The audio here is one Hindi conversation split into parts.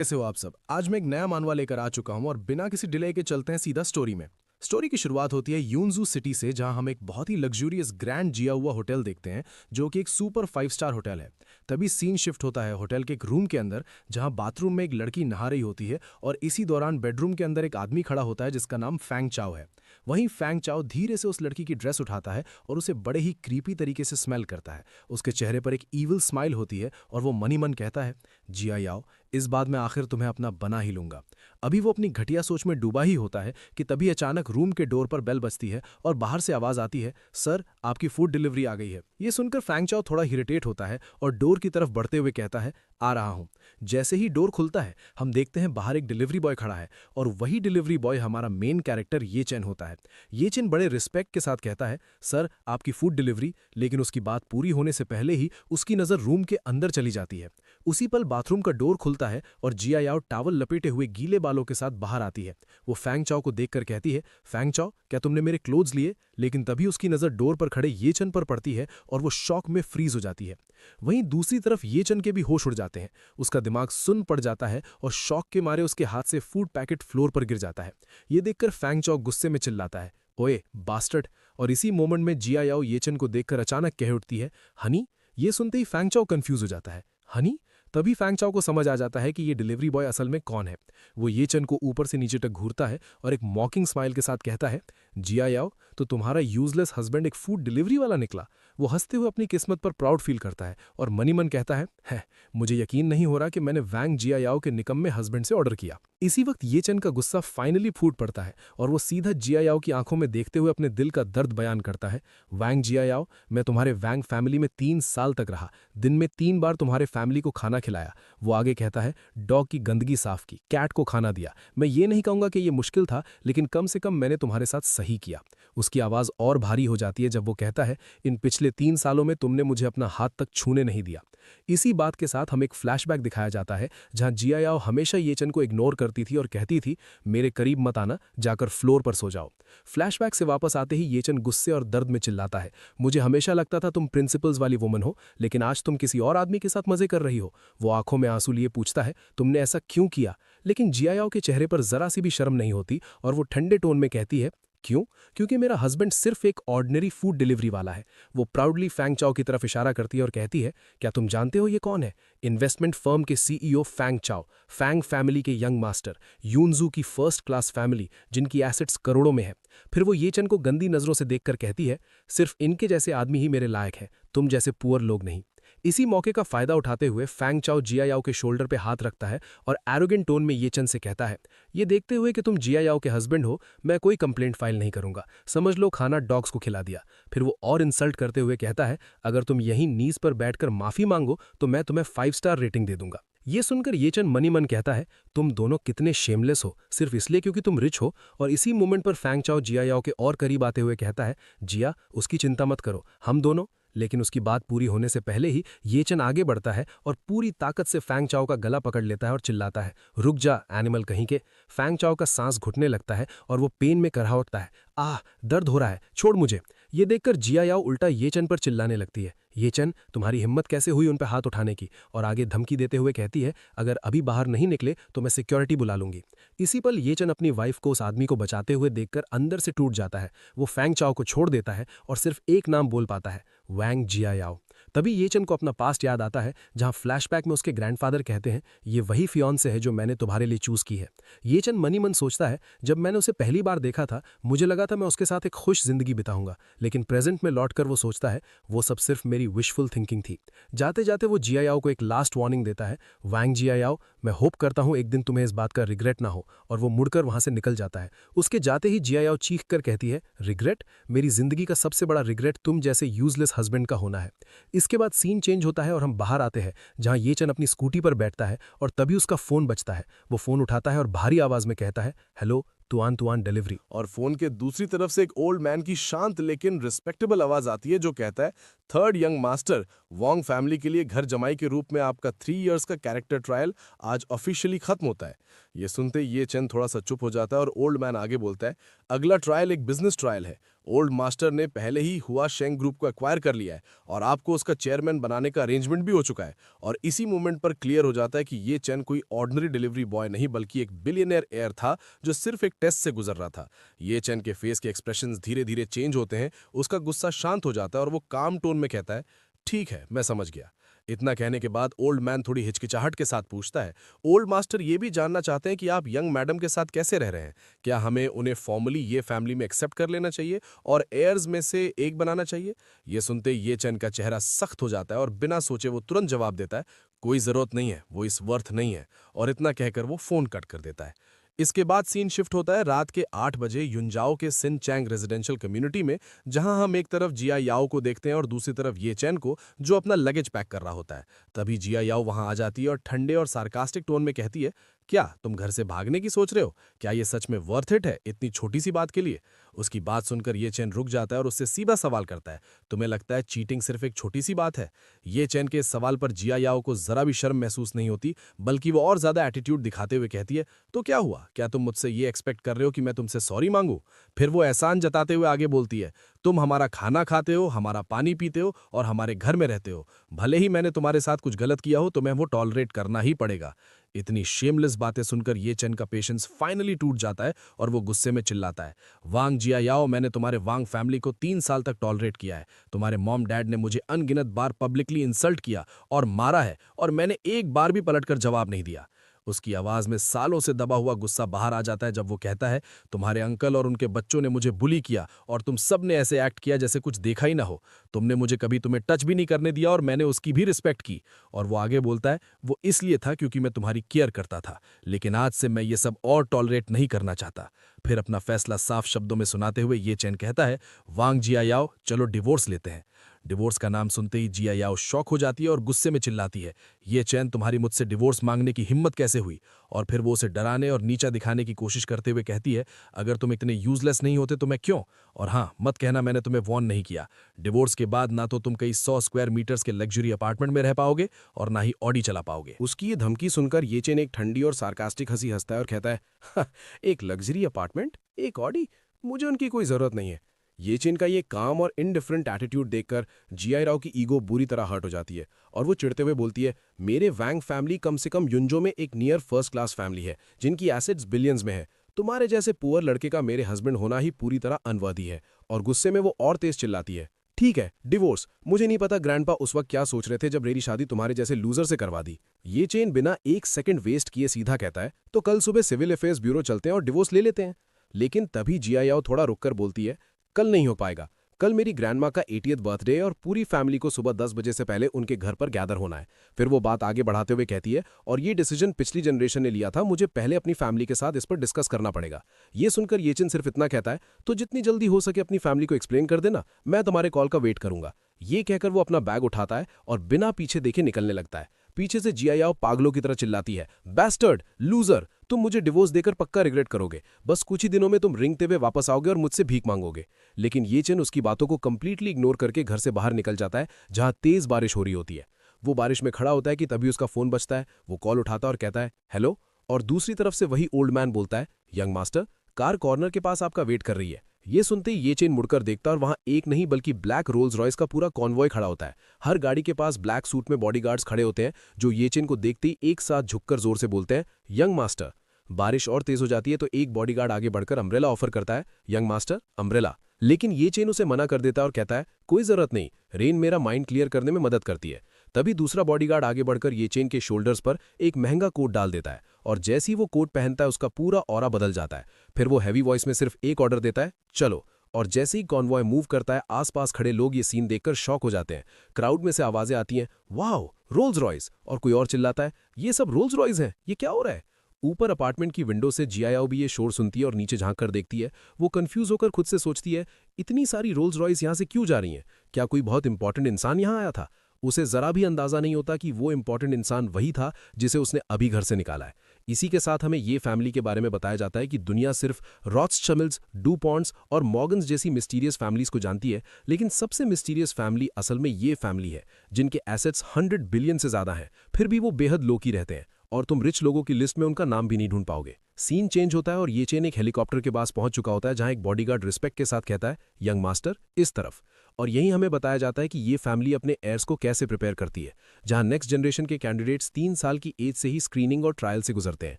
कैसे हो आप सब। आज मैं एक नया मानवा लेकर आ चुका हूं और बिना किसी डिले के चलते हैं सीधा स्टोरी में। स्टोरी की शुरुआत होती है यूनजू सिटी से, जहां हम एक बहुत ही लग्जूरियस ग्रैंड जिया हुआ होटल देखते हैं, जो कि एक सुपर 5 स्टार होटल है। तभी सीन शिफ्ट होता है होटल के एक रूम के अंदर, जहां बाथरूम में एक लड़की नहा रही होती है और इसी दौरान बेडरूम के अंदर एक आदमी खड़ा होता है जिसका नाम फैंग चाओ है। वहीं फैंग चाओ धीरे से उस लड़की की ड्रेस उठाता है और उसे बड़े ही क्रीपी तरीके से स्मेल करता है। उसके चेहरे पर एक ईविल स्माइल होती है और वो मनी मन कहता है, जिया याओ, इस बात में आखिर तुम्हें अपना बना ही लूंगा। अभी वो अपनी घटिया सोच में डूबा ही होता है कि तभी अचानक रूम के डोर पर बेल बजती है और बाहर से आवाज आती है, सर आपकी फूड डिलीवरी आ गई है। ये सुनकर फैंग चाओ थोड़ा इरिटेट होता है और डोर की तरफ बढ़ते हुए कहता है, आ रहा हूं। जैसे ही डोर खुलता है हम देखते हैं बाहर एक डिलीवरी बॉय खड़ा है और वही डिलीवरी बॉय हमारा मेन कैरेक्टर ये चैन होता है। ये चैन बड़े रिस्पेक्ट के साथ कहता है, सर आपकी फूड डिलीवरी। लेकिन उसकी बात पूरी होने से पहले ही उसकी नजर रूम के अंदर चली जाती है। उसी पल बाथरूम का डोर खुलता है और जिया याओ टावल लपेटे हुए गीले बालों के साथ बाहर आती है। वो फैंग चाओ को देखकर कहती है, फैंग चाओ क्या तुमने मेरे क्लोथ्स लिए? लेकिन तभी उसकी नजर डोर पर खड़े ये चन पर पड़ती है और वो शॉक में फ्रीज हो जाती है। वहीं दूसरी तरफ ये चन के भी होश उड़ जाते हैं। उसका दिमाग सुन्न पड़ जाता है और शॉक के मारे उसके हाथ से फूड पैकेट फ्लोर पर गिर जाता है। ये देखकर फैंग चाओ गुस्से में चिल्लाता है, ओए बास्टर्ड। और इसी मोमेंट में जिया याओ येचन को देखकर अचानक कह उठती है, हनी। ये सुनते ही फैंग चाओ कंफ्यूज हो जाता है, हनी। तभी फैंग चाओ को समझ आ जाता है कि ये डिलीवरी बॉय असल में कौन है। वो येचन को ऊपर से नीचे तक घूरता है और एक मॉकिंग स्माइल के साथ कहता है, जिया याओ, तो तुम्हारा यूजलेस हस्बैंड एक फूड डिलीवरी वाला निकला। वो हंसते हुए अपनी किस्मत पर प्राउड फील करता है और मनी मन कहता है, मुझे यकीन नहीं हो रहा कि मैंने वैंग जिया याओ के निकम्मे हस्बैंड से ऑर्डर किया। इसी वक्त ये चन का गुस्सा फाइनली फूट पड़ता है और वो सीधा जिया याओ की आंखों में देखते हुए अपने दिल का दर्द बयान करता है, वैंग जिया याओ, मैं तुम्हारे वैंग फैमिली में 3 साल तक रहा, दिन में 3 बार तुम्हारे फैमिली को खाना खिलाया। वो आगे कहता है, डॉग की गंदगी साफ की, कैट को खाना दिया। मैं ये नहीं कहूंगा कि ये मुश्किल था, लेकिन कम से कम मैंने तुम्हारे साथ सही किया। उसकी आवाज और भारी हो जाती है जब वो कहता है, इन पिछले 3 सालों में तुमने मुझे अपना हाथ तक छूने नहीं दिया। इसी बात के साथ हमें एक फ्लैशबैक दिखाया जाता है जहां जिया याओ हमेशा येचन को इग्नोर करती थी और कहती थी, मेरे करीब मत आना, जाकर फ्लोर पर सो जाओ। फ्लैशबैक से वापस आते ही येचन गुस्से और दर्द में चिल्लाता है, मुझे हमेशा लगता था तुम प्रिंसिपल्स वाली वुमन हो, लेकिन आज तुम किसी और आदमी के साथ मजे कर रही हो। वो आंखों में आंसू लिए पूछता है, तुमने ऐसा क्यों किया? लेकिन जिया याओ के चेहरे पर जरा सी भी शर्म नहीं होती और वो ठंडे टोन में कहती है, क्यों? क्योंकि मेरा हस्बैंड सिर्फ एक ऑर्डिनरी फूड डिलीवरी वाला है। वो प्राउडली फैंग चाओ की तरफ इशारा करती है और कहती है, क्या तुम जानते हो ये कौन है? इन्वेस्टमेंट फर्म के सीईओ फैंग चाओ, फैंग फैमिली के यंग मास्टर, यूनजू की फर्स्ट क्लास फैमिली जिनकी एसेट्स करोड़ों में है। फिर वो येचन को गंदी नजरों से देखकर कहती है, सिर्फ इनके जैसे आदमी ही मेरे लायक है, तुम जैसे पुअर लोग नहीं। इसी मौके का फायदा उठाते हुए फैंग चाओ जिया याओ के शोल्डर पे हाथ रखता है और एरोगेंट टोन में येचन से कहता है, ये देखते हुए कि तुम जिया याओ के हस्बैंड हो, मैं कोई कंप्लेंट फाइल नहीं करूंगा, समझ लो खाना डॉग्स को खिला दिया। फिर वो और इंसल्ट करते हुए कहता है, अगर तुम यहीं नीज पर बैठकर माफी मांगो तो मैं तुम्हें 5 स्टार रेटिंग दे दूंगा। ये सुनकर येचन मनी मन कहता है, तुम दोनों कितने शेमलेस हो, सिर्फ इसलिए क्योंकि तुम रिच हो। और इसी मोमेंट पर फैंग चाओ जिया याओ के और करीब आते हुए कहता है, जिया उसकी चिंता मत करो, हम दोनों। लेकिन उसकी बात पूरी होने से पहले ही येचन आगे बढ़ता है और पूरी ताकत से फैंग चाओ का गला पकड़ लेता है और चिल्लाता है, रुक जा एनिमल कहीं के। फैंग चाओ का सांस घुटने लगता है और वो पेन में करहा उठता है, आह दर्द हो रहा है, छोड़ मुझे। ये देखकर जिया याओ उल्टा येचन पर चिल्लाने लगती है, येचन तुम्हारी हिम्मत कैसे हुई उन पर हाथ उठाने की? और आगे धमकी देते हुए कहती है, अगर अभी बाहर नहीं निकले तो मैं सिक्योरिटी बुला लूंगी। इसी पल येचन अपनी वाइफ को उस आदमी को बचाते हुए देखकर अंदर से टूट जाता है। वो फैंग चाओ को छोड़ देता है और सिर्फ एक नाम बोल पाता है, वैंग जिया याओ। तभी येचन को अपना पास्ट याद आता है जहां फ्लैशबैक में उसके ग्रैंडफादर कहते हैं, ये वही फियांसे है जो मैंने तुम्हारे लिए चूज की है। येचन मनी मन सोचता है, जब मैंने उसे पहली बार देखा था मुझे लगा था मैं उसके साथ एक खुश जिंदगी बिताऊंगा, लेकिन प्रेजेंट में लौटकर वो सोचता है वो सब सिर्फ मेरी विशफुल थिंकिंग थी। जाते जाते वो जिया याओ को एक लास्ट वार्निंग देता है, वैंग जिया याओ, मैं होप करता हूं एक दिन तुम्हें इस बात का रिग्रेट ना हो। और वो मुड़कर वहां से निकल जाता है। उसके जाते ही जिया याओ चीख कर कहती है, रिग्रेट? मेरी जिंदगी का सबसे बड़ा रिग्रेट तुम जैसे यूजलेस हस्बैंड का होना है। इसके बाद सीन चेंज होता है और हम बाहर आते हैं जहां येचन अपनी स्कूटी पर बैठता है और तभी उसका फोन बजता है। वो फोन उठाता है और भारी आवाज में कहता है, हेलो तुआन तुआन डिलीवरी। और फोन के दूसरी तरफ से एक ओल्ड मैन की शांत लेकिन रिस्पेक्टेबल आवाज आती है जो कहता है, third young master, Wong family के लिए घर जमाई के रूप में आपका 3 इयर्स का कैरेक्टर ट्रायल आज ऑफिशियली खत्म होता है। ये सुनते ये चंद थोड़ा सा चुप हो जाता है और ओल्ड मैन आगे बोलता है, अगला ट्रायल एक बिजनेस ट्रायल है। ओल्ड मास्टर ने पहले ही हुआ शेंग ग्रुप को एक्वायर कर लिया है और आपको उसका चेयरमैन बनाने का अरेंजमेंट भी हो चुका है। और इसी मोमेंट पर क्लियर हो जाता है कि ये चेन कोई ऑर्डिनरी डिलीवरी बॉय नहीं बल्कि एक बिलियनियर हेयर था जो सिर्फ एक टेस्ट से गुजर रहा था। ये चेन के फेस के एक्सप्रेशंस धीरे धीरे चेंज होते हैं, उसका गुस्सा शांत हो जाता है और वो काम टोन में कहता है, ठीक है, मैं समझ गया। इतना कहने के बाद ओल्ड मैन थोड़ी हिचकिचाहट के साथ पूछता है, ओल्ड मास्टर ये भी जानना चाहते हैं कि आप यंग मैडम के साथ कैसे रह रहे हैं। क्या हमें उन्हें फॉर्मली ये फैमिली में एक्सेप्ट कर लेना चाहिए और एयर्स में से एक बनाना चाहिए? ये सुनते ये चैन का चेहरा सख्त हो जाता है और बिना सोचे वो तुरंत जवाब देता है, कोई जरूरत नहीं है, वो इस वर्थ नहीं है। और इतना कहकर वो फोन कट कर देता है। इसके बाद सीन शिफ्ट होता है रात के 8 बजे युनजाओ के सिन चैंग रेजिडेंशियल कम्युनिटी में, जहां हम एक तरफ जिया याओ को देखते हैं और दूसरी तरफ ये चैन को, जो अपना लगेज पैक कर रहा होता है। तभी जिया याओ वहां आ जाती है और ठंडे और सार्कास्टिक टोन में कहती है, क्या तुम घर से भागने की सोच रहे हो? क्या ये सच में वर्थ इट है इतनी छोटी सी बात के लिए? उसकी बात सुनकर ये चैन रुक जाता है और उससे सीधा सवाल करता है, तुम्हें लगता है चीटिंग सिर्फ एक छोटी सी बात है? ये चैन के इस सवाल पर जिया याओ को जरा भी शर्म महसूस नहीं होती, बल्कि वो और ज्यादा एटीट्यूड दिखाते हुए कहती है, तो क्या हुआ? क्या तुम मुझसे ये एक्सपेक्ट कर रहे हो कि मैं तुमसे सॉरी मांगू? फिर वो एहसान जताते हुए आगे बोलती है, तुम हमारा खाना खाते हो, हमारा पानी पीते हो और हमारे घर में रहते हो। भले ही मैंने तुम्हारे साथ कुछ गलत किया हो, तुम्हें वो टॉलरेट करना ही पड़ेगा। इतनी शेमलेस बातें सुनकर ये चेन का पेशेंस फाइनली टूट जाता है और वो गुस्से में चिल्लाता है, वांग जिया याओ, मैंने तुम्हारे वांग फैमिली को 3 साल तक टॉलरेट किया है। तुम्हारे मॉम डैड ने मुझे अनगिनत बार पब्लिकली इंसल्ट किया और मारा है और मैंने एक बार भी पलटकर जवाब नहीं दिया। उसकी आवाज में सालों से दबा हुआ गुस्सा बाहर आ जाता है जब वो कहता है, तुम्हारे अंकल और उनके बच्चों ने मुझे बुली किया और तुम सब ने ऐसे एक्ट किया जैसे कुछ देखा ही ना हो। तुमने मुझे कभी तुम्हें टच भी नहीं करने दिया और मैंने उसकी भी रिस्पेक्ट की। और वो आगे बोलता है, वो इसलिए था क्योंकि मैं तुम्हारी केयर करता था, लेकिन आज से मैं ये सब और टॉलरेट नहीं करना चाहता। फिर अपना फैसला साफ शब्दों में सुनाते हुए ये चैन कहता है, वांग जिया याओ, चलो डिवोर्स लेते हैं। डिवोर्स का नाम सुनते ही जिया याओ शॉक हो जाती है और गुस्से में चिल्लाती है, ये चैन, तुम्हारी मुझसे डिवोर्स मांगने की हिम्मत कैसे हुई? और फिर वो उसे डराने और नीचा दिखाने की कोशिश करते हुए कहती है, अगर तुम इतने यूजलेस नहीं होते तो मैं क्यों? और हाँ, मत कहना मैंने तुम्हें वॉर्न नहीं किया। डिवोर्स के बाद ना तो तुम कई 100 स्क्वायर मीटर्स के लग्जरी अपार्टमेंट में रह पाओगे और ना ही ऑडी चला पाओगे। उसकी ये धमकी सुनकर ये चैन एक ठंडी और सार्कास्टिक हंसी हंसता है और कहता है, "हाँ, एक लग्जरी अपार्टमेंट, एक ऑडी, मुझे उनकी कोई जरूरत नहीं है।" ये चेन का ये काम और इनडिफरेंट एटीट्यूड देखकर जिया राव की ईगो बुरी तरह हर्ट हो जाती है और वो चिढ़ते हुए बोलती है, मेरे वैंग फैमिली कम से कम युनजो में एक नियर फर्स्ट क्लास फैमिली है जिनकी एसेट्स बिलियंस में है। तुम्हारे जैसे पुअर लड़के का मेरे हस्बैंड होना ही पूरी तरह अनवर्दी है। और गुस्से में वो और तेज चिल्लाती है, ठीक है, डिवोर्स। मुझे नहीं पता ग्रैंडपा उस वक्त क्या सोच रहे थे जब मेरी शादी तुम्हारे जैसे लूजर से करवा दी। ये चेन बिना एक सेकंड वेस्ट किए सीधा कहता है, तो कल सुबह सिविल अफेयर्स ब्यूरो चलते हैं और डिवोर्स ले लेते हैं। लेकिन तभी जिया याओ थोड़ा रुककर बोलती है, कल नहीं हो पाएगा। कल मेरी ग्रैंडमा का 80th बर्थडे है और पूरी फैमिली को सुबह 10 बजे से पहले उनके घर पर गैदर होना है। फिर वो बात आगे बढ़ाते हुए कहती है, और ये डिसीजन पिछली जनरेशन ने लिया था, मुझे पहले अपनी फैमिली के साथ इस पर डिस्कस करना पड़ेगा। ये सुनकर येचिन सिर्फ इतना कहता है, तो जितनी जल्दी हो सके अपनी फैमिली को एक्सप्लेन कर देना, मैं तुम्हारे कॉल का वेट करूंगा। ये कहकर वो अपना बैग उठाता है और बिना पीछे देखे निकलने लगता है। पीछे से जिया याओ पागलों की तरह चिल्लाती है, बैस्टर्ड, लूजर, तुम मुझे डिवोर्स देकर पक्का रिग्रेट करोगे। बस कुछ ही दिनों में तुम रिंगते हुए वापस आओगे और मुझसे भीख मांगोगे। लेकिन ये चेन उसकी बातों को कंप्लीटली इग्नोर करके घर से बाहर निकल जाता है, जहां तेज बारिश हो रही होती है। वो बारिश में खड़ा होता है कि तभी उसका फोन बजता है। वो कॉल उठाता और कहता है, हेलो। और दूसरी तरफ से वही ओल्ड मैन बोलता है, यंग मास्टर, कार कॉर्नर के पास आपका वेट कर रही है। ये सुनते ही ये चेन मुड़कर देखता और वहां एक नहीं बल्कि ब्लैक रोल्स रॉयस का पूरा कॉन्वॉय खड़ा होता है। हर गाड़ी के पास ब्लैक सूट में बॉडीगार्ड्स खड़े होते हैं, जो ये चेन को देखते ही एक साथ झुककर जोर से बोलते हैं, यंग मास्टर। बारिश और तेज हो जाती है तो एक बॉडीगार्ड आगे बढ़कर अम्ब्रेला ऑफर करता है, यंग मास्टर, अम्ब्रेला। लेकिन ये चेन उसे मना कर देता है और कहता है, कोई जरूरत नहीं, रेन मेरा माइंड क्लियर करने में मदद करती है। तभी दूसरा बॉडीगार्ड आगे बढ़कर ये चेन के शोल्डर्स पर एक महंगा कोट डाल देता है और जैसे ही वो कोट पहनता है उसका पूरा ऑरा बदल जाता है। फिर वो हैवी वॉइस में सिर्फ एक ऑर्डर देता है, चलो। और जैसे ही कॉन्वॉय मूव करता है, आसपास खड़े लोग ये सीन देखकर शॉक हो जाते हैं। क्राउड में से आवाजें आती हैं, वाओ, रोल्स रॉयस। और कोई और चिल्लाता है, ये सब रोल्स रॉयस हैं, ये क्या हो रहा है? ऊपर अपार्टमेंट की विंडो से जिया याओ भी ये शोर सुनती है और नीचे झांक कर देखती है। वो कंफ्यूज होकर खुद से सोचती है, इतनी सारी रोल्स रॉयस यहाँ से क्यों जा रही हैं? क्या कोई बहुत इंपॉर्टेंट इंसान यहाँ आया था? उसे जरा भी अंदाजा नहीं होता कि वो इंपॉर्टेंट इंसान वही था जिसे उसने अभी घर से निकाला है। इसी के साथ हमें ये फैमिली के बारे में बताया जाता है कि दुनिया सिर्फ रॉथस्चिल्ड्स, डुपॉन्ट्स और मॉर्गन्स जैसी मिस्टीरियस फैमिलीज को जानती है, लेकिन सबसे मिस्टीरियस फैमिली असल में ये फैमिली है, जिनके एसेट्स 100 बिलियन से ज्यादा हैं, फिर भी वो बेहद लोकी रहते हैं और तुम रिच लोगों की लिस्ट में उनका नाम भी नहीं ढूंढ पाओगे। सीन चेंज होता है और ये चेन एक हेलीकॉप्टर के पास पहुंच चुका होता है, जहां एक बॉडीगार्ड रिस्पेक्ट के साथ कहता है, यंग मास्टर इस तरफ। और यही हमें बताया जाता है कि ये फैमिली अपने एयर्स को कैसे प्रिपेयर करती है, जहां नेक्स्ट जनरेशन के कैंडिडेट्स 3 साल की एज से ही स्क्रीनिंग और ट्रायल से गुजरते हैं।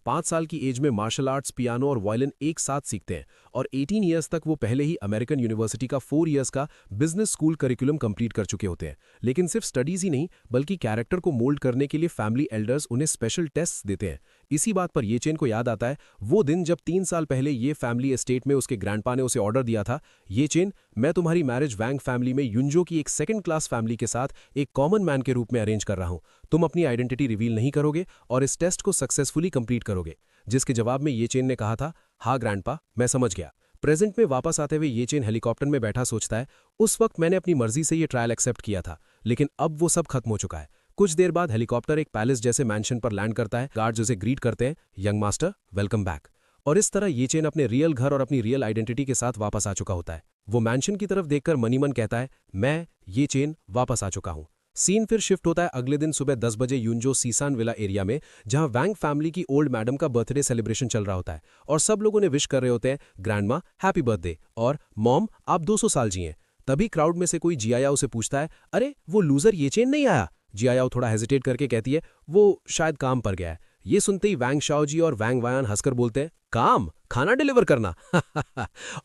5 साल की एज में मार्शल आर्ट्स, पियानो और वायलिन एक साथ सीखते हैं, और 18 ईयर्स तक वो पहले ही अमेरिकन यूनिवर्सिटी का 4 ईयर्स का बिजनेस स्कूल करिकुलम कंप्लीट कर चुके होते हैं। लेकिन सिर्फ स्टडीज ही नहीं, बल्कि कैरेक्टर को मोल्ड करने के लिए फैमिली एल्डर्स उन्हें स्पेशल टेस्ट देते हैं। इसी बात पर ये चेन को याद आता है वो दिन जब 3 साल पहले ये फैमिली एस्टेट में उसके ग्रैंडपा ने उसे ऑर्डर दिया था, ये चेन, मैं तुम्हारी मैरिज वैंग फैमिली में युंजो की एक सेकंड क्लास फैमिली के साथ एक कॉमन मैन के रूप में अरेंज कर रहा हूं। तुम अपनी आइडेंटिटी रिवील नहीं करोगे और इस टेस्ट को सक्सेसफुली कंप्लीट करोगे। जिसके जवाब में ये चेन ने कहा था, हाँ ग्रैंडपा, मैं समझ गया। प्रेजेंट में वापस आते हुए ये चेन हेलीकॉप्टर में बैठा सोचता है, उस वक्त मैंने अपनी मर्जी से ये ट्रायल एक्सेप्ट किया था, लेकिन अब वो सब खत्म हो चुका है। कुछ देर बाद हेलीकॉप्टर एक पैलेस जैसे मैंशन पर लैंड करता है। गार्ड्स उसे ग्रीट करते हैं, यंग मास्टर वेलकम बैक। और इस तरह ये चेन अपने रियल घर और अपनी रियल आइडेंटिटी के साथ वापस आ चुका होता है। वो मैंशन की तरफ देखकर मनी मन कहता है, मैं ये चेन वापस आ चुका हूं। सीन फिर शिफ्ट होता है अगले दिन सुबह 10 बजे युंजो सीसान विला एरिया में, जहां वैंग फैमिली की ओल्ड मैडम का बर्थडे सेलिब्रेशन चल रहा होता है और सब लोगों ने विश कर रहे होते हैं, ग्रैंडमा हैप्पी बर्थडे और मॉम आप 200 साल जिए। तभी क्राउड में से कोई जियायाओ से पूछता है, अरे वो लूजर ये चेन नहीं आया? जियायाओ थोड़ा हेजिटेट करके कहती है, वो शायद काम पर गया है। ये सुनते ही वैंग शाओजी और वैंग वायान हंसकर बोलते हैं, काम? खाना डिलीवर करना?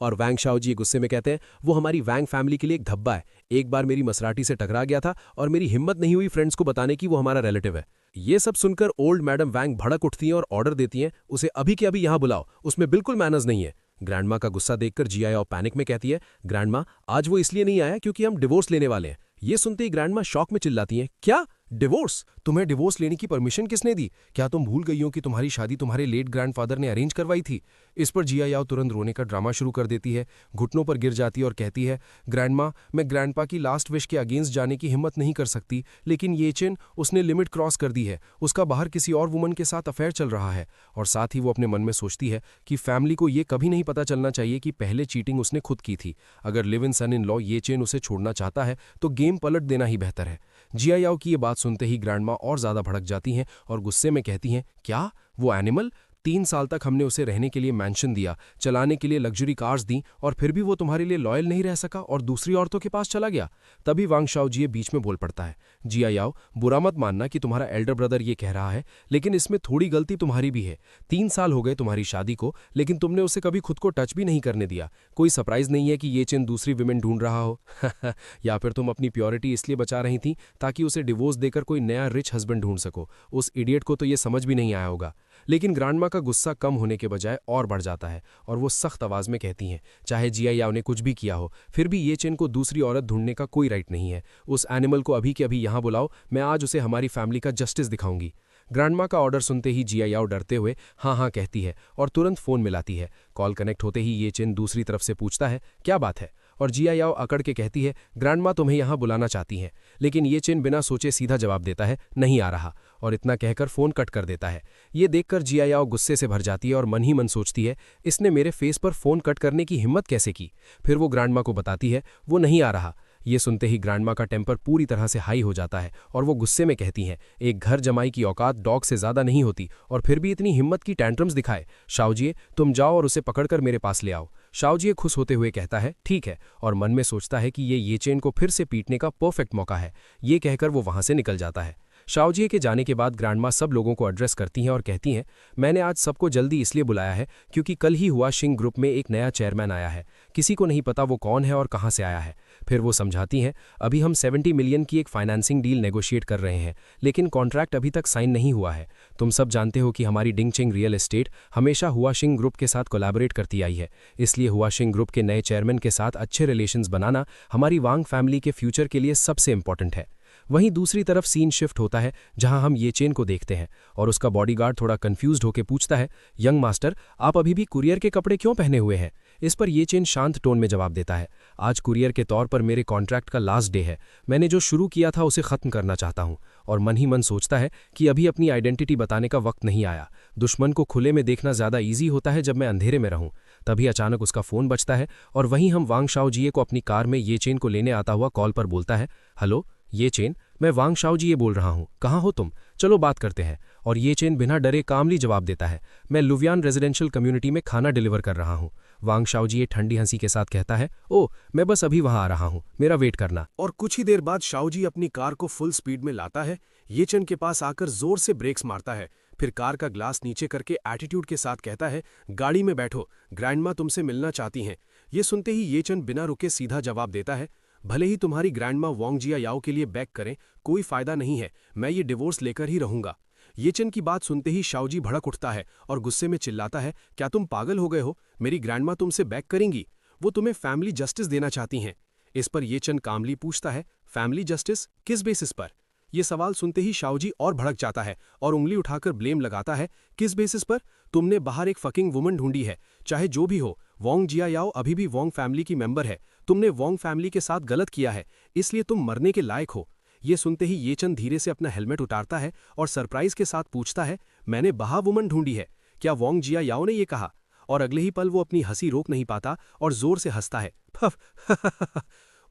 और वैंग शाओजी गुस्से में कहते हैं, वो हमारी वैंग फैमिली के लिए एक धब्बा है। एक बार मेरी मसराटी से टकरा गया था और मेरी हिम्मत नहीं हुई फ्रेंड्स को बताने की वो हमारा रिलेटिव है। ये सब सुनकर ओल्ड मैडम वैंग भड़क उठती हैं और ऑर्डर देती हैं, उसे अभी के अभी यहां बुलाओ, उसमें बिल्कुल मैनर्स नहीं है। ग्रैंडमा का गुस्सा देखकर जियायाओ पैनिक में कहती है, ग्रैंडमा आज वो इसलिए नहीं आया क्योंकि हम डिवोर्स लेने वाले हैं। ये सुनते ही ग्रैंडमा शॉक में चिल्लाती हैं, क्या डिवोर्स? तुम्हें डिवोर्स लेने की परमिशन किसने दी? क्या तुम भूल गई हो कि तुम्हारी शादी तुम्हारे लेट ग्रैंडफादर ने अरेंज करवाई थी? इस पर जियायाओ तुरंत रोने का ड्रामा शुरू कर देती है, घुटनों पर गिर जाती है और कहती है, ग्रैंडमा मैं ग्रैंडपा की लास्ट विश के अगेंस्ट जाने की हिम्मत नहीं कर सकती, लेकिन ये चेन उसने लिमिट क्रॉस कर दी है। उसका बाहर किसी और वुमन के साथ अफेयर चल रहा है। और साथ ही वो अपने मन में सोचती है कि फैमिली को ये कभी नहीं पता चलना चाहिए कि पहले चीटिंग उसने खुद की थी। अगर live in son in law ये चेन उसे छोड़ना चाहता है तो गेम पलट देना ही बेहतर है। जियायाओ की ये बात सुनते ही ग्रैंडमा और ज्यादा भड़क जाती हैं और गुस्से में कहती हैं, क्या वो एनिमल? 3 साल तक हमने उसे रहने के लिए मैंशन दिया, चलाने के लिए लग्जरी कार्स दी, और फिर भी वो तुम्हारे लिए लॉयल नहीं रह सका और दूसरी औरतों के पास चला गया। तभी वांग शाओजी बीच में बोल पड़ता है, जियायाओ बुरा मत मानना कि तुम्हारा एल्डर ब्रदर ये कह रहा है, लेकिन इसमें थोड़ी गलती तुम्हारी भी है। 3 साल हो गए तुम्हारी शादी को, लेकिन तुमने उसे कभी खुद को टच भी नहीं करने दिया। कोई सरप्राइज नहीं है कि ये चेन दूसरी विमेन ढूंढ रहा हो। या फिर तुम अपनी प्योरिटी इसलिए बचा रही थी ताकि उसे डिवोर्स देकर कोई नया रिच हस्बैंड ढूंढ सको। उस इडियट को तो ये समझ भी नहीं आया होगा। लेकिन ग्रैंडमा का गुस्सा कम होने के बजाय और बढ़ जाता है और वो सख्त आवाज में कहती हैं, चाहे जियायाओ ने कुछ भी किया हो, फिर भी ये चेन को दूसरी औरत ढूंढने का कोई राइट नहीं है। उस एनिमल को अभी के अभी यहां बुलाओ, मैं आज उसे हमारी फैमिली का जस्टिस दिखाऊंगी। ग्रैंडमा का ऑर्डर सुनते ही जियायाओ डरते हुए हाँ हाँ कहती है और तुरंत फोन मिलाती है। कॉल कनेक्ट होते ही ये चेन दूसरी तरफ से पूछता है, क्या बात है? और जियायाओ अकड़ के कहती है, ग्रैंडमा तुम्हें यहां बुलाना चाहती हैं। लेकिन ये चेन बिना सोचे सीधा जवाब देता है, नहीं आ रहा, और इतना कहकर फोन कट कर देता है। ये देखकर जियायाओ गुस्से से भर जाती है और मन ही मन सोचती है, इसने मेरे फेस पर फोन कट करने की हिम्मत कैसे की? फिर वो ग्रैंडमा को बताती है, वो नहीं आ रहा। ये सुनते ही ग्रैंडमा का टेम्पर पूरी तरह से हाई हो जाता है और वो गुस्से में कहती हैं, एक घर जमाई की औकात डॉग से ज्यादा नहीं होती और फिर भी इतनी हिम्मत की टैंट्रम्स दिखाए। शाओजिए तुम जाओ और उसे पकड़कर मेरे पास ले आओ। शाओजिए खुश होते हुए कहता है, ठीक है, और मन में सोचता है कि ये चेन को फिर से पीटने का परफेक्ट मौका है। ये कहकर वो वहां से निकल जाता है। शाओजिए के जाने के बाद ग्रैंडमा सब लोगों को एड्रेस करती हैं और कहती हैं, मैंने आज सबको जल्दी इसलिए बुलाया है क्योंकि कल ही हुआ शिंग ग्रुप में एक नया चेयरमैन आया है। किसी को नहीं पता वो कौन है और कहां से आया है। फिर वो समझाती हैं, अभी हम 70 मिलियन की एक फाइनेंसिंग डील नेगोशिएट कर रहे हैं, लेकिन कॉन्ट्रैक्ट अभी तक साइन नहीं हुआ है। तुम सब जानते हो कि हमारी डिंगचिंग रियल एस्टेट हमेशा हुआशिंग ग्रुप के साथ कोलैबोरेट करती आई है, इसलिए हुआशिंग ग्रुप के नए चेयरमैन के साथ अच्छे रिलेशंस बनाना हमारी वांग फैमिली के फ्यूचर के लिए सबसे इंपॉर्टेंट है। वहीं दूसरी तरफ सीन शिफ्ट होता है जहां हम ये चेन को देखते हैं और उसका बॉडीगार्ड थोड़ा कंफ्यूज्ड होकर पूछता है, यंग मास्टर आप अभी भी कुरियर के कपड़े क्यों पहने हुए हैं? इस पर ये चेन शांत टोन में जवाब देता है, आज कुरियर के तौर पर मेरे कॉन्ट्रैक्ट का लास्ट डे है, मैंने जो शुरू किया था उसे खत्म करना चाहता हूं। और मन ही मन सोचता है कि अभी अपनी आइडेंटिटी बताने का वक्त नहीं आया, दुश्मन को खुले में देखना ज्यादा ईजी होता है जब मैं अंधेरे में रहूं। तभी अचानक उसका फोन बजता है और वहीं हम वांग शाओजिए को अपनी कार में ये चेन को लेने आता हुआ कॉल पर बोलता है, हेलो ये चेन, मैं वांग शाओजिए बोल रहा हूँ, कहाँ हो तुम? चलो बात करते हैं। और ये चेन बिना डरे कामली जवाब देता है, मैं लुवियान रेजिडेंशियल कम्युनिटी में खाना डिलीवर कर रहा हूँ। वांग शाओजी ठंडी हंसी के साथ कहता है, ओ मैं बस अभी वहां आ रहा हूँ, मेरा वेट करना। और कुछ ही देर बाद शाओजी अपनी कार को फुल स्पीड में लाता है, ये चेन के पास आकर जोर से ब्रेक्स मारता है, फिर कार का ग्लास नीचे करके एटीट्यूड के साथ कहता है, गाड़ी में बैठो, ग्रैंडमा तुमसे मिलना चाहती हैं। ये सुनते ही ये चेन बिना रुके सीधा जवाब देता है, भले ही तुम्हारी ग्रैंडमा वांग जिया याओ के लिए बैक करें, कोई फायदा नहीं है, मैं ये डिवोर्स लेकर ही रहूंगा। ये चेन की बात सुनते ही शाओजी भड़क उठता है और गुस्से में चिल्लाता है, क्या तुम पागल हो गए हो? मेरी ग्रैंडमा तुमसे बैक करेंगी? वो तुम्हें फैमिली जस्टिस देना चाहती हैं। इस पर ये चेन कामली पूछता है, फैमिली जस्टिस किस बेसिस पर? यह सवाल सुनते ही शाओजी और भड़क जाता है और उंगली उठाकर ब्लेम लगाता है, किस बेसिस पर? तुमने बाहर एक फकिंग वुमन ढूंढी है, चाहे जो भी हो, वांग जिया याओ अभी भी वांग फैमिली की मेंबर है, तुमने वांग फैमिली के साथ गलत किया है, इसलिए तुम मरने के लायक हो। ये सुनते ही ये चंद धीरे से अपना हेलमेट उतारता है और सरप्राइज के साथ पूछता है, मैंने बाहर वुमन ढूंढी है, क्या वांग जिया याओ ने ये कहा? और अगले ही पल वो अपनी हंसी रोक नहीं पाता और जोर से हंसता है, फफ।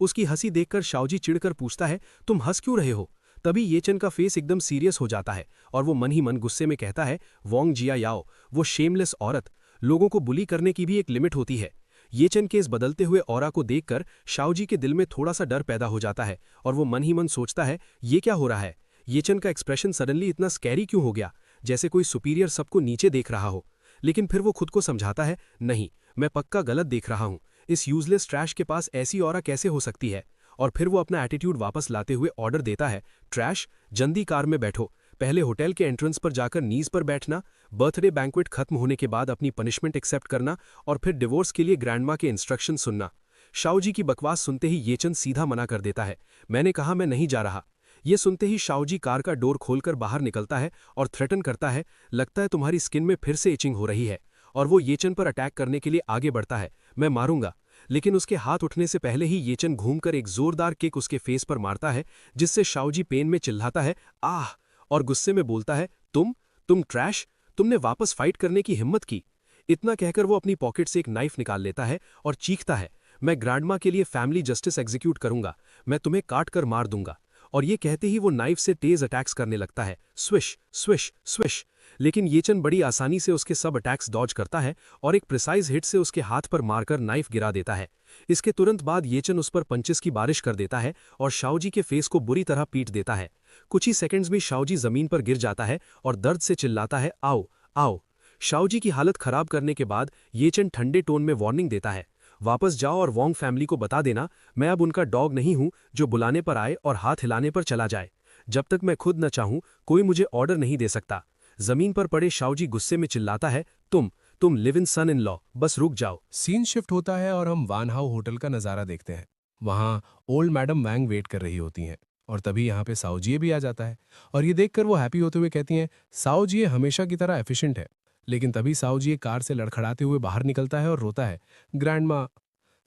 उसकी हंसी देखकर शाओजी चिढ़कर पूछता है, तुम हंस क्यों रहे हो? तभी ये चन का फेस एकदम सीरियस हो जाता है और वो मन ही मन गुस्से में कहता है, वांग जिया याओ, वो शेमलेस औरत, लोगों को बुली करने की भी एक लिमिट होती है। ये चन के इस बदलते हुए ऑरा को देखकर शाओजी के दिल में थोड़ा सा डर पैदा हो जाता है और वो मन ही मन सोचता है, ये क्या हो रहा है? ये चन का एक्सप्रेशन सडनली इतना स्कैरी क्यों हो गया, जैसे कोई सुपीरियर सबको नीचे देख रहा हो। लेकिन फिर वो खुद को समझाता है, नहीं, मैं पक्का गलत देख रहा हूं, इस यूजलेस ट्रैश के पास ऐसी ऑरा कैसे हो सकती है? और फिर वो अपना एटीट्यूड वापस लाते हुए ऑर्डर देता है, ट्रैश, जल्दी कार में बैठो, पहले होटल के एंट्रेंस पर जाकर नीज पर बैठना, बर्थडे बैंक्वेट खत्म होने के बाद अपनी पनिशमेंट एक्सेप्ट करना और फिर डिवोर्स के लिए ग्रैंडमा के इंस्ट्रक्शन सुनना। शाओजी की बकवास सुनते ही येचन सीधा मना कर देता है, मैंने कहा मैं नहीं जा रहा। ये सुनते ही शाओजी कार का डोर खोलकर बाहर निकलता है और थ्रेटन करता है, लगता है तुम्हारी स्किन में फिर से इचिंग हो रही है। और वो येचन पर अटैक करने के लिए आगे बढ़ता है, मैं मारूंगा। लेकिन उसके हाथ उठने से पहले ही येचन घूमकर एक जोरदार किक उसके फेस पर मारता है, जिससे शाओजी पेन में चिल्लाता है, आह, और गुस्से में बोलता है, तुम ट्रैश, तुमने वापस फाइट करने की हिम्मत की। इतना कहकर वो अपनी पॉकेट से एक नाइफ निकाल लेता है और चीखता है, मैं ग्रैंडमा के लिए फैमिली जस्टिस एग्जीक्यूट करूंगा, मैं तुम्हें काट कर मार दूंगा। और ये कहते ही वो नाइफ से तेज अटैक्स करने लगता है, स्विश स्विश स्विश। लेकिन येचन बड़ी आसानी से उसके सब अटैक्स डॉज करता है और एक प्रिसाइज हिट से उसके हाथ पर मारकर नाइफ गिरा देता है। इसके तुरंत बाद येचन उस पर पंचेस की बारिश कर देता है और शाओजी के फेस को बुरी तरह पीट देता है। कुछ ही सेकंड्स में शाओजी जमीन पर गिर जाता है और दर्द से चिल्लाता है, आओ आओ। शाओजी की हालत खराब करने के बाद येचन ठंडे टोन में वार्निंग देता है, वापस जाओ और वांग फैमिली को बता देना, मैं अब उनका डॉग नहीं हूं जो बुलाने पर आए और हाथ हिलाने पर चला जाए। जब तक मैं खुद न चाहूं कोई मुझे ऑर्डर नहीं दे सकता। जमीन पर पड़े शाओजी गुस्से में चिल्लाता है, तुम live in son in law, बस रुक जाओ। सीन शिफ्ट होता है और हम वान हाउ होटल का नज़ारा देखते हैं। वहाँ ओल्ड मैडम वैंग वेट कर रही होती हैं और तभी यहाँ पे साओजिए भी आ जाता है और ये देखकर वो हैप्पी होते हुए कहती हैं, साओजिए हमेशा की तरह एफिशिएंट है। लेकिन तभी साओजिए कार से लड़खड़ाते हुए बाहर निकलता है और रोता है, ग्रैंडमा।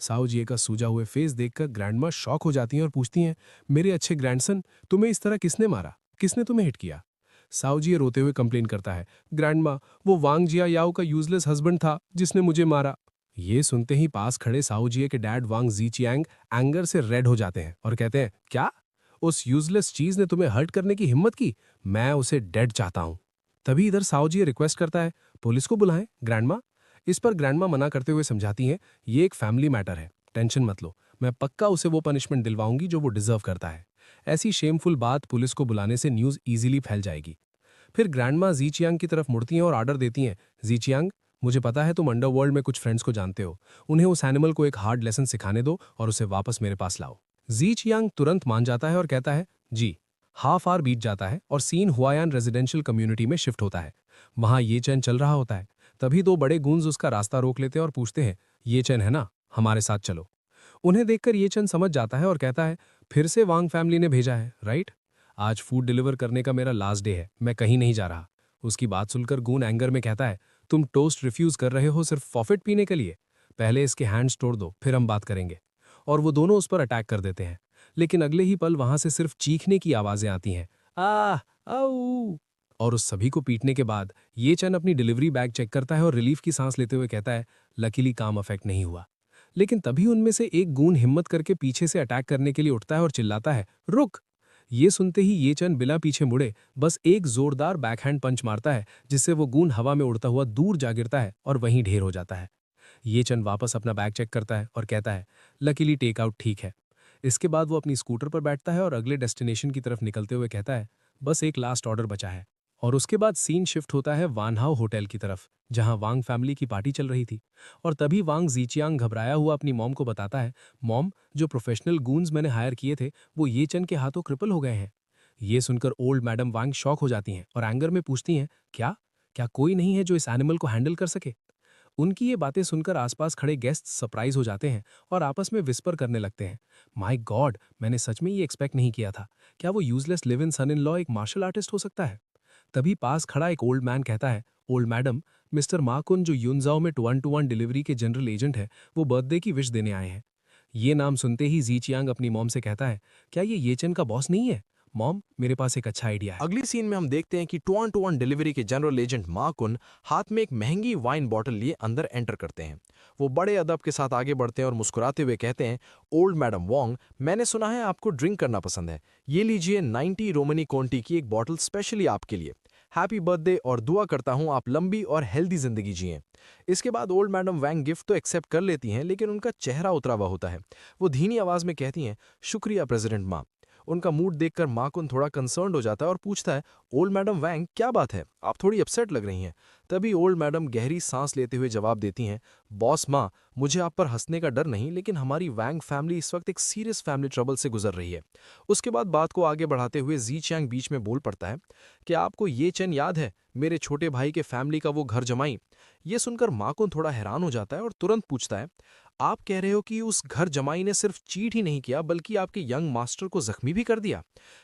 साओजिए का सूजा हुए फेस देखकर ग्रैंडमा शॉक हो जाती हैं और पूछती हैं, मेरे अच्छे ग्रैंडसन, तुम्हें इस तरह किसने मारा, किसने तुम्हें हिट किया? साओजिए रोते हुए कंप्लेन करता है, ग्रैंडमा, वो वांग जिया याओ का यूजलेस हस्बैंड था जिसने मुझे मारा। ये सुनते ही पास खड़े साओजिए के डैड वांग जीचियांग एंगर से रेड हो जाते हैं और कहते हैं, क्या? उस यूजलेस चीज ने तुम्हें हर्ट करने की हिम्मत की? मैं उसे डेड चाहता हूं। तभी इधर साओजिए रिक्वेस्ट करता है, पुलिस को बुलाएं ग्रैंडमा। इस पर ग्रैंडमा मना करते हुए समझाती हैं, ये एक फैमिली मैटर है, टेंशन मत लो, मैं पक्का उसे वो पनिशमेंट दिलवाऊंगी जो वो डिजर्व करता है। ऐसी शेमफुल बात पुलिस को बुलाने से न्यूज इजीली फैल जाएगी। फिर ग्रैंडमा जीचियांग की तरफ मुड़ती हैं और ऑर्डर देती हैं, जीचियांग, मुझे पता है तुम अंडरवर्ल्ड में कुछ फ्रेंड्स को जानते हो, उन्हें उस एनिमल को एक हार्ड लेसन सिखाने दो और उसे वापस मेरे पास लाओ। जीचियांग तुरंत मान जाता है और कहता है, जी। हाफ आवर बीत जाता है और सीन हुआयान रेजिडेंशियल कम्युनिटी में शिफ्ट होता है। वहां ये चैन चल रहा होता है। तभी दो बड़े गूंज उसका रास्ता रोक लेते हैं और पूछते हैं, ये चैन है ना, हमारे साथ चलो। उन्हें देखकर ये चैन समझ जाता है और कहता है, फिर से वांग फैमिली ने भेजा है, राइट? आज फूड डिलीवर करने का मेरा लास्ट डे है, मैं कहीं नहीं जा रहा। उसकी बात सुनकर गून एंगर में कहता है, तुम टोस्ट रिफ्यूज कर रहे हो सिर्फ फॉफिट पीने के लिए? पहले इसके हैंड्स तोड़ दो, फिर हम बात करेंगे। और वो दोनों उस पर अटैक कर देते हैं। लेकिन अगले ही पल वहां से सिर्फ चीखने की आवाजें आती हैं, आ आऊ। और उस सभी को पीटने के बाद ये चन अपनी डिलीवरी बैग चेक करता है और रिलीफ की सांस लेते हुए कहता है, लकीली काम अफेक्ट नहीं हुआ। लेकिन तभी उनमें से एक गून हिम्मत करके पीछे से अटैक करने के लिए उठता है और चिल्लाता है, रुक। ये सुनते ही ये चन बिना पीछे मुड़े बस एक जोरदार बैकहैंड पंच मारता है, जिससे वो गूंद हवा में उड़ता हुआ दूर जा गिरता है और वहीं ढेर हो जाता है। ये चन वापस अपना बैग चेक करता है और कहता है, लकीली टेकआउट ठीक है। इसके बाद वो अपनी स्कूटर पर बैठता है और अगले डेस्टिनेशन की तरफ निकलते हुए कहता है, बस एक लास्ट ऑर्डर बचा है। और उसके बाद सीन शिफ्ट होता है वानहाउ होटल की तरफ, जहां वांग फैमिली की पार्टी चल रही थी। और तभी वांग जीचियांग घबराया हुआ अपनी मॉम को बताता है, मॉम, जो प्रोफेशनल गूंज मैंने हायर किए थे वो ये चन के हाथों क्रिपल हो गए हैं। ये सुनकर ओल्ड मैडम वांग शॉक हो जाती हैं और एंगर में पूछती हैं, क्या क्या कोई नहीं है जो इस एनिमल को हैंडल कर सके? उनकी ये बातें सुनकर आसपास खड़े गेस्ट सरप्राइज हो जाते हैं और आपस में विस्पर करने लगते हैं, माय गॉड, मैंने सच में ये एक्सपेक्ट नहीं किया था। क्या वो useless live in son in law एक मार्शल आर्टिस्ट हो सकता है? तभी पास खड़ा एक ओल्ड मैन कहता है, ओल्ड मैडम, मिस्टर माकुन जो यूनजाओ में 1-to-1 डिलीवरी के जनरल एजेंट है, वो बर्थडे की विश देने आए हैं। ये नाम सुनते ही जीचियांग अपनी मॉम से कहता है, क्या ये येचन का बॉस नहीं है? मॉम, मेरे पास एक अच्छा आइडिया है। अगली सीन में हम देखते हैं कि 2-on-2 डिलीवरी के जनरल एजेंट मा कुन हाथ में एक महंगी वाइन बॉटल लिए अंदर एंटर करते हैं। वो बड़े अदब के साथ आगे बढ़ते हैं और मुस्कुराते हुए कहते हैं, ओल्ड मैडम वोंग, मैंने सुना है आपको ड्रिंक करना पसंद है। ये लीजिए 90 रोमनी कोंटी की एक बॉटल स्पेशली आपके लिए। हैप्पी बर्थडे और दुआ करता हूं आप लंबी और हेल्दी जिंदगी जिएं। इसके बाद ओल्ड मैडम वैंग गिफ्ट तो एक्सेप्ट कर लेती हैं, लेकिन उनका चेहरा उतरा हुआ होता है। वो धीमी आवाज में कहती हैं, शुक्रिया प्रेसिडेंट माँ। उनका मूड देखकर माकुन थोड़ा कंसर्न्ड हो जाता है और पूछता है, ओल्ड मैडम वैंग, क्या बात है, आप थोड़ी अपसेट लग रही हैं। तभी ओल्ड मैडम गहरी सांस लेते हुए जवाब देती हैं, बॉस माँ, मुझे आप पर हंसने का डर नहीं, लेकिन हमारी वैंग फैमिली इस वक्त एक सीरियस फैमिली ट्रबल से गुजर रही है। उसके बाद बात को आगे बढ़ाते हुए जी चैंग बीच में बोल पड़ता है, क्या आपको ये चैन याद है, मेरे छोटे भाई के फैमिली का वो घर जमाई? ये सुनकर माकुन थोड़ा हैरान हो जाता है और तुरंत पूछता है, आप कह रहे हो कि उस घर जमाई ने सिर्फ चीट ही नहीं किया बल्कि आपके यंग मास्टर को जख्मी भी कर दिया?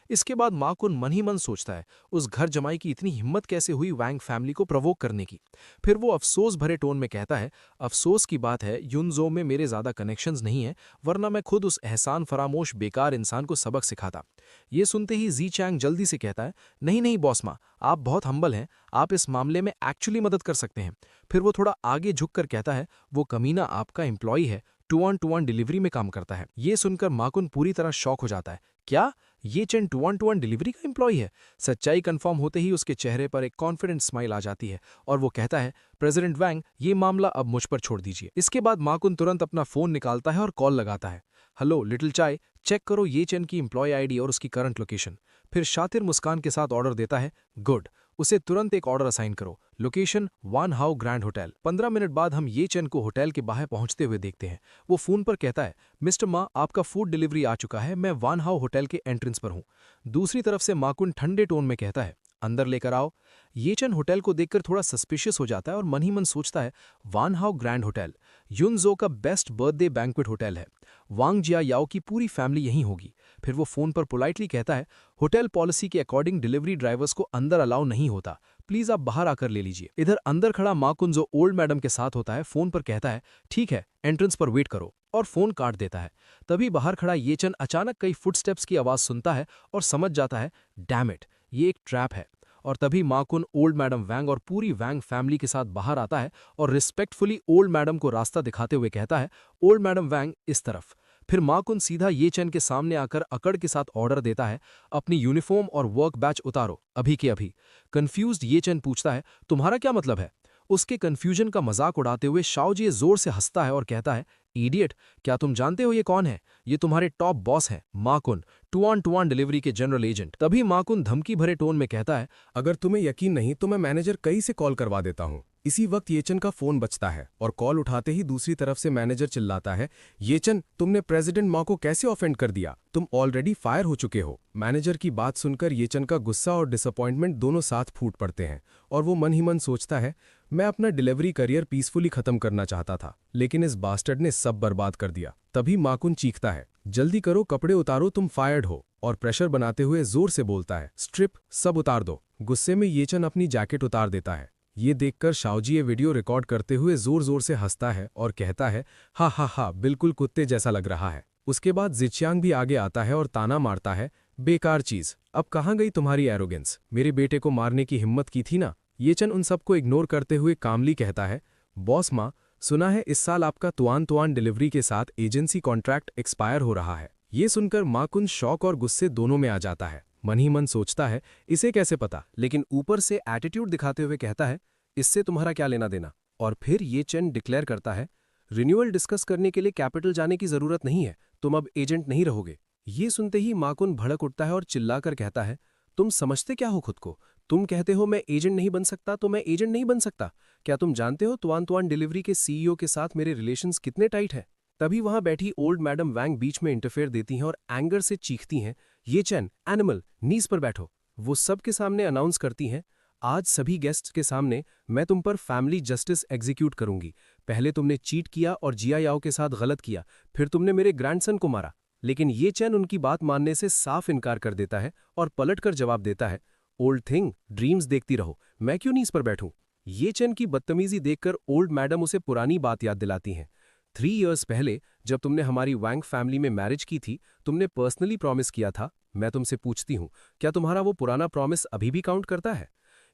इसके बाद माकुन मन ही मन सोचता है, उस घर जमाई की इतनी हिम्मत कैसे हुई वैंग फैमिली को प्रवोक करने की। फिर वो अफसोस भरे टोन में कहता है, अफसोस की बात है युनजो में मेरे ज्यादा कनेक्शंस नहीं है, वरना मैं खुद उस एहसान फरामोश बेकार इंसान को सबक सिखाता। ये सुनते ही जी चैंग जल्दी से कहता है, नहीं नहीं बॉस माँ, आप बहुत हम्बल हैं, आप इस मामले में एक्चुअली मदद कर सकते हैं। फिर वो थोड़ा आगे झुककर कहता है, वो कमीना आपका एम्प्लॉई है, 2-on-2 डिलीवरी में काम करता है। ये सुनकर माकुन पूरी तरह शॉक हो जाता है, क्या ये चेन 2-on-2 डिलीवरी का एम्प्लॉई है? सच्चाई कंफर्म होते ही उसके चेहरे पर एक कॉन्फिडेंट स्माइल आ जाती है और वो कहता है, प्रेसिडेंट वैंग, ये मामला अब मुझ पर छोड़ दीजिए। इसके बाद माकुन तुरंत अपना फोन निकालता है और कॉल लगाता है, हेलो लिटिल चाय, चेक करो ये चेन की एम्प्लॉय आईडी और उसकी करंट लोकेशन। फिर शातिर मुस्कान के साथ ऑर्डर देता है, गुड, उसे तुरंत एक ऑर्डर असाइन करो, लोकेशन वानहाउ ग्रैंड होटल। 15 मिनट बाद हम ये चेन को होटल के बाहर पहुंचते हुए देखते हैं। वो फोन पर कहता है, मिस्टर मा, आपका फूड डिलीवरी आ चुका है, मैं वानहाउ होटल के एंट्रेंस पर हूं। दूसरी तरफ से माकुन ठंडे टोन में कहता है, अंदर लेकर आओ। ये चेन होटल को देखकर थोड़ा सस्पिशियस हो जाता है और मन ही मन सोचता है, वानहाउ ग्रैंड होटल युनजो का बेस्ट बर्थडे बैंक्वेट होटल है, वांग जिया याओ की पूरी फैमिली यहीं होगी। फिर वो फोन पर पोलाइटली कहता है, होटल पॉलिसी के अकॉर्डिंग डिलीवरी ड्राइवर्स को अंदर अलाउ नहीं होता, प्लीज आप बाहर आकर ले लीजिए। इधर अंदर खड़ा माकुन जो ओल्ड मैडम के साथ होता है, फोन पर कहता है, ठीक है, एंट्रेंस पर वेट करो, और फोन काट देता है। तभी बाहर खड़ा येचन अचानक कई फुटस्टेप्स की आवाज सुनता है और समझ जाता है, डैम इट, ये एक ट्रैप है। और तभी माकुन ओल्ड मैडम वैंग और पूरी वैंग फैमिली के साथ बाहर आता है और रिस्पेक्टफुली ओल्ड मैडम को रास्ता दिखाते हुए कहता है, ओल्ड मैडम वैंग इस तरफ। फिर माकुन सीधा ये चैन के सामने आकर अकड़ के साथ ऑर्डर देता है, अपनी यूनिफॉर्म और वर्क बैच उतारो अभी के अभी। कंफ्यूज्ड ये चैन पूछता है, तुम्हारा क्या मतलब है? उसके कंफ्यूजन का मजाक उड़ाते हुए शाओजी जोर से हंसता है और कहता है, इडियट, क्या तुम जानते हो ये कौन है? ये तुम्हारे टॉप बॉस हैं, माकुन, 2-on-2 डिलीवरी के जनरल एजेंट। तभी माकुन धमकी भरे टोन में कहता है, अगर तुम्हें यकीन नहीं तो मैं मैनेजर कई से कॉल करवा देता हूं। इसी वक्त येचन का फोन बजता है और कॉल उठाते ही दूसरी तरफ से मैनेजर चिल्लाता है, येचन, तुमने प्रेसिडेंट मा को कैसे ऑफेंड कर दिया? तुम ऑलरेडी फायर हो चुके हो। मैनेजर की बात सुनकर येचन का गुस्सा और डिसअपॉइंटमेंट दोनों साथ फूट पड़ते हैं और वो मन ही मन सोचता है, मैं अपना डिलीवरी करियर पीसफुली खत्म करना चाहता था, लेकिन इस बास्टर्ड ने सब बर्बाद कर दिया। तभी माकुन चीखता है, जल्दी करो, कपड़े उतारो, तुम फायर्ड हो, और प्रेशर बनाते हुए जोर से बोलता है, स्ट्रिप, सब उतार दो। गुस्से में येचन अपनी जैकेट उतार देता है। ये देखकर शाओजी ये वीडियो रिकॉर्ड करते हुए जोर जोर से हंसता है और कहता है, हा हा हा, बिल्कुल कुत्ते जैसा लग रहा है। उसके बाद जिचियांग भी आगे आता है और ताना मारता है, बेकार चीज, अब कहाँ गई तुम्हारी एरोगेंस? मेरे बेटे को मारने की हिम्मत की थी ना? येचन उन सबको इग्नोर करते हुए कामली कहता है, बॉस माँ, सुना है इस साल आपका तुआन डिलीवरी के साथ एजेंसी कॉन्ट्रैक्ट एक्सपायर हो रहा है। ये सुनकर माकुन शौक और गुस्से दोनों में आ जाता है। मन ही मन सोचता है, इसे कैसे पता, लेकिन ऊपर से एटीट्यूड दिखाते हुए कहता है, इससे तुम्हारा क्या लेना देना। और फिर ये चेन डिक्लेयर करता है, रिन्यूअल डिस्कस करने के लिए कैपिटल जाने की जरूरत नहीं है, तुम अब एजेंट नहीं रहोगे। ये सुनते ही माकुन भड़क उठता है और चिल्लाकर कहता है, तुम समझते क्या हो खुद को? तुम कहते हो मैं एजेंट नहीं बन सकता तो मैं एजेंट नहीं बन सकता। क्या तुम जानते हो तुआन तुआन डिलीवरी के सीईओ के साथ मेरे रिलेशंस कितने टाइट हैं? तभी वहां बैठी ओल्ड मैडम वैंग बीच में इंटरफेयर देती हैं और एंगर से चीखती हैं, ये चेन, एनिमल, नीज पर बैठो। वो सबके सामने अनाउंस करती हैं, आज सभी गेस्ट्स के सामने मैं तुम पर फैमिली जस्टिस एग्जीक्यूट करूंगी। पहले तुमने चीट किया और जिया याओ के साथ गलत किया, फिर तुमने मेरे ग्रैंडसन को मारा। लेकिन ये चैन उनकी बात मानने से साफ इनकार कर देता है और पलटकर जवाब देता है, ओल्ड थिंग, ड्रीम्स देखती रहो, मैं क्यों नीज पर बैठूं? ये चैन की बदतमीजी देखकर ओल्ड मैडम उसे पुरानी बात याद दिलाती हैं। 3 इयर्स पहले जब तुमने हमारी वैंग फैमिली में मैरिज की थी, तुमने पर्सनली प्रॉमिस किया था। मैं तुमसे पूछती हूं, क्या तुम्हारा वो पुराना प्रॉमिस अभी भी काउंट करता है?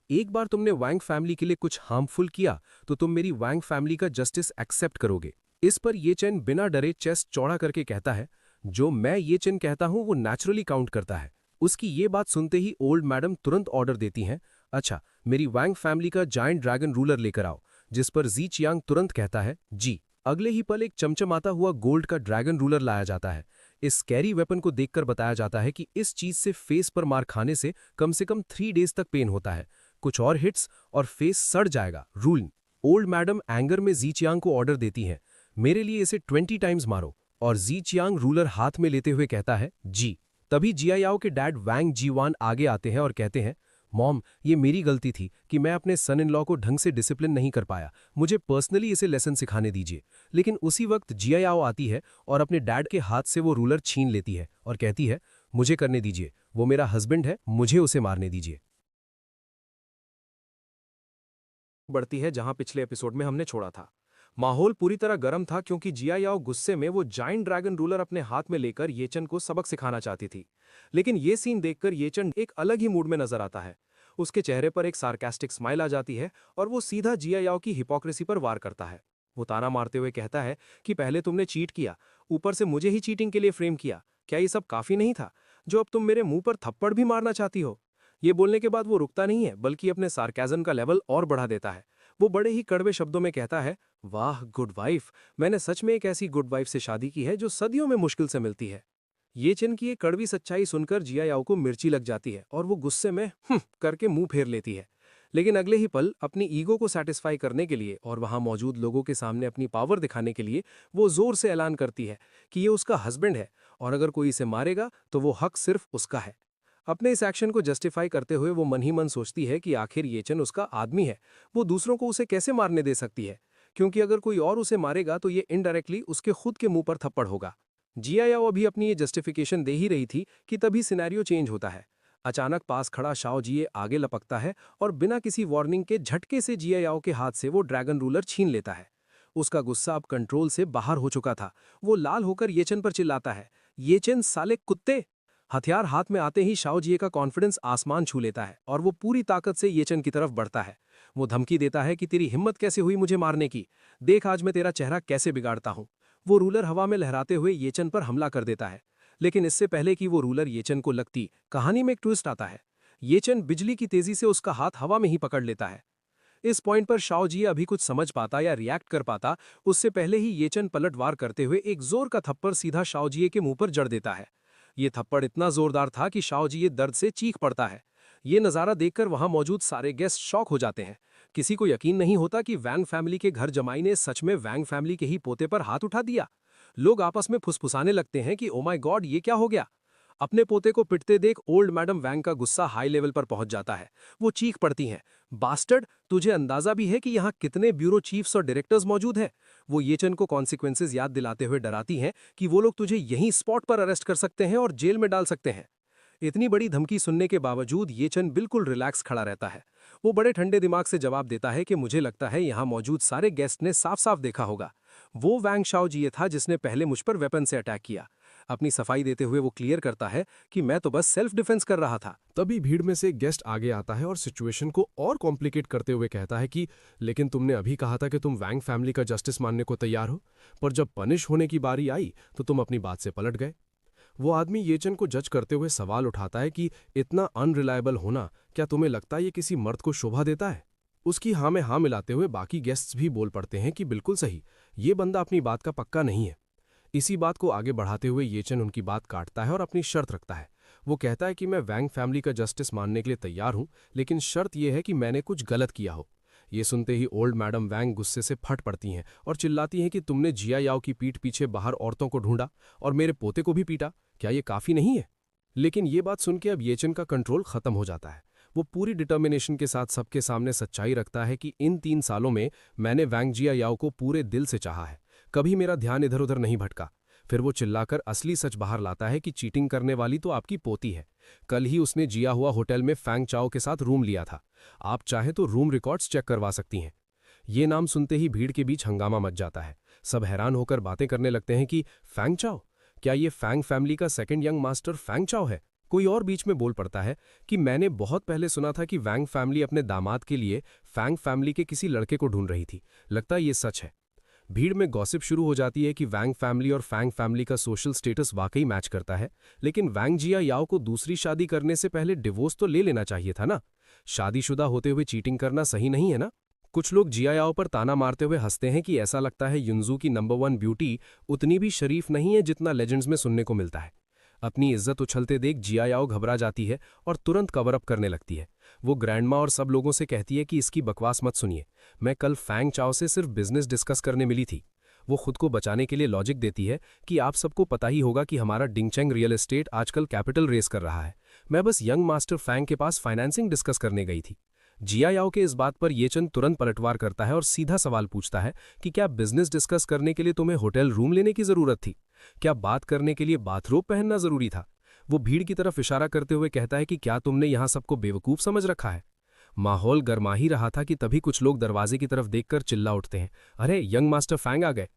एक बार तुमने वैंग फैमिली के लिए कुछ हार्मफुल किया तो तुम मेरी वैंग फैमिली का जस्टिस एक्सेप्ट करोगे। इस पर ये चैन बिना डरे चेस्ट चौड़ा करके कहता है, जो मैं ये चैन कहता हूं वो नेचुरली काउंट करता है। उसकी ये बात सुनते ही ओल्ड मैडम तुरंत ऑर्डर देती हैं, अच्छा, मेरी वैंग फैमिली का जायंट ड्रैगन रूलर लेकर आओ। जिस पर जी चियांग तुरंत कहता है, जी। अगले ही पल एक चमचमाता हुआ गोल्ड का ड्रैगन रूलर लाया जाता है। इस स्कैरी वेपन को देखकर बताया जाता है कि इस चीज से फेस पर मार खाने से कम 3 डेज तक पेन होता है। कुछ और हिट्स और फेस सड़ जाएगा। रूल। ओल्ड मैडम एंगर में जी चियांग को ऑर्डर देती हैं, मेरे लिए इसे 20 टाइम्स मारो। और जी चियांग रूलर हाथ में लेते हुए कहता है, जी। तभी जिया याओ के डैड वैंग जीवान आगे आते हैं और कहते हैं, मॉम, ये मेरी गलती थी कि मैं अपने सन इन लॉ को ढंग से डिसिप्लिन नहीं कर पाया, मुझे पर्सनली इसे लेसन सिखाने दीजिए। लेकिन उसी वक्त जिया याओ आती है और अपने डैड के हाथ से वो रूलर छीन लेती है और कहती है, मुझे करने दीजिए, वो मेरा हस्बैंड है, मुझे उसे मारने दीजिए। बढ़ती है जहां पिछले एपिसोड में हमने छोड़ा था। माहौल पूरी तरह गर्म था क्योंकि जिया याओ गुस्से में वो जायंट ड्रैगन रूलर अपने हाथ में लेकर येचन को सबक सिखाना चाहती थी। लेकिन ये सीन देखकर येचन एक अलग ही मूड में नजर आता है। उसके चेहरे पर एक सार्कास्टिक स्माइल आ जाती है और वो सीधा जिया याओ की हिपोक्रेसी पर वार करता है। वो ताना मारते हुए कहता है कि पहले तुमने चीट किया, ऊपर से मुझे ही चीटिंग के लिए फ्रेम किया। क्या ये सब काफी नहीं था, जो अब तुम मेरे मुंह पर थप्पड़ भी मारना चाहती हो? ये बोलने के बाद वो रुकता नहीं है, बल्कि अपने सार्केज़म का लेवल और बढ़ा देता है। वो बड़े ही कड़वे शब्दों में कहता है, वाह गुड वाइफ, मैंने सच में एक ऐसी गुड वाइफ से शादी की है जो सदियों में मुश्किल से मिलती है। ये चिन की ये कड़वी सच्चाई सुनकर जिया याओ को मिर्ची लग जाती है और वो गुस्से में करके मुंह फेर लेती है। लेकिन अगले ही पल अपनी ईगो को सेटिस्फाई करने के लिए और वहां मौजूद लोगों के सामने अपनी पावर दिखाने के लिए वो जोर से ऐलान करती है कि ये उसका हस्बैंड है और अगर कोई इसे मारेगा तो वो हक सिर्फ उसका है। अपने इस एक्शन को जस्टिफाई करते हुए वो मन ही मन सोचती है कि आखिर येचन उसका आदमी है, वो दूसरों को उसे कैसे मारने दे सकती है, क्योंकि अगर कोई और उसे मारेगा तो ये इनडायरेक्टली उसके खुद के मुंह पर थप्पड़ होगा। जिया याओ अभी अपनी ये जस्टिफिकेशन दे ही रही थी कि तभी सिनेरियो चेंज होता है। अचानक पास खड़ा शाओ जिये आगे लपकता है और बिना किसी वार्निंग के झटके से जिया याओ के हाथ से वो ड्रैगन रूलर छीन लेता है। उसका गुस्सा अब कंट्रोल से बाहर हो चुका था। वो लाल होकर येचन पर चिल्लाता है, येचन साले कुत्ते! हथियार हाथ में आते ही शाओ जिये का कॉन्फिडेंस आसमान छू लेता है और वो पूरी ताकत से येचन की तरफ बढ़ता है। वो धमकी देता है कि तेरी हिम्मत कैसे हुई मुझे मारने की, देख आज मैं तेरा चेहरा कैसे बिगाड़ता हूं। वो रूलर हवा में लहराते हुए येचन पर हमला कर देता है। लेकिन इससे पहले कि वो रूलर येचन को लगती, कहानी में एक ट्विस्ट आता है। येचन बिजली की तेजी से उसका हाथ हवा में ही पकड़ लेता है। इस पॉइंट पर शाओ जिये अभी कुछ समझ पाता या रिएक्ट कर पाता, उससे पहले ही येचन पलटवार करते हुए एक जोर का थप्पड़ सीधा शाओ जिये के मुंह पर जड़ देता है। ये थप्पड़ इतना जोरदार था कि शाओ जिये दर्द से चीख पड़ता है। ये नज़ारा देखकर वहां मौजूद सारे गेस्ट शॉक हो जाते हैं। किसी को यकीन नहीं होता कि वैंग फैमिली के घर जमाई ने सच में वैंग फैमिली के ही पोते पर हाथ उठा दिया। लोग आपस में फुसफुसाने लगते हैं कि ओ माय गॉड, ये क्या हो गया। अपने पोते को पिटते देख ओल्ड मैडम वैंग का गुस्सा हाई लेवल पर पहुंच जाता है। वो चीख पड़ती हैं, बास्टर्ड, तुझे अंदाजा भी है कि यहाँ कितने ब्यूरो चीफ्स और डायरेक्टर्स मौजूद हैं? वो येचन को कॉन्सिक्वेंसेज याद दिलाते हुए डराती हैं कि वो लोग तुझे यहीं स्पॉट पर अरेस्ट कर सकते हैं और जेल में डाल सकते हैं। इतनी बड़ी धमकी सुनने के बावजूद येचन बिल्कुल रिलैक्स खड़ा रहता है। वो बड़े ठंडे दिमाग से जवाब देता है कि मुझे लगता है यहाँ मौजूद सारे गेस्ट ने साफ साफ देखा होगा। वो वैंग शाओ जिये था जिसने पहले मुझ पर वेपन से अटैक किया। अपनी सफाई देते हुए वो क्लियर करता है कि मैं तो बस सेल्फ डिफेंस कर रहा था। तभी भीड़ में से एक गेस्ट आगे आता है और सिचुएशन को और कॉम्प्लिकेट करते हुए कहता है कि लेकिन तुमने अभी कहा था कि तुम वैंग फैमिली का जस्टिस मानने को तैयार हो, पर जब पनिश होने की बारी आई तो तुम अपनी बात से पलट गए। वो आदमी येचन को जज करते हुए सवाल उठाता है कि इतना अनरिलायबल होना क्या तुम्हें लगता है ये किसी मर्द को शोभा देता है? उसकी हाँ में हाँ मिलाते हुए बाकी गेस्ट्स भी बोल पड़ते हैं कि बिल्कुल सही, ये बंदा अपनी बात का पक्का नहीं है। इसी बात को आगे बढ़ाते हुए येचन उनकी बात काटता है और अपनी शर्त रखता है। वो कहता है कि मैं वैंग फैमिली का जस्टिस मानने के लिए तैयार हूं, लेकिन शर्त यह है कि मैंने कुछ गलत किया हो। ये सुनते ही ओल्ड मैडम वैंग गुस्से से फट पड़ती हैं और चिल्लाती हैं कि तुमने जिया याओ की पीठ पीछे बाहर औरतों को ढूंढा और मेरे पोते को भी पीटा, क्या ये काफी नहीं है? लेकिन ये बात सुन के अब येचन का कंट्रोल खत्म हो जाता है। वो पूरी डिटर्मिनेशन के साथ सबके सामने सच्चाई रखता है कि इन 3 सालों में मैंने वैंग जिया याओ को पूरे दिल से चाहा है, कभी मेरा ध्यान इधर उधर नहीं भटका। फिर वो चिल्लाकर असली सच बाहर लाता है कि चीटिंग करने वाली तो आपकी पोती है। कल ही उसने जिया हुआ होटल में फैंग चाओ के साथ रूम लिया था। आप चाहें तो रूम रिकॉर्ड्स चेक करवा सकती हैं। ये नाम सुनते ही भीड़ के बीच हंगामा मच जाता है। सब हैरान होकर बातें करने लगते हैं कि फैंग चाओ, क्या ये फैंग फैमिली का सेकंड यंग मास्टर फैंग चाओ है? कोई और बीच में बोल पड़ता है कि मैंने बहुत पहले सुना था कि वैंग फैमिली अपने दामाद के लिए फैंग फैमिली के किसी लड़के को ढूंढ रही थी। लगता है ये सच है। भीड़ में गॉसिप शुरू हो जाती है कि वैंग फैमिली और फैंग फैमिली का सोशल स्टेटस वाकई मैच करता है, लेकिन वैंग जिया याओ को दूसरी शादी करने से पहले डिवोर्स तो ले लेना चाहिए था ना। शादीशुदा होते हुए चीटिंग करना सही नहीं है ना। कुछ लोग जिया याओ पर ताना मारते हुए हंसते हैं कि ऐसा लगता है युनजू की नंबर 1 ब्यूटी उतनी भी शरीफ नहीं है जितना लेजेंड्स में सुनने को मिलता है। अपनी इज्जत उछलते देख जिया याओ घबरा जाती है और तुरंत कवर अप करने लगती है। वो ग्रैंडमा और सब लोगों से कहती है कि इसकी बकवास मत सुनिए, मैं कल फैंग चाओ से सिर्फ बिजनेस डिस्कस करने मिली थी। वो खुद को बचाने के लिए लॉजिक देती है कि आप सबको पता ही होगा कि हमारा डिंगचेंग रियल एस्टेट आजकल कैपिटल रेस कर रहा है, मैं बस यंग मास्टर फैंग के पास फाइनेंसिंग डिस्कस करने गई थी। जिया याओ के इस बात पर येचन तुरंत पलटवार करता है और सीधा सवाल पूछता है कि क्या बिजनेस डिस्कस करने के लिए तुम्हें होटल रूम लेने की जरूरत थी? क्या बात करने के लिए बाथरोब पहनना जरूरी था? वो भीड़ की तरफ इशारा करते हुए कहता है कि क्या तुमने यहां सबको बेवकूफ समझ रखा है? माहौल गर्मा ही रहा था कि तभी कुछ लोग दरवाजे की तरफ देखकर चिल्ला उठते हैं, अरे यंग मास्टर फैंग आ गए।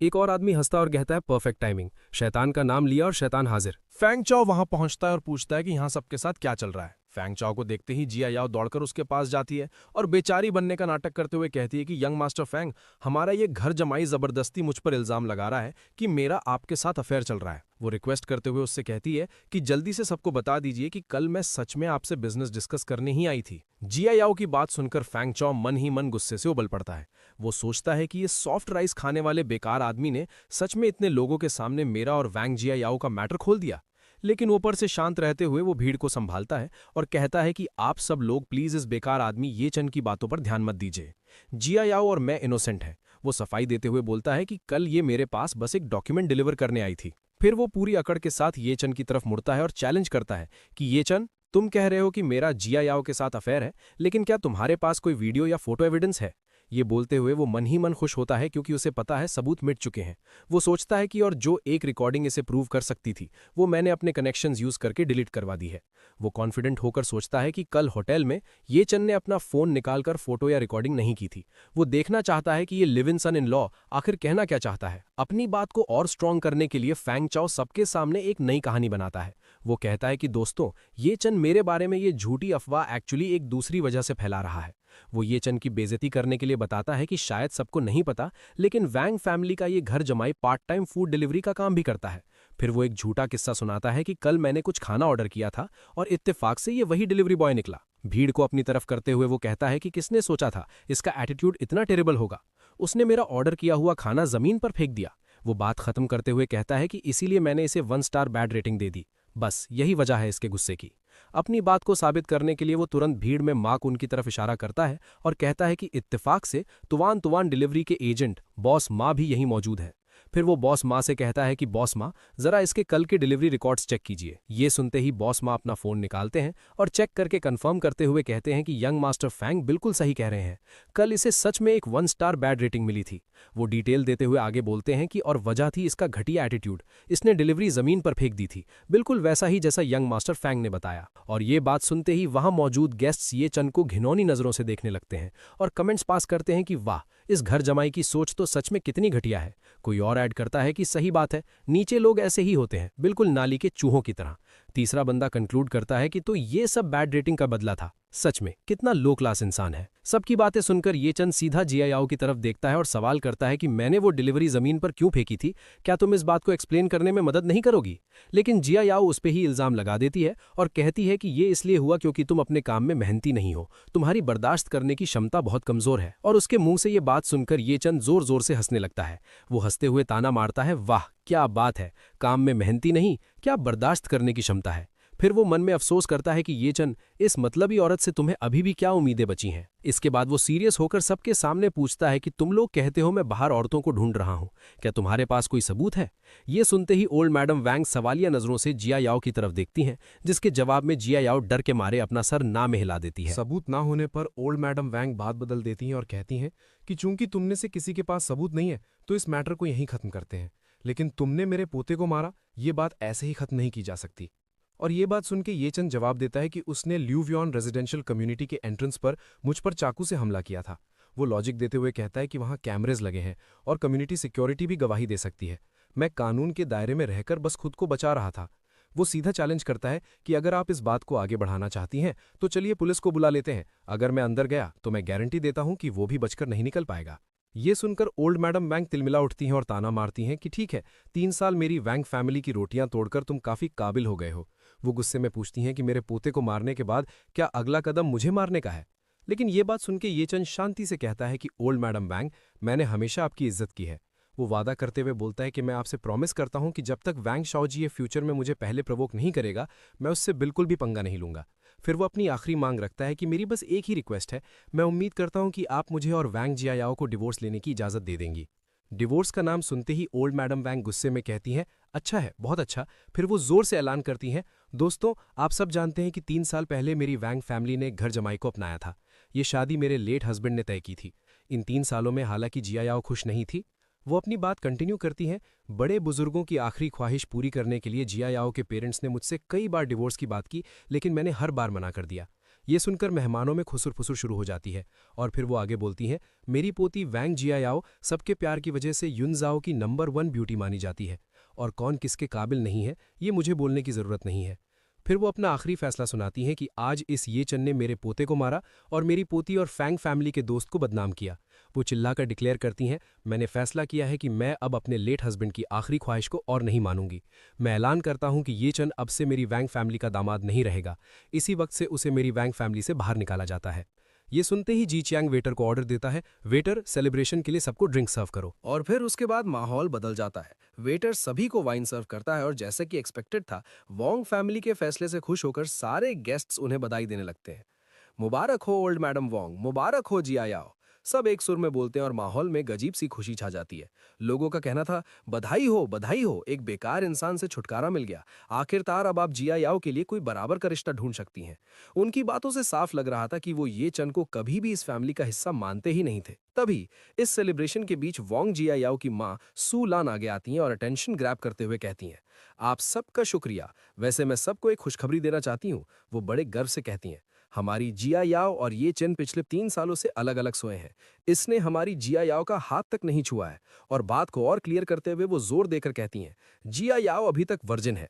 एक और आदमी हंसता और कहता है, परफेक्ट टाइमिंग, शैतान का नाम लिया और शैतान हाजिर। फैंग चाओ वहां पहुंचता है और पूछता है कि यहाँ सबके साथ क्या चल रहा है। फैंग चाओ को देखते ही जिया याओ दौड़कर उसके पास जाती है और बेचारी बनने का नाटक करते हुए कहती है कि यंग मास्टर फैंग, हमारा ये घर जमाई जबरदस्ती मुझ पर इल्जाम लगा रहा है कि मेरा आपके साथ अफेयर चल रहा है। वो रिक्वेस्ट करते हुए उससे कहती है कि जल्दी से सबको बता दीजिए कि कल मैं सच में आपसे बिजनेस डिस्कस करने ही आई थी। जिया याओ की बात सुनकर फैंग चाओ मन ही मन गुस्से से उबल पड़ता है। वो सोचता है कि ये सॉफ्ट राइस खाने वाले बेकार आदमी ने सच में इतने लोगों के सामने मेरा और वैंग जिया याओ का मैटर खोल दिया। लेकिन ऊपर से शांत रहते हुए वो भीड़ को संभालता है और कहता है कि आप सब लोग प्लीज इस बेकार आदमी ये चन की बातों पर ध्यान मत दीजिए। जिया याओ और मैं इनोसेंट है। वो सफाई देते हुए बोलता है कि कल ये मेरे पास बस एक डॉक्यूमेंट डिलीवर करने आई थी। फिर वो पूरी अकड़ के साथ ये चन की तरफ मुड़ता है और चैलेंज करता है कि ये चन, तुम कह रहे हो कि मेरा जिया याओ के साथ अफेयर है, लेकिन क्या तुम्हारे पास कोई वीडियो या फोटो एविडेंस है? ये बोलते हुए वो मन ही मन खुश होता है क्योंकि उसे पता है सबूत मिट चुके हैं। वो सोचता है कि और जो एक रिकॉर्डिंग इसे प्रूव कर सकती थी वो मैंने अपने कनेक्शंस यूज करके डिलीट करवा दी है। वो कॉन्फिडेंट होकर सोचता है कि कल होटल में ये चन ने अपना फोन निकालकर फोटो या रिकॉर्डिंग नहीं की थी। वो देखना चाहता है कि ये live in son in law आखिर कहना क्या चाहता है। अपनी बात को और स्ट्रांग करने के लिए फैंग चाओ सबके सामने एक नई कहानी बनाता है। वो कहता है कि दोस्तों, ये चन मेरे बारे में ये झूठी अफवाह एक्चुअली एक दूसरी वजह से फैला रहा है। वो ये चन की बेइज्जती करने के लिए बताता है कि शायद सबको नहीं पता, लेकिन वैंग फैमिली का ये घर जमाई पार्ट टाइम फूड डिलीवरी का काम भी करता है। फिर वो एक झूठा किस्सा सुनाता है कि कल मैंने कुछ खाना ऑर्डर किया था और इत्तेफाक से ये वही डिलीवरी बॉय निकला। भीड़ को अपनी तरफ करते हुए वो कहता है कि किसने सोचा था इसका एटीट्यूड इतना टेरेबल होगा। उसने मेरा ऑर्डर किया हुआ खाना जमीन पर फेंक दिया। वो बात खत्म करते हुए कहता है कि इसीलिए मैंने इसे 1 स्टार बैड रेटिंग दे दी। बस यही वजह है इसके गुस्से की। अपनी बात को साबित करने के लिए वो तुरंत भीड़ में माँ उनकी तरफ इशारा करता है और कहता है कि इत्तेफाक से तुवान तुवान डिलीवरी के एजेंट बॉस माँ भी यहीं मौजूद है। फिर वो बॉस माँ से कहता है कि बॉस माँ, जरा इसके कल के डिलीवरी रिकॉर्ड्स चेक कीजिए। ये सुनते ही बॉस माँ अपना फोन निकालते हैं और चेक करके कंफर्म करते हुए कहते हैं कि यंग मास्टर फैंग बिल्कुल सही कह रहे हैं, कल इसे सच में एक 1 स्टार बैड रेटिंग मिली थी। वो डिटेल देते हुए आगे बोलते हैं कि और वजह थी इसका घटिया एटीट्यूड, इसने डिलीवरी जमीन पर फेंक दी थी, बिल्कुल वैसा ही जैसा यंग मास्टर फैंग ने बताया। और ये बात सुनते ही वहां मौजूद गेस्ट्स ये चन को घिनौनी नजरों से देखने लगते हैं और कमेंट्स पास करते हैं कि वाह, इस घर जमाई की सोच तो सच में कितनी घटिया है। कोई और ऐड करता है कि सही बात है, नीचे लोग ऐसे ही होते हैं, बिल्कुल नाली के चूहों की तरह। तीसरा बंदा कंक्लूड करता है कि तो ये सब बैड रेटिंग का बदला था। सच में कितना लो क्लास इंसान है। सबकी बातें सुनकर ये चंद सीधा जिया याओ की तरफ देखता है और सवाल करता है कि मैंने वो डिलीवरी जमीन पर क्यों फेंकी थी, क्या तुम इस बात को एक्सप्लेन करने में मदद नहीं करोगी। लेकिन जिया याओ उस पे ही इल्जाम लगा देती है और कहती है कि ये इसलिए हुआ क्योंकि तुम अपने काम में मेहनती नहीं हो, तुम्हारी बर्दाश्त करने की क्षमता बहुत कमजोर है। और उसके मुंह से ये बात सुनकर ये चंद जोर जोर से हंसने लगता है। वो हंसते हुए ताना मारता है, वाह क्या बात है, काम में मेहनती नहीं, क्या बर्दाश्त करने की क्षमता है। फिर वो मन में अफसोस करता है कि ये चन, इस मतलबी औरत से तुम्हें अभी भी क्या उम्मीदें बची हैं। इसके बाद वो सीरियस होकर सबके सामने पूछता है कि तुम लोग कहते हो मैं बाहर औरतों को ढूंढ रहा हूं, क्या तुम्हारे पास कोई सबूत है। ये सुनते ही ओल्ड मैडम वैंग सवालिया नजरों से जिया याओ की तरफ देखती हैं, जिसके जवाब में जिया याओ डर के मारे अपना सर ना में हिला देती है। सबूत ना होने पर ओल्ड मैडम वैंग बात बदल देती हैं और कहती हैं कि चूंकि तुमने से किसी के पास सबूत नहीं है तो इस मैटर को यहीं खत्म करते हैं। लेकिन तुमने मेरे पोते को मारा, ये बात ऐसे ही खत्म नहीं की जा सकती। और ये बात सुन के ये चंद जवाब देता है कि उसने ल्यूवियन रेजिडेंशियल कम्युनिटी के एंट्रेंस पर मुझ पर चाकू से हमला किया था। वो लॉजिक देते हुए कहता है कि वहाँ कैमरेज लगे हैं और कम्युनिटी सिक्योरिटी भी गवाही दे सकती है। मैं कानून के दायरे में रहकर बस खुद को बचा रहा था। वो सीधा चैलेंज करता है कि अगर आप इस बात को आगे बढ़ाना चाहती हैं तो चलिए पुलिस को बुला लेते हैं। अगर मैं अंदर गया तो मैं गारंटी देता हूं कि वो भी बचकर नहीं निकल पाएगा। ये सुनकर ओल्ड मैडम वैंग तिलमिला उठती हैं और ताना मारती हैं कि ठीक है, 3 साल मेरी वैंग फैमिली की रोटियां तोड़कर तुम काफी काबिल हो गए हो। वो गुस्से में पूछती हैं कि मेरे पोते को मारने के बाद क्या अगला कदम मुझे मारने का है। लेकिन ये बात सुनकर ये चंद शांति से कहता है कि ओल्ड मैडम वैंग, मैंने हमेशा आपकी इज्जत की है। वो वादा करते हुए बोलता है कि मैं आपसे प्रॉमिस करता हूं कि जब तक वैंग शाओजी ये फ्यूचर में मुझे पहले प्रवोक नहीं करेगा, मैं उससे बिल्कुल भी पंगा नहीं लूंगा। फिर वो अपनी आखिरी मांग रखता है कि मेरी बस एक ही रिक्वेस्ट है, मैं उम्मीद करता हूं कि आप मुझे और वैंग जियायाओ को डिवोर्स लेने की इजाजत दे देंगी। डिवोर्स का नाम सुनते ही ओल्ड मैडम वैंग गुस्से में कहती हैं, अच्छा है, बहुत अच्छा। फिर वो जोर से ऐलान करती हैं, दोस्तों आप सब जानते हैं कि 3 साल पहले मेरी वैंग फैमिली ने घर जमाई को अपनाया था। ये शादी मेरे लेट हस्बैंड ने तय की थी। इन 3 सालों में हालांकि जियायाओ खुश नहीं थी। वो अपनी बात कंटिन्यू करती हैं, बड़े बुजुर्गों की आखिरी ख्वाहिश पूरी करने के लिए जियायाओ के पेरेंट्स ने मुझसे कई बार डिवोर्स की बात की, लेकिन मैंने हर बार मना कर दिया। ये सुनकर मेहमानों में खुसुर फुसुर शुरू हो जाती है और फिर वो आगे बोलती हैं, मेरी पोती वैंग जियायाओ सबके प्यार की वजह से युनजाओ की नंबर 1 ब्यूटी मानी जाती है और कौन किसके काबिल नहीं है ये मुझे बोलने की ज़रूरत नहीं है। फिर वो अपना आखिरी फैसला सुनाती हैं कि आज इस ये चन ने मेरे पोते को मारा और मेरी पोती और फैंग फैमिली के दोस्त को बदनाम किया। वो चिल्लाकर डिक्लेयर करती हैं, मैंने फैसला किया है कि मैं अब अपने लेट हस्बैंड की आखिरी ख्वाहिश को और नहीं मानूंगी। मैं ऐलान करता हूं कि ये चन अब से मेरी वैंग फैमिली का दामाद नहीं रहेगा। इसी वक्त से उसे मेरी वैंग फैमिली से बाहर निकाला जाता है। ये सुनते ही जी चियांग वेटर को ऑर्डर देता है, वेटर सेलिब्रेशन के लिए सबको ड्रिंक सर्व करो। और फिर उसके बाद माहौल बदल जाता है। वेटर सभी को वाइन सर्व करता है और जैसे कि एक्सपेक्टेड था, वोंग फैमिली के फैसले से खुश होकर सारे गेस्ट्स उन्हें बधाई देने लगते हैं। मुबारक हो ओल्ड मैडम वोंग, मुबारक हो जियायाओ। सब एक सुर में बोलते हैं और माहौल में गजीब सी खुशी छा जाती है। लोगों का कहना था, बधाई हो, एक बेकार इंसान से छुटकारा मिल गया। आखिरकार अब आप जियायाओ के लिए कोई बराबर का रिश्ता ढूंढ सकती हैं। उनकी बातों से साफ लग रहा था कि वो ये चन को कभी भी इस फैमिली का हिस्सा मानते ही नहीं थे। तभी इस सेलिब्रेशन के बीच वोंग जियायाओ की मां सू लान आगे आती हैं और अटेंशन ग्रैब करते हुए कहती हैं, आप सबका शुक्रिया। वैसे मैं सबको एक खुशखबरी देना चाहती हूँ। वो बड़े गर्व से कहती हैं, हमारी जिया याओ और ये चेन पिछले 3 सालों से अलग अलग सोए हैं। इसने हमारी जिया याओ का हाथ तक नहीं छुआ है। और बात को और क्लियर करते हुए वो जोर देकर कहती हैं, जिया याओ अभी तक वर्जिन है।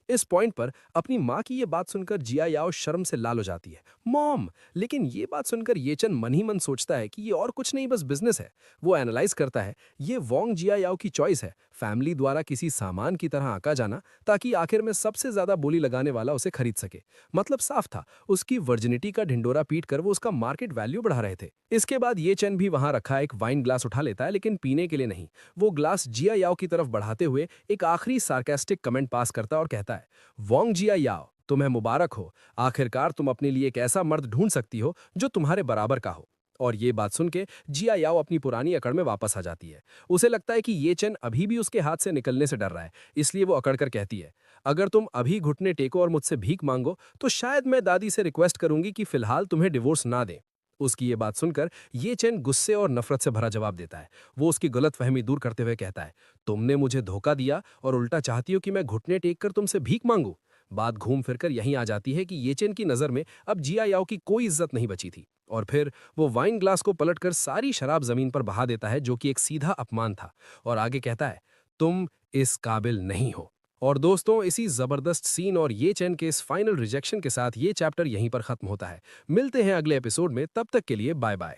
इस पॉइंट पर अपनी माँ की ये बात सुनकर जिया याओ शर्म से लाल हो जाती है, मॉम। लेकिन ये बात सुनकर ये चन मन ही मन सोचता है कि ये और कुछ नहीं बस बिजनेस है। वो एनालाइज करता है, ये वोंग जिया याओ की चॉइस है, फैमिली द्वारा किसी सामान की तरह आंका जाना, ताकि आखिर में सबसे ज्यादा बोली लगाने वाला उसे खरीद सके। मतलब साफ था, उसकी वर्जिनिटी का ढिंडोरा पीट कर वो उसका मार्केट वैल्यू बढ़ा रहे थे। इसके बाद ये चन भी वहां रखा एक वाइन ग्लास उठा लेता है, लेकिन पीने के लिए नहीं। वो ग्लास जिया याओ की तरफ बढ़ाते हुए एक आखिरी सार्केस्टिक कमेंट पास करता और कहता है, वोंग जिया याओ, तुम्हें मुबारक हो। आखिरकार तुम अपने लिए एक ऐसा मर्द ढूंढ सकती हो जो तुम्हारे बराबर का हो। और ये बात सुन के जिया याओ अपनी पुरानी अकड़ में वापस आ जाती है। उसे लगता है कि ये चन अभी भी उसके हाथ से निकलने से डर रहा है, इसलिए वो अकड़ कर कहती है, अगर तुम अभी घुटने टेको और मुझसे भीख मांगो तो शायद मैं दादी से रिक्वेस्ट करूंगी कि फिलहाल तुम्हें डिवोर्स ना दें। उसकी ये बात सुनकर ये चैन गुस्से और नफरत से भरा जवाब देता है। वो उसकी गलतफहमी दूर करते हुए कहता है, तुमने मुझे धोखा दिया और उल्टा चाहती हो कि मैं घुटने टेक कर तुमसे भीख मांगू। बात घूम फिरकर यहीं आ जाती है कि ये चैन की नजर में अब जिया याओ की कोई इज्जत नहीं बची थी। और फिर वो वाइन ग्लास को पलटकर सारी शराब जमीन पर बहा देता है, जो कि एक सीधा अपमान था, और आगे कहता है, तुम इस काबिल नहीं हो। और दोस्तों, इसी जबरदस्त सीन और ये चैन के इस फाइनल रिजेक्शन के साथ ये चैप्टर यहीं पर खत्म होता है। मिलते हैं अगले एपिसोड में, तब तक के लिए बाय बाय।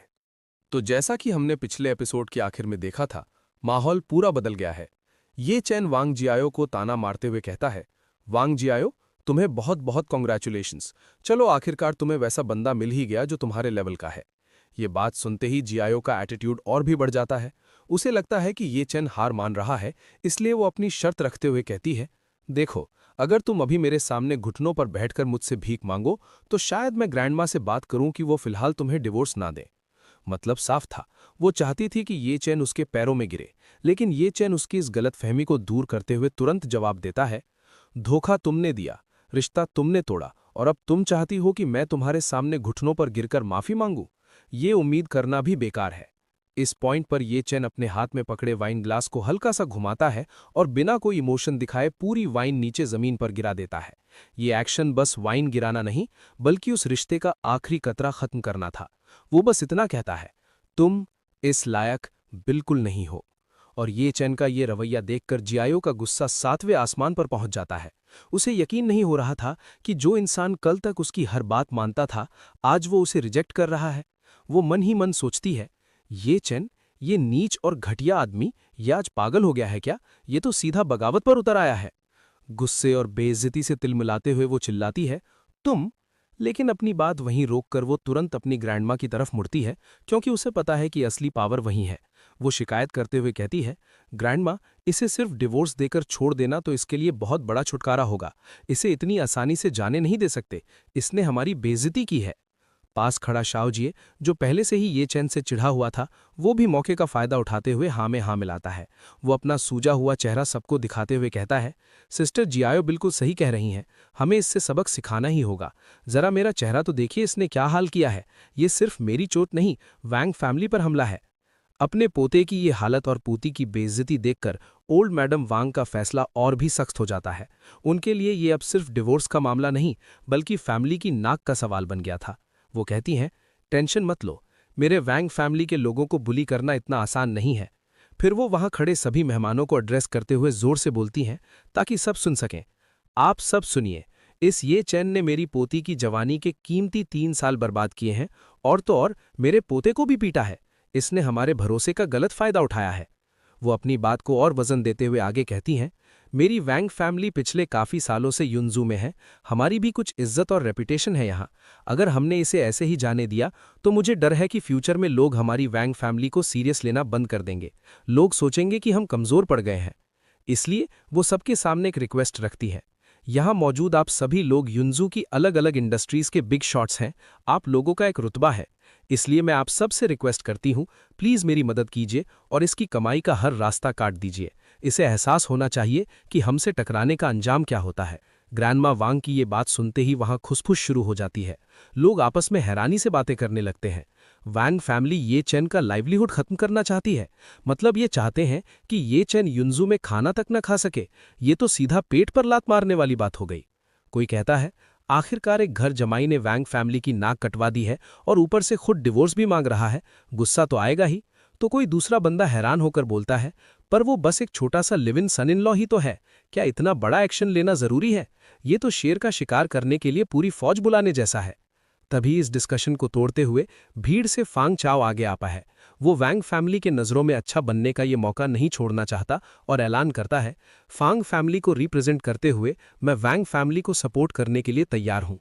तो जैसा कि हमने पिछले एपिसोड के आखिर में देखा था, माहौल पूरा बदल गया है। ये चैन वांग जियाओ को ताना मारते हुए कहता है, वांग जियाओ, तुम्हें बहुत बहुत कॉन्ग्रेचुलेशंस। चलो, आखिरकार तुम्हें वैसा बंदा मिल ही गया जो तुम्हारे लेवल का है। ये बात सुनते ही जियाओ का एटीट्यूड और भी बढ़ जाता है। उसे लगता है कि ये चैन हार मान रहा है, इसलिए वो अपनी शर्त रखते हुए कहती है, देखो, अगर तुम अभी मेरे सामने घुटनों पर बैठकर मुझसे भीख मांगो तो शायद मैं ग्रैंडमा से बात करूं कि वो फिलहाल तुम्हें डिवोर्स ना दे। मतलब साफ था, वो चाहती थी कि ये चैन उसके पैरों में गिरे, लेकिन ये चैन उसकी इस गलतफहमी को दूर करते हुए तुरंत जवाब देता है, धोखा तुमने दिया, रिश्ता तुमने तोड़ा, और अब तुम चाहती हो कि मैं तुम्हारे सामने घुटनों पर गिरकर माफी मांगूं? ये उम्मीद करना भी बेकार है। इस पॉइंट पर ये चैन अपने हाथ में पकड़े वाइन ग्लास को हल्का सा घुमाता है और बिना कोई इमोशन दिखाए पूरी वाइन नीचे जमीन पर गिरा देता है। ये एक्शन बस वाइन गिराना नहीं, बल्कि उस रिश्ते का आखिरी कतरा खत्म करना था। वो बस इतना कहता है, तुम इस लायक बिल्कुल नहीं हो। और ये चैन का ये रवैया देखकर जियाओ का गुस्सा 7वें आसमान पर पहुंच जाता है। उसे यकीन नहीं हो रहा था कि जो इंसान कल तक उसकी हर बात मानता था, आज वो उसे रिजेक्ट कर रहा है। वो मन ही मन सोचती है, ये चैन, ये नीच और घटिया आदमी, ये आज पागल हो गया है क्या? ये तो सीधा बगावत पर उतर आया है। गुस्से और बेइज्जती से तिलमिलाते हुए वो चिल्लाती है, तुम। लेकिन अपनी बात वहीं रोककर वो तुरंत अपनी ग्रैंडमा की तरफ मुड़ती है, क्योंकि उसे पता है कि असली पावर वहीं है। वो शिकायत करते हुए कहती है, ग्रैंडमा, इसे सिर्फ डिवोर्स देकर छोड़ देना तो इसके लिए बहुत बड़ा छुटकारा होगा। इसे इतनी आसानी से जाने नहीं दे सकते। इसने हमारी बेइज्जती की है। पास खड़ा शाओजिए, जो पहले से ही ये चैन से चिढ़ा हुआ था, वो भी मौके का फायदा उठाते हुए हाँ में हाँ मिलाता है। वो अपना सूजा हुआ चेहरा सबको दिखाते हुए कहता है, सिस्टर जियाओ बिल्कुल सही कह रही हैं, हमें इससे सबक सिखाना ही होगा। जरा मेरा चेहरा तो देखिए, इसने क्या हाल किया है। ये सिर्फ मेरी चोट नहीं, वैंग फैमिली पर हमला है। अपने पोते की ये हालत और पूती की बेइज्जती देखकर ओल्ड मैडम वांग का फैसला और भी सख्त हो जाता है। उनके लिए ये अब सिर्फ डिवोर्स का मामला नहीं, बल्कि फैमिली की नाक का सवाल बन गया था। वो कहती हैं, टेंशन मत लो, मेरे वैंग फैमिली के लोगों को बुली करना इतना आसान नहीं है। फिर वो वहां खड़े सभी मेहमानों को एड्रेस करते हुए जोर से बोलती हैं, ताकि सब सुन सकें। आप सब सुनिए, इस ये चैन ने मेरी पोती की जवानी के कीमती 3 साल बर्बाद किए हैं, और तो और मेरे पोते को भी पीटा है। इसने हमारे भरोसे का गलत फायदा उठाया है। वो अपनी बात को और वजन देते हुए आगे कहती हैं, मेरी वैंग फैमिली पिछले काफ़ी सालों से युनजू में है। हमारी भी कुछ इज्जत और रेपुटेशन है यहाँ। अगर हमने इसे ऐसे ही जाने दिया तो मुझे डर है कि फ्यूचर में लोग हमारी वैंग फैमिली को सीरियस लेना बंद कर देंगे। लोग सोचेंगे कि हम कमज़ोर पड़ गए हैं। इसलिए वो सबके सामने एक रिक्वेस्ट रखती है, यहाँ मौजूद आप सभी लोग युनजू की अलग अलग इंडस्ट्रीज के बिग शॉट्स हैं। आप लोगों का एक रुतबा है, इसलिए मैं आप सबसे रिक्वेस्ट करती हूँ, प्लीज़ मेरी मदद कीजिए और इसकी कमाई का हर रास्ता काट दीजिए। इसे एहसास होना चाहिए कि हमसे टकराने का अंजाम क्या होता है। ग्रैंडमा वांग की ये बात सुनते ही वहाँ खुसफुस शुरू हो जाती है। लोग आपस में हैरानी से बातें करने लगते हैं। वांग फैमिली ये चैन का लाइवलीहुड खत्म करना चाहती है। मतलब ये चाहते हैं कि ये चैन युनजू में खाना तक न खा सके। ये तो सीधा पेट पर लात मारने वाली बात हो गई। कोई कहता है, आखिरकार एक घर जमाई ने वैंग फैमिली की नाक कटवा दी है और ऊपर से खुद डिवोर्स भी मांग रहा है, गुस्सा तो आएगा ही। तो कोई दूसरा बंदा हैरान होकर बोलता है, पर वो बस एक छोटा सा live in son in law ही तो है, क्या इतना बड़ा एक्शन लेना जरूरी है? ये तो शेर का शिकार करने के लिए पूरी फौज बुलाने जैसा है। तभी इस डिस्कशन को तोड़ते हुए भीड़ से फांग चाओ आगे आता है। वो वैंग फैमिली के नज़रों में अच्छा बनने का ये मौका नहीं छोड़ना चाहता और ऐलान करता है, फांग फैमिली को रिप्रेजेंट करते हुए मैं वैंग फैमिली को सपोर्ट करने के लिए तैयार हूं।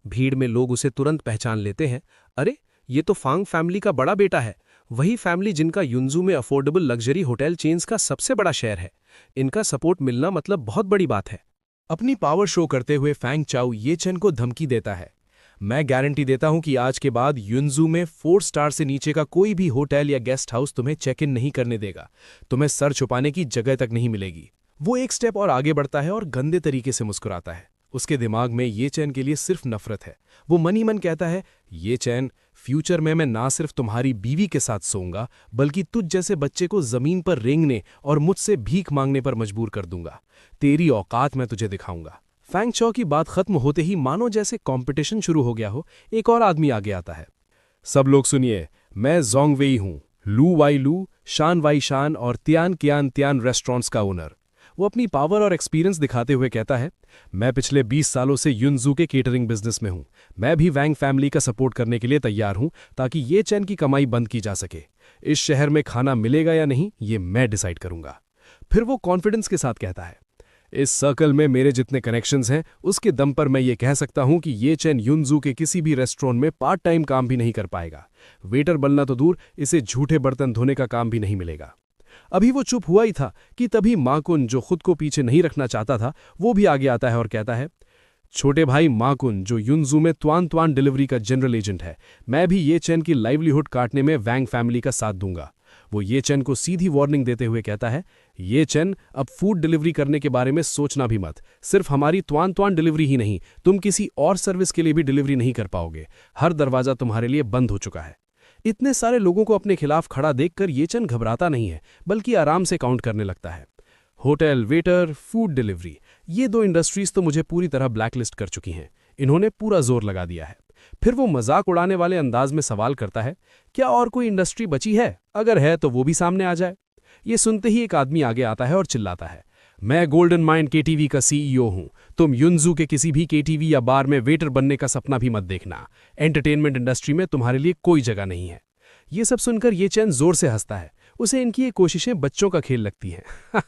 भीड़ में लोग उसे तुरंत पहचान लेते हैं, अरे ये तो फांग फैमिली का बड़ा बेटा है, वही फैमिली जिनका युनजू में अफोर्डेबल लग्जरी होटल चेन्स का सबसे बड़ा शेयर है। इनका सपोर्ट मिलना मतलब बहुत बड़ी बात है। अपनी पावर शो करते हुए फैंग चाओ ये चैन को धमकी देता है, मैं गारंटी देता हूं कि आज के बाद युनजू में 4 स्टार से नीचे का कोई भी होटल या गेस्ट हाउस तुम्हें चेक इन नहीं करने देगा। तुम्हें सर छुपाने की जगह तक नहीं मिलेगी। वो एक स्टेप और आगे बढ़ता है और गंदे तरीके से मुस्कुराता है। उसके दिमाग में ये चैन के लिए सिर्फ नफरत है। वो मन ही मन कहता है, ये चैन, फ्यूचर में मैं ना सिर्फ तुम्हारी बीवी के साथ सोऊंगा, बल्कि तुझ जैसे बच्चे को जमीन पर रेंगने और मुझसे भीख मांगने पर मजबूर कर दूंगा। तेरी औकात मैं तुझे दिखाऊंगा। फैंग चाओ की बात खत्म होते ही मानो जैसे कंपटीशन शुरू हो गया हो, एक और आदमी आगे आता है। सब लोग सुनिए, मैं जोंग वेई हूं, लू वाई लू, शान वाई शान और तियान कियान तियान रेस्टोरेंट्स का ओनर। वो अपनी पावर और एक्सपीरियंस दिखाते हुए कहता है, मैं पिछले 20 सालों से युनजू के केटरिंग बिजनेस में हूं। मैं भी वैंग फैमिली का सपोर्ट करने के लिए तैयार हूं ताकि ये चेन की कमाई बंद की जा सके। इस शहर में खाना मिलेगा या नहीं ये मैं डिसाइड करूंगा। फिर वो कॉन्फिडेंस के साथ कहता है, इस सर्कल में मेरे जितने कनेक्शंस हैं उसके दम पर मैं ये कह सकता हूं कि ये चेन युनजू के किसी भी रेस्टोरेंट में पार्ट टाइम काम भी नहीं कर पाएगा। वेटर बनना तो दूर, इसे झूठे बर्तन धोने का काम भी नहीं मिलेगा। अभी वो चुप हुआ ही था कि तभी माकुन, जो खुद को पीछे नहीं रखना चाहता था, वो भी आगे आता है और कहता है, छोटे भाई माकुन, जो युनजू में त्वान त्वान डिलीवरी का जनरल एजेंट है, मैं भी ये चेन की लाइवलीहुड काटने में वैंग फैमिली का साथ दूंगा। वो ये चेन को सीधी वार्निंग देते हुए कहता है, ये चेन, अब फूड डिलीवरी करने के बारे में सोचना भी मत। सिर्फ हमारी त्वान त्वान डिलीवरी ही नहीं, तुम किसी और सर्विस के लिए भी डिलीवरी नहीं कर पाओगे। हर दरवाजा तुम्हारे लिए बंद हो चुका है। इतने सारे लोगों को अपने खिलाफ खड़ा देखकर ये चेन घबराता नहीं है, बल्कि आराम से काउंट करने लगता है। होटल, वेटर, फूड डिलीवरी, ये 2 इंडस्ट्रीज तो मुझे पूरी तरह ब्लैकलिस्ट कर चुकी हैं। इन्होंने पूरा जोर लगा दिया है। फिर वो मजाक उड़ाने वाले अंदाज में सवाल करता है, क्या और कोई इंडस्ट्री बची है? अगर है तो वो भी सामने आ जाए। ये सुनते ही एक आदमी आगे आता है और चिल्लाता है, मैं गोल्डन माइंड केटीवी का सीईओ हूं। तुम युनजू के किसी भी केटीवी या बार में वेटर बनने का सपना भी मत देखना। एंटरटेनमेंट इंडस्ट्री में तुम्हारे लिए कोई जगह नहीं है। ये सब सुनकर ये चैन जोर से हंसता है। उसे इनकी ये कोशिशें बच्चों का खेल लगती हैं।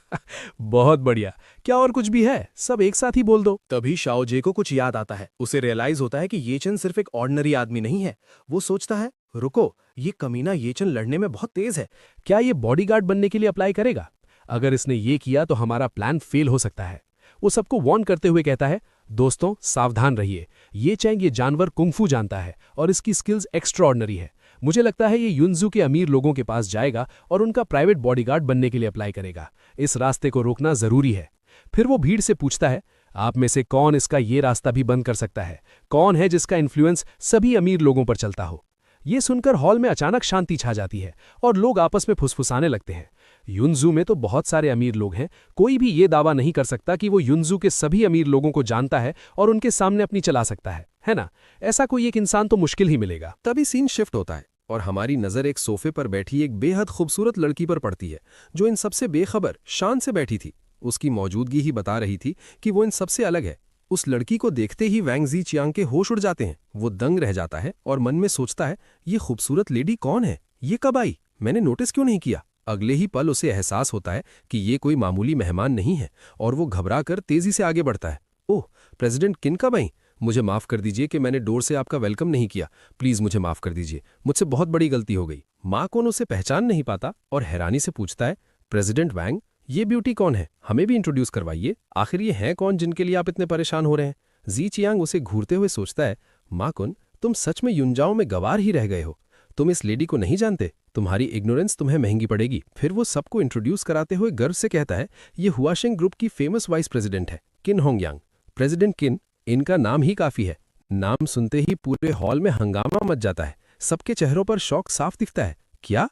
बहुत बढ़िया, क्या और कुछ भी है? सब एक साथ ही बोल दो। तभी शाओजे को कुछ याद आता है। उसे रियलाइज होता है कि ये चेन सिर्फ एक ऑर्डिनरी आदमी नहीं है। वो सोचता है, रुको, ये कमीना ये चेन लड़ने में बहुत तेज है। क्या ये बॉडीगार्ड बनने के लिए अप्लाई करेगा? अगर इसने ये किया तो हमारा प्लान फेल हो सकता है। वो सबको वार्न करते हुए कहता है, दोस्तों सावधान रहिए। ये चैंग ये जानवर कुंगफू जानता है और इसकी स्किल्स एक्स्ट्राऑर्डिनरी है। मुझे लगता है ये युनजू के अमीर लोगों के पास जाएगा और उनका प्राइवेट बॉडीगार्ड बनने के लिए अप्लाई करेगा। इस रास्ते को रोकना जरूरी है। फिर वो भीड़ से पूछता है, आप में से कौन इसका ये रास्ता भी बंद कर सकता है? कौन है जिसका इन्फ्लुएंस सभी अमीर लोगों पर चलता हो? ये सुनकर हॉल में अचानक शांति छा जाती है और लोग आपस में फुसफुसाने लगते हैं। युनजू में तो बहुत सारे अमीर लोग हैं, कोई भी ये दावा नहीं कर सकता कि वो युनजू के सभी अमीर लोगों को जानता है और उनके सामने अपनी चला सकता है ना? ऐसा कोई एक इंसान तो मुश्किल ही मिलेगा। तभी सीन शिफ्ट होता है और हमारी नजर एक सोफे पर बैठी एक बेहद खूबसूरत लड़की पर पड़ती है, जो इन सबसे बेखबर शान से बैठी थी। उसकी मौजूदगी ही बता रही थी कि वो इन सबसे अलग है। उस लड़की को देखते ही वैंग ज़ीचियांग के होश उड़ जाते हैं। वो दंग रह जाता है और मन में सोचता है, ये खूबसूरत लेडी कौन है? ये कब आई? मैंने नोटिस क्यों नहीं किया? अगले ही पल उसे एहसास होता है कि ये कोई मामूली मेहमान नहीं है और वो घबरा कर तेजी से आगे बढ़ता है। ओह, प्रेसिडेंट किन कब आई? मुझे माफ़ कर दीजिए कि मैंने डोर से आपका वेलकम नहीं किया। प्लीज़ मुझे माफ़ कर दीजिए, मुझसे बहुत बड़ी गलती हो गई। माकुन उसे पहचान नहीं पाता और हैरानी से पूछता है, प्रेसिडेंट वैंग, ये ब्यूटी कौन है? हमें भी इंट्रोड्यूस करवाइए। आखिर ये हैं कौन जिनके लिए आप इतने परेशान हो रहे हैं? ज़ीचियांग उसे घूरते हुए सोचता है, माकुन, तुम सच में युनजाओ में गवार ही रह गए हो। तुम इस लेडी को नहीं जानते। तुम्हारी इग्नोरेंस तुम्हें महंगी पड़ेगी। फिर वो सबको इंट्रोड्यूस कराते हुए गर्व से कहता है, ये हुआशेंग ग्रुप की फेमस वाइस प्रेसिडेंट है, किन होंगयांग। प्रेसिडेंट किन, इनका नाम ही काफी है। नाम सुनते ही पूरे हॉल में हंगामा मच जाता है। सबके चेहरों पर शौक साफ दिखता है। क्या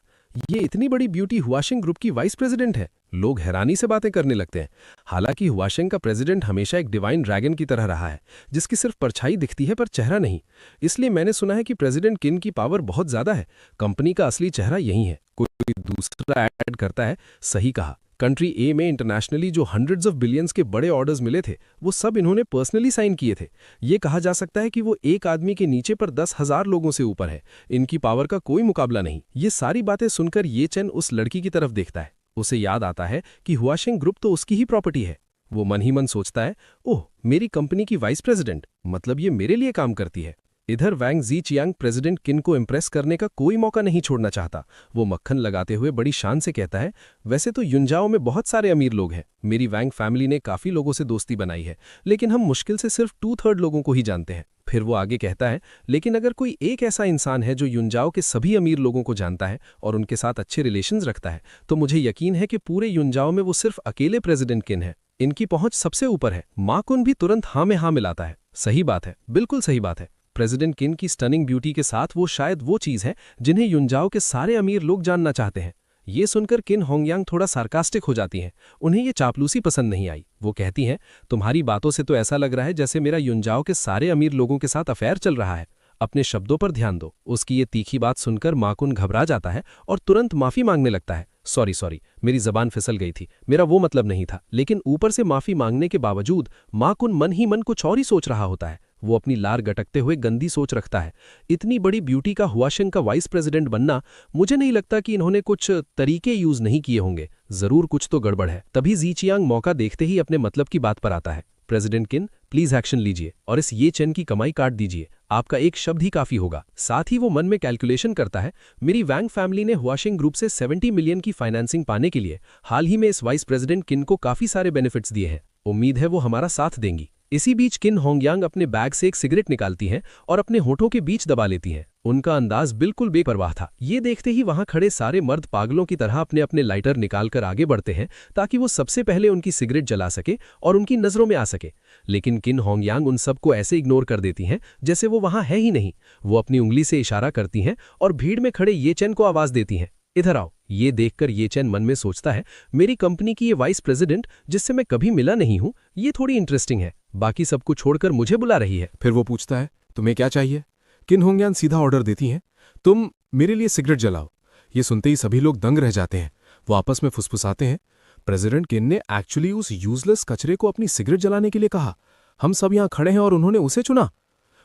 ये इतनी बड़ी ब्यूटी हुआशेंग ग्रुप की वाइस प्रेसिडेंट है? लोग हैरानी से बातें करने लगते हैं। हालांकि हुआशेंग का प्रेसिडेंट हमेशा एक डिवाइन ड्रैगन की तरह रहा है, जिसकी सिर्फ परछाई दिखती है पर चेहरा नहीं। इसलिए मैंने सुना है कि प्रेसिडेंट किन की पावर बहुत ज्यादा है। कंपनी का असली चेहरा यही है। कोई दूसरा ऐड करता है, सही कहा। कंट्री ए में इंटरनेशनली जो हंड्रेड्स ऑफ बिलियंस के बड़े ऑर्डर्स मिले थे, वो सब इन्होंने पर्सनली साइन किए थे। ये कहा जा सकता है कि वो एक आदमी के नीचे पर 10,000 लोगों से ऊपर है। इनकी पावर का कोई मुकाबला नहीं। ये सारी बातें सुनकर ये चेन उस लड़की की तरफ देखता है। उसे याद आता है कि हुआशेंग ग्रुप तो उसकी ही प्रॉपर्टी है। वो मन ही मन सोचता है, ओह, मेरी कंपनी की वाइस प्रेसिडेंट, मतलब ये मेरे लिए काम करती है। इधर वैंग ज़ीचियांग प्रेसिडेंट किन को इम्प्रेस करने का कोई मौका नहीं छोड़ना चाहता। वो मक्खन लगाते हुए बड़ी शान से कहता है, वैसे तो युनजाओ में बहुत सारे अमीर लोग हैं। मेरी वैंग फैमिली ने काफ़ी लोगों से दोस्ती बनाई है, लेकिन हम मुश्किल से सिर्फ 2/3 लोगों को ही जानते हैं। फिर वो आगे कहता है, लेकिन अगर कोई एक ऐसा इंसान है जो युनजाओ के सभी अमीर लोगों को जानता है और उनके साथ अच्छे रिलेशंस रखता है, तो मुझे यकीन है कि पूरे युनजाओ में वो सिर्फ अकेले प्रेसिडेंट किन है। इनकी पहुंच सबसे ऊपर है। माकुन भी तुरंत हाँ में हाँ मिलाता है। सही बात है, बिल्कुल सही बात है। प्रेसिडेंट किन की स्टनिंग ब्यूटी के साथ वो शायद वो चीज़ है जिन्हें युनजाओ के सारे अमीर लोग जानना चाहते हैं। ये सुनकर किन होंगयांग थोड़ा सार्कास्टिक हो जाती हैं। उन्हें ये चापलूसी पसंद नहीं आई। वो कहती हैं, तुम्हारी बातों से तो ऐसा लग रहा है जैसे मेरा युनजाओ के सारे अमीर लोगों के साथ अफेयर चल रहा है। अपने शब्दों पर ध्यान दो। उसकी ये तीखी बात सुनकर माकुन घबरा जाता है और तुरंत माफी मांगने लगता है। सॉरी, मेरी जबान फिसल गई थी, मेरा वो मतलब नहीं था। लेकिन ऊपर से माफी मांगने के बावजूद मा कुन मन ही मन कुछ और ही सोच रहा होता है। वो अपनी लार गटकते हुए गंदी सोच रखता है। इतनी बड़ी ब्यूटी का हुआशेंग का वाइस प्रेसिडेंट बनना, मुझे नहीं लगता कि इन्होंने कुछ तरीके यूज नहीं किए होंगे। जरूर कुछ तो गड़बड़ है। तभी जी चियांग मौका देखते ही अपने मतलब की बात पर आता है। प्रेसिडेंट किन, प्लीज एक्शन लीजिए और इस ये चेन की कमाई काट दीजिए। आपका एक शब्द ही काफी होगा। साथ ही वो मन में कैलकुलेशन करता है, मेरी वैंग फैमिली ने हुआशिंग ग्रुप से 70 मिलियन की फाइनेंसिंग पाने के लिए हाल ही में इस वाइस प्रेसिडेंट किन को काफी सारे बेनिफिट्स दिए हैं। उम्मीद है वो हमारा साथ देंगी। इसी बीच किन होंगयांग अपने बैग से एक सिगरेट निकालती हैं और अपने होठों के बीच दबा लेती हैं। उनका अंदाज बिल्कुल बेपरवाह था। ये देखते ही वहां खड़े सारे मर्द पागलों की तरह अपने अपने लाइटर निकालकर आगे बढ़ते हैं ताकि वो सबसे पहले उनकी सिगरेट जला सके और उनकी नजरों में आ सके। लेकिन किन होंगयांग उन सबको ऐसे इग्नोर कर देती हैं जैसे वो वहां है ही नहीं। वो अपनी उंगली से इशारा करती हैं और भीड़ में खड़े ये चेन को आवाज देती हैं, इधर आओ। ये देखकर ये चेन मन में सोचता है, मेरी कंपनी की ये वाइस प्रेसिडेंट जिससे मैं कभी मिला नहीं हूं, ये थोड़ी इंटरेस्टिंग है। बाकी सबको छोड़कर मुझे बुला रही है। फिर वो पूछता है, तुम्हें क्या चाहिए? किन होंगयान सीधा ऑर्डर देती हैं, तुम मेरे लिए सिगरेट जलाओ। ये सुनते ही सभी लोग दंग रह जाते हैं। वो आपस में फुसफुसाते हैं, प्रेसिडेंट किन ने एक्चुअली उस यूजलेस कचरे को अपनी सिगरेट जलाने के लिए कहा। हम सब यहाँ खड़े हैं और उन्होंने उसे चुना।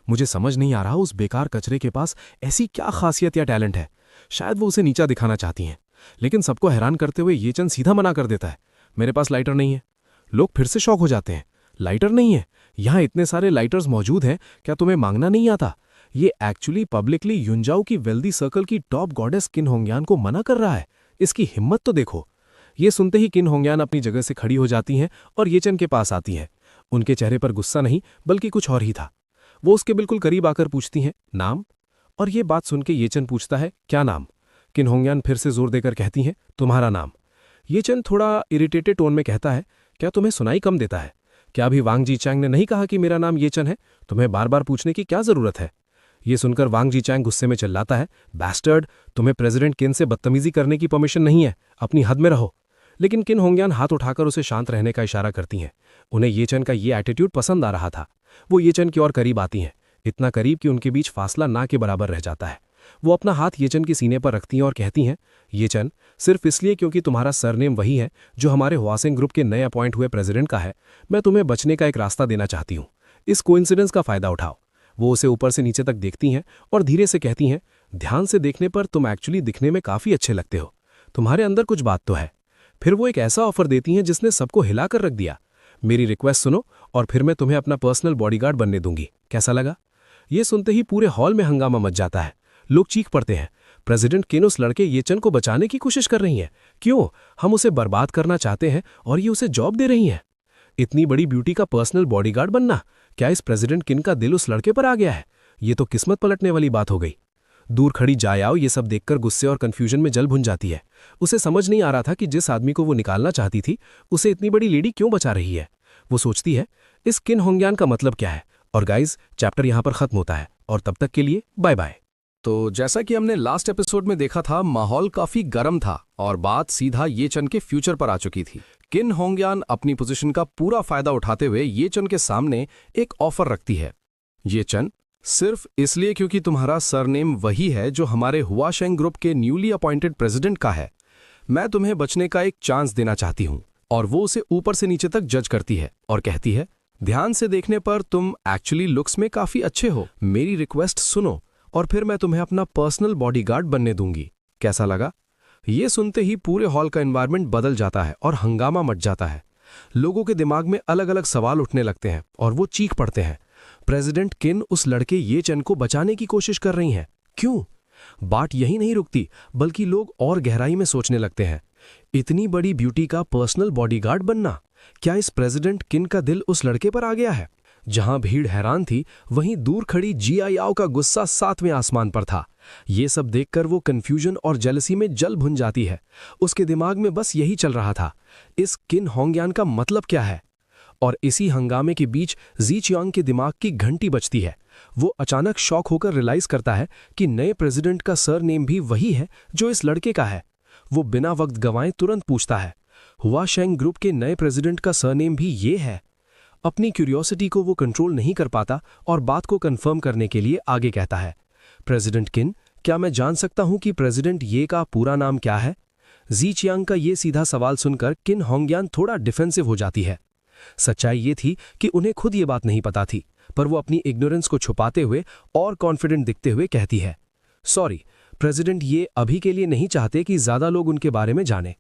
मुझे समझ नहीं आ रहा उस बेकार कचरे के पास ऐसी क्या खासियत या टैलेंट है। शायद वो उसे नीचा दिखाना चाहती हैं। लेकिन सबको हैरान करते हुए ये चंद सीधा मना कर देता है, मेरे पास लाइटर नहीं है। लोग फिर से शॉक हो जाते हैं, लाइटर नहीं है? यहाँ इतने सारे लाइटर्स मौजूद हैं, क्या तुम्हें मांगना नहीं आता? ये एक्चुअली पब्लिकली युंजाओ की वेल्दी सर्कल की टॉप गॉडेस किन होंगयान को मना कर रहा है। इसकी हिम्मत तो देखो। ये सुनते ही किन होंगयान अपनी जगह से खड़ी हो जाती हैं और येचन के पास आती हैं। उनके चेहरे पर गुस्सा नहीं बल्कि कुछ और ही था। वो उसके बिल्कुल करीब आकर पूछती हैं, नाम? और ये बात सुनकर येचन पूछता है, क्या नाम? किन होंगयान फिर से जोर देकर कहती हैं, तुम्हारा नाम। येचन थोड़ा इरिटेटेड टोन में कहता है, क्या तुम्हें सुनाई कम देता है? क्या अभी वांग जीचैंग ने नहीं कहा कि मेरा नाम येचन है? तुम्हें बार बार पूछने की क्या जरूरत है? ये सुनकर वांग जीचैंग गुस्से में चिल्लाता है, बैस्टर्ड, तुम्हें प्रेसिडेंट किन से बदतमीजी करने की परमिशन नहीं है, अपनी हद में रहो। लेकिन किन होंगयान हाथ उठाकर उसे शांत रहने का इशारा करती हैं। उन्हें येचन का ये एटीट्यूड पसंद आ रहा था। वो येचन की ओर करीब आती हैं, इतना करीब कि उनके बीच फासला ना के बराबर रह जाता है। वो अपना हाथ येचन की सीने पर रखती हैं और कहती हैं, येचन, सिर्फ इसलिए क्योंकि तुम्हारा सरनेम वही है जो हमारे हुआसिंग ग्रुप के नए अपॉइंट हुए प्रेसिडेंट का है, मैं तुम्हें बचने का एक रास्ता देना चाहती हूँ। इस कोइंसिडेंस का फायदा उठाओ। वो उसे ऊपर से नीचे तक देखती हैं और धीरे से कहती हैं, ध्यान से देखने पर तुम एक्चुअली दिखने में काफी अच्छे लगते हो। तुम्हारे अंदर कुछ बात तो है। फिर वो एक ऐसा ऑफर देती हैं जिसने सबको हिलाकर रख दिया। मेरी रिक्वेस्ट सुनो और फिर मैं तुम्हें अपना पर्सनल बॉडीगार्ड बनने दूंगी। कैसा लगा? ये सुनते ही पूरे हॉल में हंगामा मच जाता है। लोग चीख पड़ते हैं, प्रेसिडेंट किन उस लड़के येचन को बचाने की कोशिश कर रही हैं। क्यों? हम उसे बर्बाद करना चाहते हैं और ये उसे जॉब दे रही हैं। इतनी बड़ी ब्यूटी का पर्सनल बॉडीगार्ड बनना, क्या इस प्रेसिडेंट किन का दिल उस लड़के पर आ गया है? ये तो किस्मत पलटने वाली बात हो गई। दूर खड़ी जायाओ ये सब देखकर गुस्से और कंफ्यूजन में जल भुन जाती है। उसे समझ नहीं आ रहा था कि जिस आदमी को वो निकालना चाहती थी, उसे इतनी बड़ी लेडी क्यों बचा रही है। वो सोचती है, इस किन होंगयान का मतलब क्या है। और गाइज, चैप्टर यहां पर खत्म होता है और तब तक के लिए बाय बाय। तो जैसा कि हमने लास्ट एपिसोड में देखा था, माहौल काफी गर्म था और बात सीधा येचन के फ्यूचर पर आ चुकी थी। किन होंगयान अपनी पोजीशन का पूरा फायदा उठाते हुए येचन के सामने एक ऑफर रखती है। येचन, सिर्फ इसलिए क्योंकि तुम्हारा सरनेम वही है जो हमारे हुआशेंग ग्रुप के न्यूली अपॉइंटेड प्रेसिडेंट का है, मैं तुम्हें बचने का एक चांस देना चाहती हूं। और वो उसे ऊपर से नीचे तक जज करती है और कहती है, ध्यान से देखने पर तुम एक्चुअली लुक्स में काफी अच्छे हो। मेरी रिक्वेस्ट सुनो और फिर मैं तुम्हें अपना पर्सनल बॉडीगार्ड बनने दूंगी। कैसा लगा? ये सुनते ही पूरे हॉल का एनवायरनमेंट बदल जाता है और हंगामा मच जाता है। लोगों के दिमाग में अलग अलग सवाल उठने लगते हैं और वो चीख पड़ते हैं, प्रेसिडेंट किन उस लड़के येचन को बचाने की कोशिश कर रही हैं। क्यों? बात यही नहीं रुकती, बल्कि लोग और गहराई में सोचने लगते हैं। इतनी बड़ी ब्यूटी का पर्सनल बॉडीगार्ड बनना, क्या इस प्रेसिडेंट किन का दिल उस लड़के पर आ गया है? जहां भीड़ हैरान थी, वहीं दूर खड़ी जियाओ का गुस्सा 7वें आसमान पर था। ये सब देखकर वो कंफ्यूजन और जेलसी में जल भुन जाती है। उसके दिमाग में बस यही चल रहा था, इस किन होंगयान का मतलब क्या है? और इसी हंगामे के बीच जी चियांग के दिमाग की घंटी बजती है। वो अचानक शॉक होकर रियलाइज करता है कि नए प्रेसिडेंट का सरनेम भी वही है जो इस लड़के का है। वो बिना वक्त गंवाए तुरंत पूछता है, हुआशेंग ग्रुप के नए प्रेसिडेंट का सरनेम भी ये है? अपनी क्यूरियोसिटी को वो कंट्रोल नहीं कर पाता और बात को कंफर्म करने के लिए आगे कहता है, प्रेसिडेंट किन, क्या मैं जान सकता हूं कि प्रेसिडेंट ये का पूरा नाम क्या है? जी चियांग का ये सीधा सवाल सुनकर किन होंगयान थोड़ा डिफेंसिव हो जाती है। सच्चाई ये थी कि उन्हें खुद ये बात नहीं पता थी, पर वो अपनी इग्नोरेंस को छुपाते हुए और कॉन्फिडेंट दिखते हुए कहती है, सॉरी प्रेसिडेंट, ये अभी के लिए नहीं चाहते कि ज्यादा लोग उनके बारे में जाने।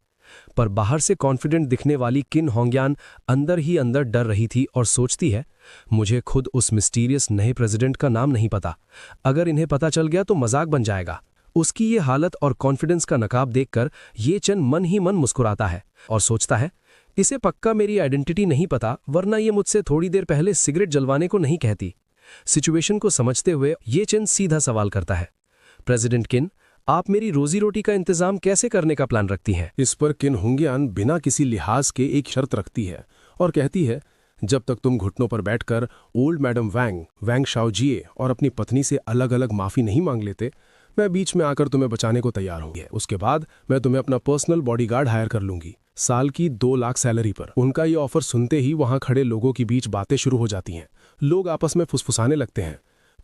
पर बाहर से कॉन्फिडेंट दिखने वाली किन होंगयान अंदर ही अंदर डर रही थी और सोचती है, मुझे खुद उस मिस्टीरियस नए प्रेसिडेंट का नाम नहीं पता, अगर इन्हें पता चल गया तो मजाक बन जाएगा। उसकी ये हालत और कॉन्फिडेंस का नकाब देखकर ये चन मन ही मन मुस्कुराता है और सोचता है, इसे पक्का मेरी आइडेंटिटी नहीं पता, वरना ये मुझसे थोड़ी देर पहले सिगरेट जलवाने को नहीं कहती। सिचुएशन को समझते हुए ये चन सीधा सवाल करता है, प्रेसिडेंट किन, आप मेरी रोजी रोटी का इंतजाम कैसे करने का प्लान रखती हैं? इस पर किन होंगयान बिना किसी लिहाज के एक शर्त रखती है और कहती है, जब तक तुम घुटनों पर बैठकर ओल्ड मैडम वैंग शाओजिए और अपनी पत्नी से अलग अलग माफी नहीं मांग लेते, मैं बीच में आकर तुम्हें बचाने को तैयार हूँ। उसके बाद मैं तुम्हें अपना पर्सनल बॉडीगार्ड हायर कर लूंगी, साल की 2 लाख सैलरी पर। उनका ये ऑफर सुनते ही वहां खड़े लोगों के बीच बातें शुरू हो जाती हैं। लोग आपस में फुसफुसाने लगते हैं।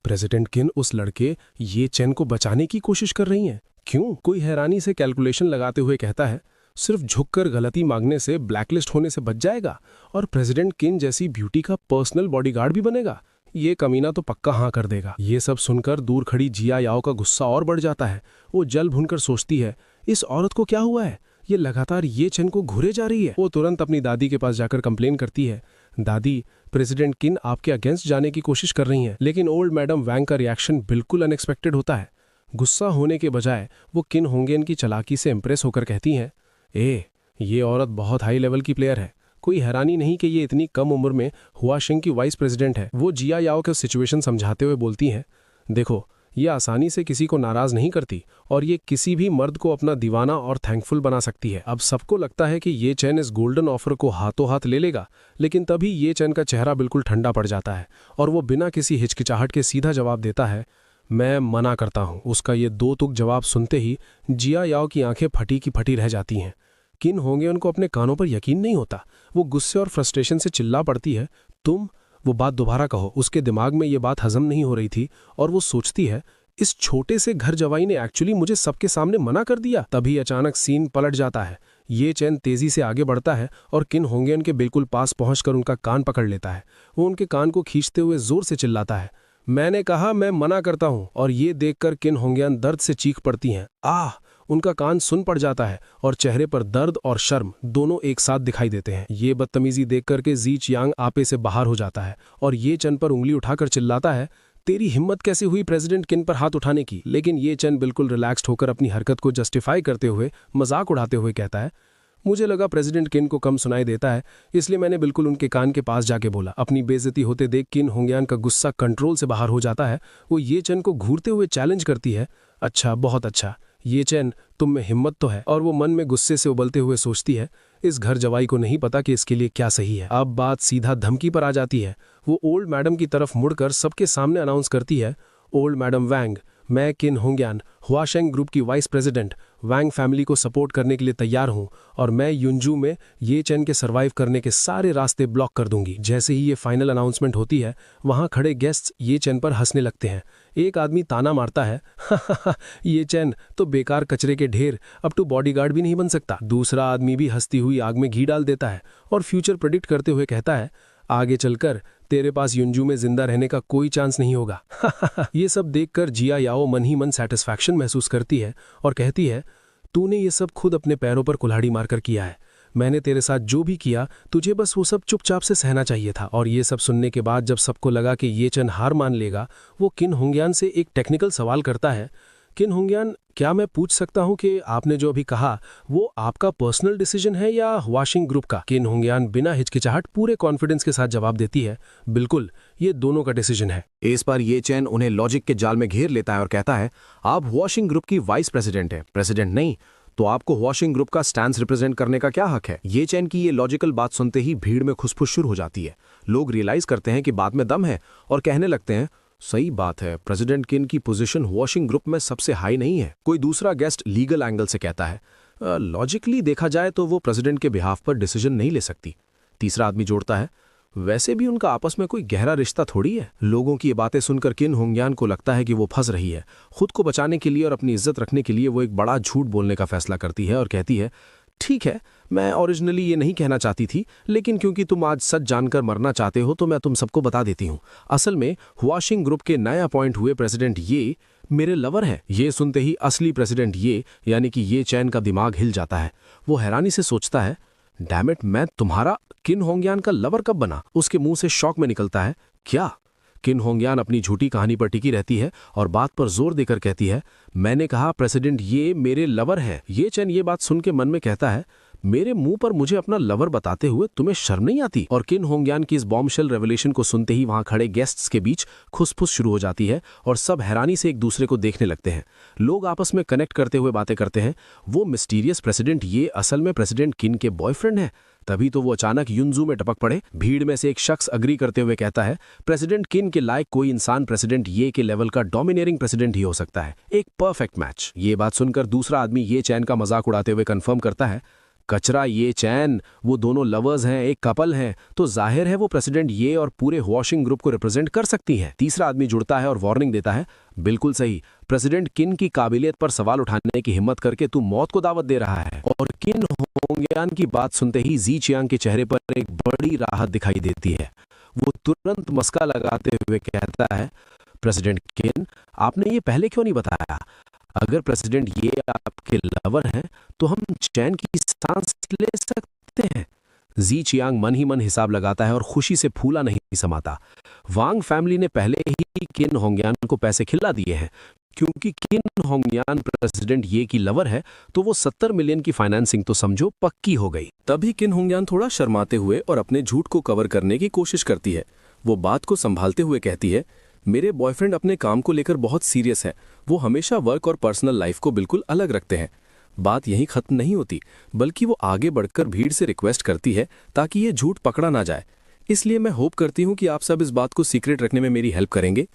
प्रेसिडेंट किन उस लड़के ये चेन को बचाने की कोशिश कर रही हैं। क्यों? कोई हैरानी से कैलकुलेशन लगाते हुए कहता है, सिर्फ झुककर गलती मांगने से ब्लैकलिस्ट होने से बच जाएगा और प्रेसिडेंट किन जैसी ब्यूटी का पर्सनल बॉडीगार्ड भी बनेगा। ये कमीना तो पक्का हाँ कर देगा। ये सब सुनकर दूर खड़ी जिया याओ का गुस्सा और बढ़ जाता है। वो जल भुनकर सोचती है, इस औरत को क्या हुआ है, ये लगातार ये चेन को घुरे जा रही है। वो तुरंत अपनी दादी के पास जाकर कंप्लेन करती है, दादी, प्रेसिडेंट किन आपके अगेंस्ट जाने की कोशिश कर रही हैं। लेकिन ओल्ड मैडम वैंग का रिएक्शन बिल्कुल अनएक्सपेक्टेड होता है। गुस्सा होने के बजाय वो किन होंगेन की चालाकी से इंप्रेस होकर कहती हैं, ये औरत बहुत हाई लेवल की प्लेयर है। कोई हैरानी नहीं कि ये इतनी कम उम्र में हुआशिंग की वाइस प्रेसिडेंट है। वो जिया याओ के सिचुएशन समझाते हुए बोलती हैं, देखो, ये आसानी से किसी को नाराज नहीं करती और ये किसी भी मर्द को अपना दीवाना और थैंकफुल बना सकती है। अब सबको लगता है कि ये चैन इस गोल्डन ऑफर को हाथों हाथ ले लेगा, लेकिन तभी ये चैन का चेहरा बिल्कुल ठंडा पड़ जाता है और वो बिना किसी हिचकिचाहट के सीधा जवाब देता है, मैं मना करता हूँ। उसका ये 2 तुक जवाब सुनते ही जिया याओ की आंखें फटी की फटी रह जाती हैं। किन होंगे उनको अपने कानों पर यकीन नहीं होता। वो गुस्से और फ्रस्ट्रेशन से चिल्ला पड़ती है, तुम वो बात दोबारा कहो। उसके दिमाग में ये बात हजम नहीं हो रही थी और वो सोचती है, इस छोटे से घर जवाई ने एक्चुअली मुझे सबके सामने मना कर दिया। तभी अचानक सीन पलट जाता है। ये चैन तेजी से आगे बढ़ता है और किन होंगेन के बिल्कुल पास पहुंचकर उनका कान पकड़ लेता है। वो उनके कान को खींचते हुए जोर से चिल्लाता है, मैंने कहा मैं मना करता हूं। और ये देखकर किन होंगयान दर्द से चीख पड़ती हैं। आह! उनका कान सुन पड़ जाता है और चेहरे पर दर्द और शर्म दोनों एक साथ दिखाई देते हैं। ये बदतमीजी देखकर के जी चियांग आपे से बाहर हो जाता है और ये चन पर उंगली उठाकर चिल्लाता है, तेरी हिम्मत कैसे हुई प्रेसिडेंट किन पर हाथ उठाने की। लेकिन ये चन बिल्कुल रिलैक्स्ड होकर अपनी हरकत को जस्टिफाई करते हुए मजाक उड़ाते हुए कहता है, मुझे लगा प्रेसिडेंट किन को कम सुनाई देता है, इसलिए मैंने बिल्कुल उनके कान के पास जाके बोला। अपनी बेइज्जती होते देख किन होंगयान का गुस्सा कंट्रोल से बाहर हो जाता है। वो ये चन को घूरते हुए चैलेंज करती है, अच्छा, बहुत अच्छा, ये चैन, तुम में हिम्मत तो है। और वो मन में गुस्से से उबलते हुए सोचती है, इस घर जवाई को नहीं पता कि इसके लिए क्या सही है। अब बात सीधा धमकी पर आ जाती है। वो ओल्ड मैडम की तरफ मुड़कर सबके सामने अनाउंस करती है, ओल्ड मैडम वैंग, मैं किन होंगयान हुआशेंग ग्रुप की वाइस प्रेसिडेंट वैंग फैमिली को सपोर्ट करने के लिए तैयार हूं और मैं युनजू में ये चैन के सर्वाइव करने के सारे रास्ते ब्लॉक कर दूंगी। जैसे ही ये फाइनल अनाउंसमेंट होती है, वहां खड़े गेस्ट्स ये चैन पर हंसने लगते हैं। एक आदमी ताना मारता है, ये चैन तो बेकार कचरे के ढेर, अब तो बॉडीगार्ड भी नहीं बन सकता। दूसरा आदमी भी हंसती हुई आग में घी डाल देता है और फ्यूचर प्रेडिक्ट करते हुए कहता है, आगे चलकर तेरे पास युनजू में जिंदा रहने का कोई चांस नहीं होगा। ये सब देखकर जिया याओ मन ही मन सेटिस्फैक्शन महसूस करती है और कहती है, तूने ये सब खुद अपने पैरों पर कुल्हाड़ी मारकर किया है। मैंने तेरे साथ जो भी किया, तुझे बस वो सब चुपचाप से सहना चाहिए था। और ये सब सुनने के बाद जब सबको लगा कि ये चन हार मान लेगा, वो किन होंगयान से एक टेक्निकल सवाल करता है, किन होंगयान, क्या मैं पूछ सकता हूं कि आपने जो अभी कहा वो आपका पर्सनल डिसीजन है या हुआशिंग ग्रुप का? किन होंगयान बिना हिचकिचाहट पूरे कॉन्फिडेंस के साथ जवाब देती है, बिल्कुल, ये दोनों का डिसीजन है। इस पर ये चैन उन्हें लॉजिक के जाल में घेर लेता है और कहता है, आप हुआशिंग ग्रुप की वाइस प्रेसिडेंट हैं, प्रेसिडेंट नहीं, तो आपको हुआशिंग ग्रुप का स्टैंस रिप्रेजेंट करने का क्या हक है? ये चैन की ये लॉजिकल बात सुनते ही भीड़ में खुशफुश शुरू हो जाती है। लोग रियलाइज करते हैं कि बात में दम है और कहने लगते हैं, सही बात है, प्रेसिडेंट किन की पोजीशन हुआशिंग ग्रुप में सबसे हाई नहीं है। कोई दूसरा गेस्ट लीगल एंगल से कहता है, लॉजिकली देखा जाए तो वो प्रेसिडेंट के बिहाफ पर डिसीजन नहीं ले सकती। तीसरा आदमी जोड़ता है, वैसे भी उनका आपस में कोई गहरा रिश्ता थोड़ी है। लोगों की ये बातें सुनकर किन होंगयान को लगता है कि वो फंस रही है। खुद को बचाने के लिए और अपनी इज्जत रखने के लिए वो एक बड़ा झूठ बोलने का फैसला करती है और कहती है, ठीक है, मैं ओरिजिनली ये नहीं कहना चाहती थी, लेकिन क्योंकि तुम आज सच जानकर मरना चाहते हो तो मैं तुम सबको बता देती हूँ। असल में हुआशिंग ग्रुप के नए अपॉइंट हुए प्रेसिडेंट ये मेरे लवर हैं। ये सुनते ही असली प्रेसिडेंट ये यानी कि ये चैन का दिमाग हिल जाता है। वो हैरानी से सोचता है, डैम इट, मैं तुम्हारा किन होंगयान का लवर कब बना? उसके मुंह से शौक में निकलता है, क्या? किन होंगयान अपनी झूठी कहानी पर टिकी रहती है और बात पर जोर देकर कहती है, मैंने कहा प्रेसिडेंट ये मेरे लवर हैं। ये चैन ये बात सुन के मन में कहता है, मेरे मुंह पर मुझे अपना लवर बताते हुए तुम्हें शर्म नहीं आती? और किन होंगयान की इस बॉम्बशेल रेवलेशन को सुनते ही वहां खड़े गेस्ट्स के बीच खुसफुस शुरू हो जाती है और सब हैरानी से एक दूसरे को देखने लगते हैं। लोग आपस में कनेक्ट करते हुए बातें करते हैं, वो मिस्टीरियस प्रेसिडेंट ये असल में प्रेसिडेंट किन के बॉयफ्रेंड है। तभी तो वो अचानक युनजू में टपक पड़े। भीड़ में से एक शख्स अग्री करते हुए कहता है, प्रेसिडेंट किन के लायक कोई इंसान प्रेसिडेंट ये के लेवल का डोमिनेटिंग प्रेसिडेंट ही हो सकता है। एक परफेक्ट मैच। ये बात सुनकर दूसरा आदमी ये चैन का मजाक उड़ाते हुए कंफर्म करता है, कचरा ये चैन, वो दोनों लवर्स हैं, एक कपल हैं, तो जाहिर है वो प्रेसिडेंट ये और पूरे हुआशिंग ग्रुप को रिप्रेजेंट कर सकती हैं। तीसरा आदमी जुड़ता है और वार्निंग देता है, बिल्कुल सही, प्रेसिडेंट किन की काबिलियत पर सवाल उठाने की हिम्मत करके तू मौत को दावत दे रहा है। और किन होंगयान की बात सुनते ही जी चियांग के चेहरे पर एक बड़ी राहत दिखाई देती है। वो तुरंत मस्का लगाते हुए कहता है, प्रेसिडेंट किन, आपने ये पहले क्यों नहीं बताया? अगर प्रेसिडेंट ये आपके लवर हैं तो हम चैन की सांस ले सकते हैं। जी चियांग मन ही मन हिसाब लगाता है और खुशी से फूला नहीं समाता। वांग फैमिली ने पहले ही किन होंगयान को पैसे खिला दिए हैं। क्योंकि किन होंगयान प्रेसिडेंट ये की लवर है तो वो 70 मिलियन की फाइनेंसिंग तो समझो पक्की हो गई। तभी किन होंगयान थोड़ा शर्माते हुए और अपने झूठ को कवर करने की कोशिश करती है। वो बात को संभालते हुए कहती है, मेरे बॉयफ्रेंड अपने काम को लेकर बहुत सीरियस है। वो हमेशा वर्क और पर्सनल लाइफ को बिल्कुल अलग रखते हैं। बात यहीं खत्म नहीं होती, बल्कि वो आगे बढ़कर भीड़ से रिक्वेस्ट करती है ताकि ये झूठ पकड़ा ना जाए। इसलिए मैं होप करती हूँ कि आप सब इस बात को सीक्रेट रखने में मेरी हेल्प करेंगे।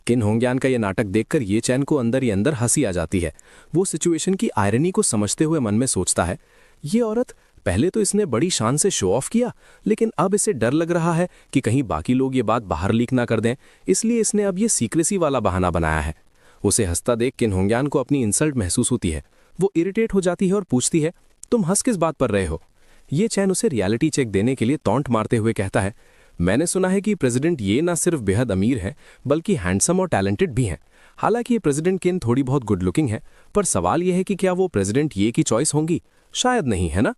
किन होंगयान का ये नाटक देखकर ये चैन को अंदर ही अंदर हंसी आ जाती है। वो सिचुएशन की आयरनी को समझते हुए मन में सोचता है, ये औरत, पहले तो इसने बड़ी शान से शो ऑफ किया, लेकिन अब इसे डर लग रहा है कि कहीं बाकी लोग ये बात बाहर लीक ना कर दें, इसलिए इसने अब ये सीक्रेसी वाला बहाना बनाया है। उसे हंसता देख किन होंगयान को अपनी इंसल्ट महसूस होती है। वो इरिटेट हो जाती है और पूछती है, तुम हंस किस बात पर रहे हो? ये चैन उसे रियलिटी चेक देने के लिए टॉन्ट मारते हुए कहता है, मैंने सुना है कि प्रेसिडेंट ये ना सिर्फ बेहद अमीर है बल्कि हैंडसम और टैलेंटेड भी हैं। हालांकि ये प्रेसिडेंट किन थोड़ी बहुत गुड लुकिंग है, पर सवाल यह है कि क्या वो प्रेसिडेंट ये की चॉइस होंगी? शायद नहीं, है ना?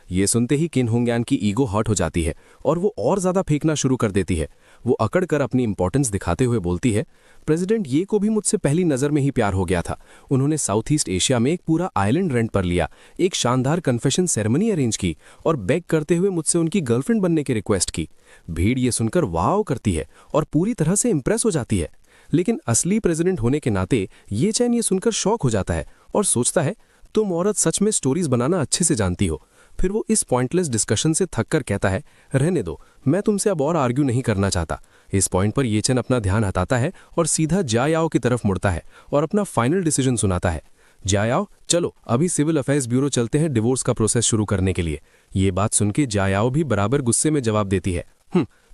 ये सुनते ही किन होंगयान की ईगो हर्ट हो जाती है और वो और ज्यादा फेंकना शुरू कर देती है। वो अकड़ कर अपनी इंपॉर्टेंस दिखाते हुए बोलती है, प्रेसिडेंट ये को भी मुझसे पहली नजर में ही प्यार हो गया था। उन्होंने साउथ ईस्ट एशिया में एक पूरा आइलैंड रेंट पर लिया, एक शानदार कन्फेशन सेरेमनी अरेंज की और बेग करते हुए मुझसे उनकी गर्लफ्रेंड बनने की रिक्वेस्ट की। भीड़ ये सुनकर वाव करती है और पूरी तरह से इंप्रेस हो जाती है। लेकिन असली प्रेसिडेंट होने के नाते ये चैन ये सुनकर शॉक हो जाता है और सोचता है, तुम औरत सच में स्टोरीज बनाना अच्छे से जानती हो। फिर वो इस पॉइंटलेस डिस्कशन से थक कर कहता है, रहने दो, मैं तुमसे अब और आर्ग्यू नहीं करना चाहता। इस पॉइंट पर ये चैन अपना ध्यान हटाता है और सीधा जायाओ की तरफ मुड़ता है और अपना फाइनल डिसीजन सुनाता है। जायाओ, चलो अभी सिविल अफेयर्स ब्यूरो चलते हैं डिवोर्स का प्रोसेस शुरू करने के लिए। ये बात सुन के जायाओ भी बराबर गुस्से में जवाब देती है,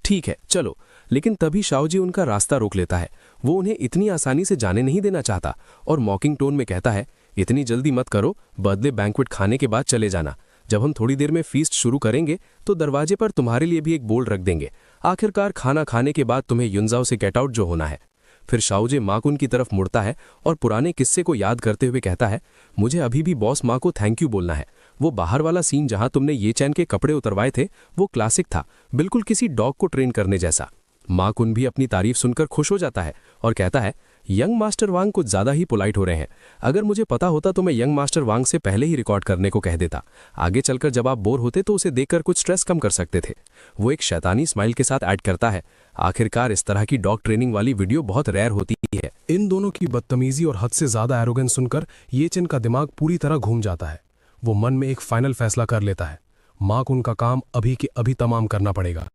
ठीक है चलो। लेकिन तभी शाओजी उनका रास्ता रोक लेता है। वो उन्हें इतनी आसानी से जाने नहीं देना चाहता और मॉकिंग टोन में कहता है, इतनी जल्दी मत करो, बर्थडे बैंक्वेट खाने के बाद चले जाना। जब हम थोड़ी देर में फीस्ट शुरू करेंगे तो दरवाजे पर तुम्हारे लिए भी एक बोर्ड रख देंगे। आखिरकार खाना खाने के बाद तुम्हें युनजाओ से गेट आउट जो होना है। फिर शाओजे माकुन की तरफ मुड़ता है और पुराने किस्से को याद करते हुए कहता है, मुझे अभी भी बॉस माँ को थैंक यू बोलना है। वो बाहर वाला सीन जहां तुमने ये चैन के कपड़े उतरवाए थे वो क्लासिक था, बिल्कुल किसी डॉग को ट्रेन करने जैसा। माकुन भी अपनी तारीफ सुनकर खुश हो जाता है और कहता है, यंग मास्टर वांग कुछ ज्यादा ही पोलाइट हो रहे हैं। अगर मुझे पता होता तो मैं यंग मास्टर वांग से पहले ही रिकॉर्ड करने को कह देता। आगे चलकर जब आप बोर होते तो उसे देखकर कुछ स्ट्रेस कम कर सकते थे। वो एक शैतानी स्माइल के साथ ऐड करता है, आखिरकार इस तरह की डॉग ट्रेनिंग वाली वीडियो बहुत रेयर होती है। इन दोनों की बदतमीजी और हद से ज्यादा एरोगेंस सुनकर ये चैन का दिमाग पूरी तरह घूम जाता है। वो मन में एक फाइनल फैसला कर लेता है, माकुन का काम अभी के अभी तमाम करना पड़ेगा।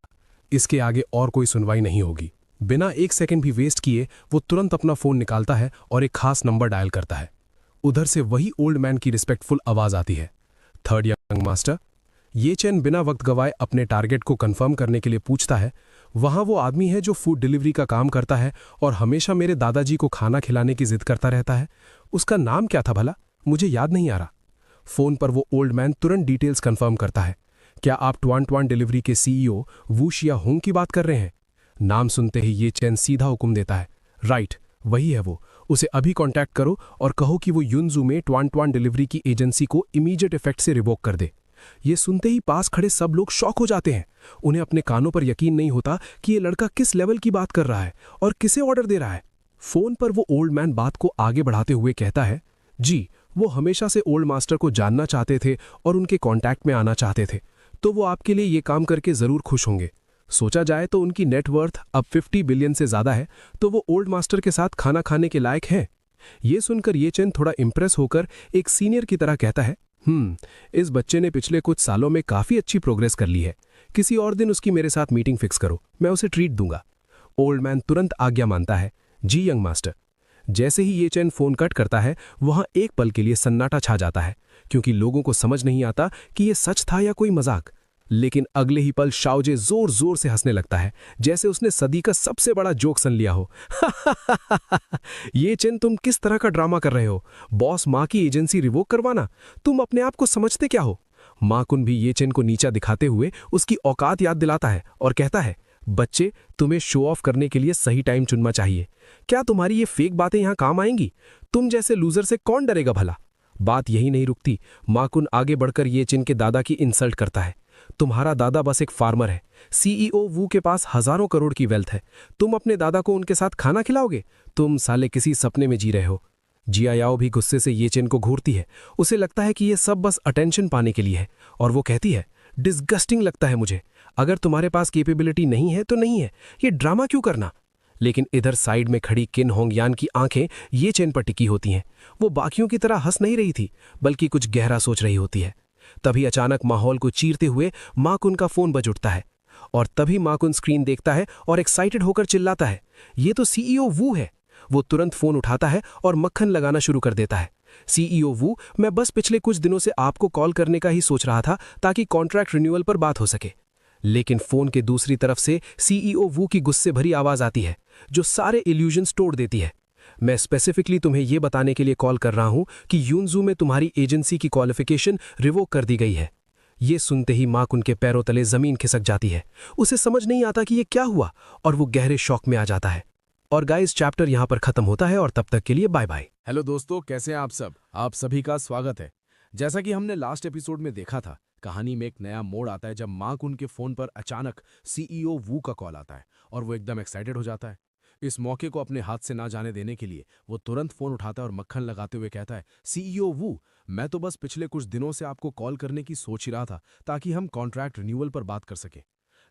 इसके आगे और कोई सुनवाई नहीं होगी। बिना एक सेकंड भी वेस्ट किए वो तुरंत अपना फोन निकालता है और एक खास नंबर डायल करता है। उधर से वही ओल्ड मैन की रिस्पेक्टफुल आवाज आती है, थर्ड यंग मास्टर। ये चैन बिना वक्त गवाए अपने टारगेट को कंफर्म करने के लिए पूछता है, वहाँ वो आदमी है जो फूड डिलीवरी का काम करता है और हमेशा मेरे दादाजी को खाना खिलाने की जिद करता रहता है। उसका नाम क्या था भला? मुझे याद नहीं आ रहा। फोन पर वो ओल्ड मैन तुरंत डिटेल्स कंफर्म करता है। क्या आप ट्वान ट्वान डिलीवरी के सीईओ वू शिया होंग की बात कर रहे हैं? नाम सुनते ही ये चैन सीधा हुक्म देता है, राइट, वही है वो। उसे अभी कांटेक्ट करो और कहो कि वो युनजू में ट्वान ट्वान डिलीवरी की एजेंसी को इमीडिएट इफेक्ट से रिवोक कर दे। ये सुनते ही पास खड़े सब लोग शॉक हो जाते हैं। उन्हें अपने कानों पर यकीन नहीं होता कि ये लड़का किस लेवल की बात कर रहा है और किसे ऑर्डर दे रहा है। फोन पर वो ओल्ड मैन बात को आगे बढ़ाते हुए कहता है, जी, वो हमेशा से ओल्ड मास्टर को जानना चाहते थे और उनके कांटेक्ट में आना चाहते थे, तो वो आपके लिए ये काम करके जरूर खुश होंगे। सोचा जाए तो उनकी नेटवर्थ अब 50 बिलियन से ज्यादा है, तो वो ओल्ड मास्टर के साथ खाना खाने के लायक है। ये सुनकर ये चैन थोड़ा इंप्रेस होकर एक सीनियर की तरह कहता है, इस बच्चे ने पिछले कुछ सालों में काफी अच्छी प्रोग्रेस कर ली है। किसी और दिन उसकी मेरे साथ मीटिंग फिक्स करो, मैं उसे ट्रीट दूंगा। ओल्ड मैन तुरंत आज्ञा मानता है, जी यंग मास्टर। जैसे ही ये चैन फोन कट करता है, वहां एक पल के लिए सन्नाटा छा जाता है, क्योंकि लोगों को समझ नहीं आता कि ये सच था या कोई मजाक। लेकिन अगले ही पल शाओजे जोर जोर से हंसने लगता है, जैसे उसने सदी का सबसे बड़ा जोक सुन लिया हो। ये चेन, तुम किस तरह का ड्रामा कर रहे हो? बॉस माँ की एजेंसी रिवोक करवाना? तुम अपने आप को समझते क्या हो? माकुन भी ये चेन को नीचा दिखाते हुए उसकी औकात याद दिलाता है और कहता है, बच्चे, तुम्हें शो ऑफ करने के लिए सही टाइम चुनना चाहिए। क्या तुम्हारी ये फेक बातें यहां काम आएंगी? तुम जैसे लूजर से कौन डरेगा भला? बात यही नहीं रुकती। माकुन आगे बढ़कर ये चिन के दादा की इंसल्ट करता है। तुम्हारा दादा बस एक फार्मर है, सीईओ वू के पास हजारों करोड़ की वेल्थ है। तुम अपने दादा को उनके साथ खाना खिलाओगे? तुम साले किसी सपने में जी रहे हो। जिया याओ भी गुस्से से ये चिन को घूरती है। उसे लगता है कि ये सब बस अटेंशन पाने के लिए है, और वो कहती है, डिस्गस्टिंग लगता है मुझे। अगर तुम्हारे पास कैपेबिलिटी नहीं है तो नहीं है, ये ड्रामा क्यों करना? लेकिन इधर साइड में खड़ी किन होंगयान की आंखें ये चेन पर टिकी होती हैं। वो बाकियों की तरह हंस नहीं रही थी, बल्कि कुछ गहरा सोच रही होती है। तभी अचानक माहौल को चीरते हुए माकुन का फोन बज उठता है, और तभी माकुन स्क्रीन देखता है और एक्साइटेड होकर चिल्लाता है, ये तो सीईओ वू है। वो तुरंत फोन उठाता है और मक्खन लगाना शुरू कर देता है। सीईओ वू, मैं बस पिछले कुछ दिनों से आपको कॉल करने का ही सोच रहा था, ताकि कॉन्ट्रैक्ट रिन्यूअल पर बात हो सके। लेकिन फोन के दूसरी तरफ से सीईओ वू की गुस्से भरी आवाज आती है, जो सारे इल्यूजन्स तोड़ देती है। मैं स्पेसिफिकली तुम्हें यह बताने के लिए कॉल कर रहा हूं कि यूनजू में तुम्हारी एजेंसी की क्वालिफिकेशन रिवोक कर दी गई है। ये सुनते ही माकुन के पैरों तले जमीन खिसक जाती है। उसे समझ नहीं आता कि ये क्या हुआ, और वो गहरे शौक में आ जाता है। और गाइस, चैप्टर यहां पर खत्म होता है, और तब तक के लिए बाय बाय। हेलो दोस्तों, कैसे हैं आप सब? आप सभी का स्वागत है। जैसा कि हमने लास्ट एपिसोड में देखा था, कहानी में एक नया मोड़ आता है जब माकुन के फोन पर अचानक सीईओ वू का कॉल आता है और वो एकदम एक्साइटेड हो जाता है। इस मौके को अपने हाथ से ना जाने देने के लिए वो तुरंत फोन उठाता है और मक्खन लगाते हुए कहता है, सीईओ वू, मैं तो बस पिछले कुछ दिनों से आपको कॉल करने की सोच ही रहा था, ताकि हम कॉन्ट्रैक्ट रिन्यूअल पर बात कर सकें।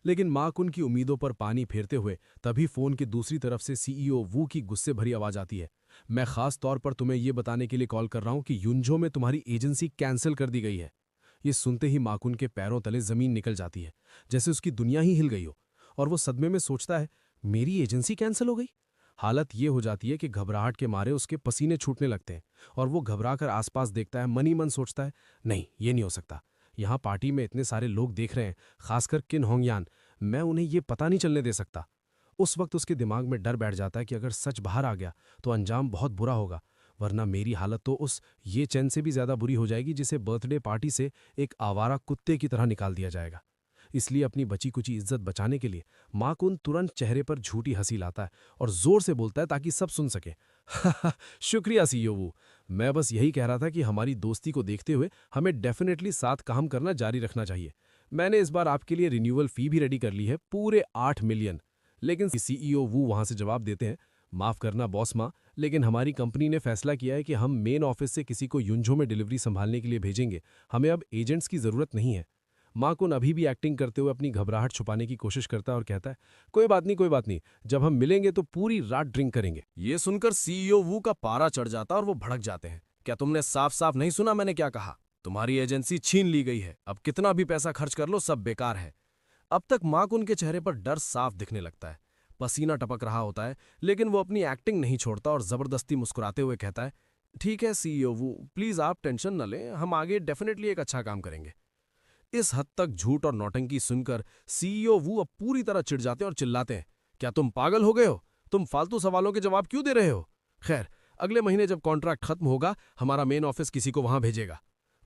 लेकिन माकुन की उम्मीदों पर पानी फेरते हुए तभी फोन की दूसरी तरफ से सीईओ वू की गुस्से भरी आवाज आती है, मैं खास तौर पर तुम्हें यह बताने के लिए कॉल कर रहा हूं कि युनजो में तुम्हारी एजेंसी कैंसिल कर दी गई है। ये सुनते ही माकुन के पैरों तले जमीन निकल जाती है, जैसे उसकी दुनिया ही हिल गई हो, और वो सदमे में सोचता है, मेरी एजेंसी कैंसिल हो गई? हालत ये हो जाती है कि घबराहट के मारे उसके पसीने छूटने लगते हैं, और वो घबराकर आसपास देखता है। मन ही मन सोचता है, नहीं, ये नहीं हो सकता। यहाँ पार्टी में इतने सारे लोग देख रहे हैं, खासकर किन होंगयान, मैं उन्हें ये पता नहीं चलने दे सकता। उस वक्त उसके दिमाग में डर बैठ जाता है कि अगर सच बाहर आ गया तो अंजाम बहुत बुरा होगा, वरना मेरी हालत तो उस ये चैन से भी ज्यादा बुरी हो जाएगी, जिसे बर्थडे पार्टी से एक आवारा कुत्ते की तरह निकाल दिया जाएगा। इसलिए अपनी बची कुची इज्जत बचाने के लिए माकुन तुरंत चेहरे पर झूठी हंसी लाता है और जोर से बोलता है ताकि सब सुन सके, शुक्रिया सीईओ वू, मैं बस यही कह रहा था कि हमारी दोस्ती को देखते हुए हमें डेफिनेटली साथ काम करना जारी रखना चाहिए। मैंने इस बार आपके लिए रिन्यूअल फी भी रेडी कर ली है, पूरे 8 मिलियन। लेकिन सीईओ वू वहां से जवाब देते हैं, माफ करना बॉस माँ, लेकिन हमारी कंपनी ने फैसला किया है कि हम मेन ऑफिस से किसी को युनझो में डिलीवरी संभालने के लिए भेजेंगे। हमें अब एजेंट्स की जरूरत नहीं है। माकुन अभी भी एक्टिंग करते हुए अपनी घबराहट छुपाने की कोशिश करता है और कहता है, कोई बात नहीं, कोई बात नहीं, जब हम मिलेंगे तो पूरी रात ड्रिंक करेंगे। ये सुनकर सीईओ वू का पारा चढ़ जाता और वो भड़क जाते हैं। क्या तुमने साफ साफ नहीं सुना मैंने क्या कहा? तुम्हारी एजेंसी छीन ली गई है, अब कितना भी पैसा खर्च कर लो सब बेकार है। अब तक माकुन के चेहरे पर डर साफ दिखने लगता है, पसीना टपक रहा होता है, लेकिन वो अपनी एक्टिंग नहीं छोड़ता और जबरदस्ती मुस्कुराते हुए कहता है, ठीक है सीईओ वू, प्लीज आप टेंशन न लें, हम आगे डेफिनेटली एक अच्छा काम करेंगे। इस हद तक झूठ और नौटंकी सुनकर सीईओ वू अब पूरी तरह चिढ़ जाते हैं और चिल्लाते हैं, क्या तुम पागल हो गए हो? तुम फालतू सवालों के जवाब क्यों दे रहे हो? खैर, अगले महीने जब कॉन्ट्रैक्ट खत्म होगा, हमारा मेन ऑफिस किसी को वहां भेजेगा।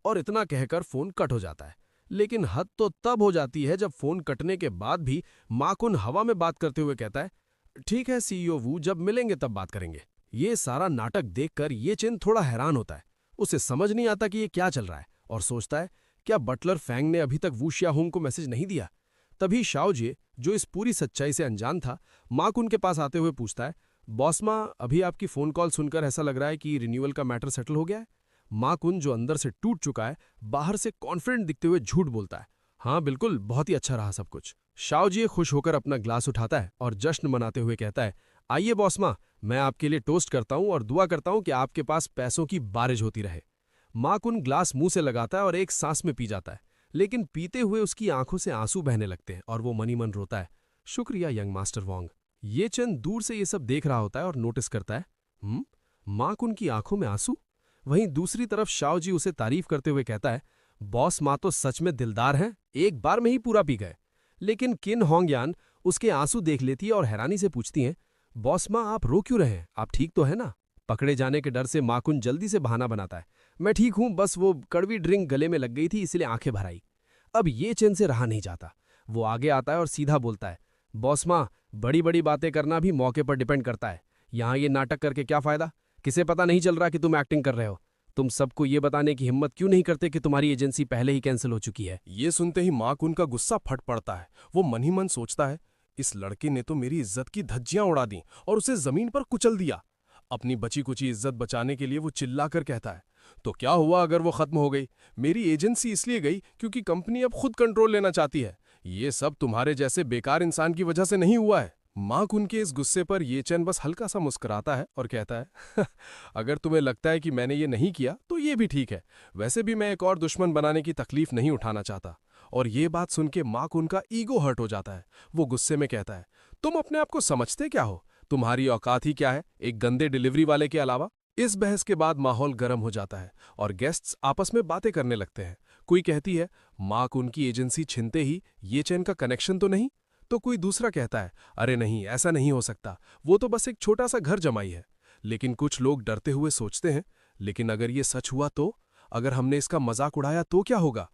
और इतना कहकर फोन कट हो जाता है। लेकिन हद तो तब हो जाती है जब फोन कटने के बाद भी माकुन हवा में बात करते हुए कहता है, ठीक है सीईओ वू, जब मिलेंगे तब बात करेंगे। ये सारा नाटक देखकर ये चेन थोड़ा हैरान होता है। उसे समझ नहीं आता कि ये क्या चल रहा है और सोचता है, क्या बटलर फैंग ने अभी तक वू शियाहुंग को मैसेज नहीं दिया? तभी शाओजे, जो इस पूरी सच्चाई से अनजान था, माकुन के पास आते हुए पूछता है, बॉस माँ, अभी आपकी फोन कॉल सुनकर ऐसा लग रहा है कि रिन्यूअल का मैटर सेटल हो गया है? माकुन, जो अंदर से टूट चुका है, बाहर से कॉन्फिडेंट दिखते हुए झूठ बोलता है, हाँ बिल्कुल, बहुत ही अच्छा रहा सब कुछ। शाओजी खुश होकर अपना ग्लास उठाता है और जश्न मनाते हुए कहता है, आइए बॉस माँ, मैं आपके लिए टोस्ट करता हूँ और दुआ करता हूँ कि आपके पास पैसों की बारिश होती रहे। माकुन ग्लास मुंह से लगाता है और एक सांस में पी जाता है, लेकिन पीते हुए उसकी आंखों से आंसू बहने लगते हैं और वो मनी मन रोता है, शुक्रिया यंग मास्टर वोंग। ये चंद दूर से ये सब देख रहा होता है और नोटिस करता है, माकुन की आंखों में आंसू। वहीं दूसरी तरफ शाओजी उसे तारीफ करते हुए कहता है, बॉस माँ तो सच में दिलदार हैं, एक बार में ही पूरा पी गए। लेकिन किन होंगयान उसके आंसू देख लेती है और हैरानी से पूछती हैं, बॉस माँ आप रो क्यों रहे हैं? आप ठीक तो है ना? पकड़े जाने के डर से माकुन जल्दी से बहाना बनाता है, मैं ठीक हूं, बस वो कड़वी ड्रिंक गले में लग गई थी इसलिए आंखें भर आई। अब ये चैन से रहा नहीं जाता। वो आगे आता है और सीधा बोलता है, बॉस माँ, बड़ी बड़ी बातें करना भी मौके पर डिपेंड करता है। यहाँ ये नाटक करके क्या फायदा? किसे पता नहीं चल रहा कि तुम एक्टिंग कर रहे हो? तुम सबको ये बताने की हिम्मत क्यों नहीं करते कि तुम्हारी एजेंसी पहले ही कैंसिल हो चुकी है? ये सुनते ही माकुन का गुस्सा फट पड़ता है। वो मन ही मन सोचता है, इस लड़के ने तो मेरी इज्जत की धज्जियां उड़ा दी और उसे जमीन पर कुचल दिया। अपनी बची कुची इज्जत बचाने के लिए वो चिल्लाकर कहता है, तो क्या हुआ अगर वो खत्म हो गई? मेरी एजेंसी इसलिए गई क्योंकि कंपनी अब खुद कंट्रोल लेना चाहती है। ये सब तुम्हारे जैसे बेकार इंसान की वजह से नहीं हुआ है। माकुन के इस गुस्से पर ये चैन बस हल्का सा मुस्कुराता है और कहता है, अगर तुम्हें लगता है कि मैंने ये नहीं किया तो ये भी ठीक है। वैसे भी मैं एक और दुश्मन बनाने की तकलीफ नहीं उठाना चाहता। और ये बात सुन के माकुन का ईगो हर्ट हो जाता है। वो गुस्से में कहता है, तुम अपने आप को समझते क्या हो? तुम्हारी औकात ही क्या है एक गंदे डिलीवरी वाले के अलावा? इस बहस के बाद माहौल गर्म हो जाता है और गेस्ट्स आपस में बातें करने लगते हैं। कोई कहती है, माकुन की एजेंसी छिनते ही ये चैन का कनेक्शन तो नहीं? तो कोई दूसरा कहता है, अरे नहीं, ऐसा नहीं हो सकता, वो तो बस एक छोटा सा घर जमाई है। लेकिन कुछ लोग डरते हुए सोचते हैं, लेकिन अगर ये सच हुआ तो? अगर हमने इसका मजाक उड़ाया तो क्या होगा?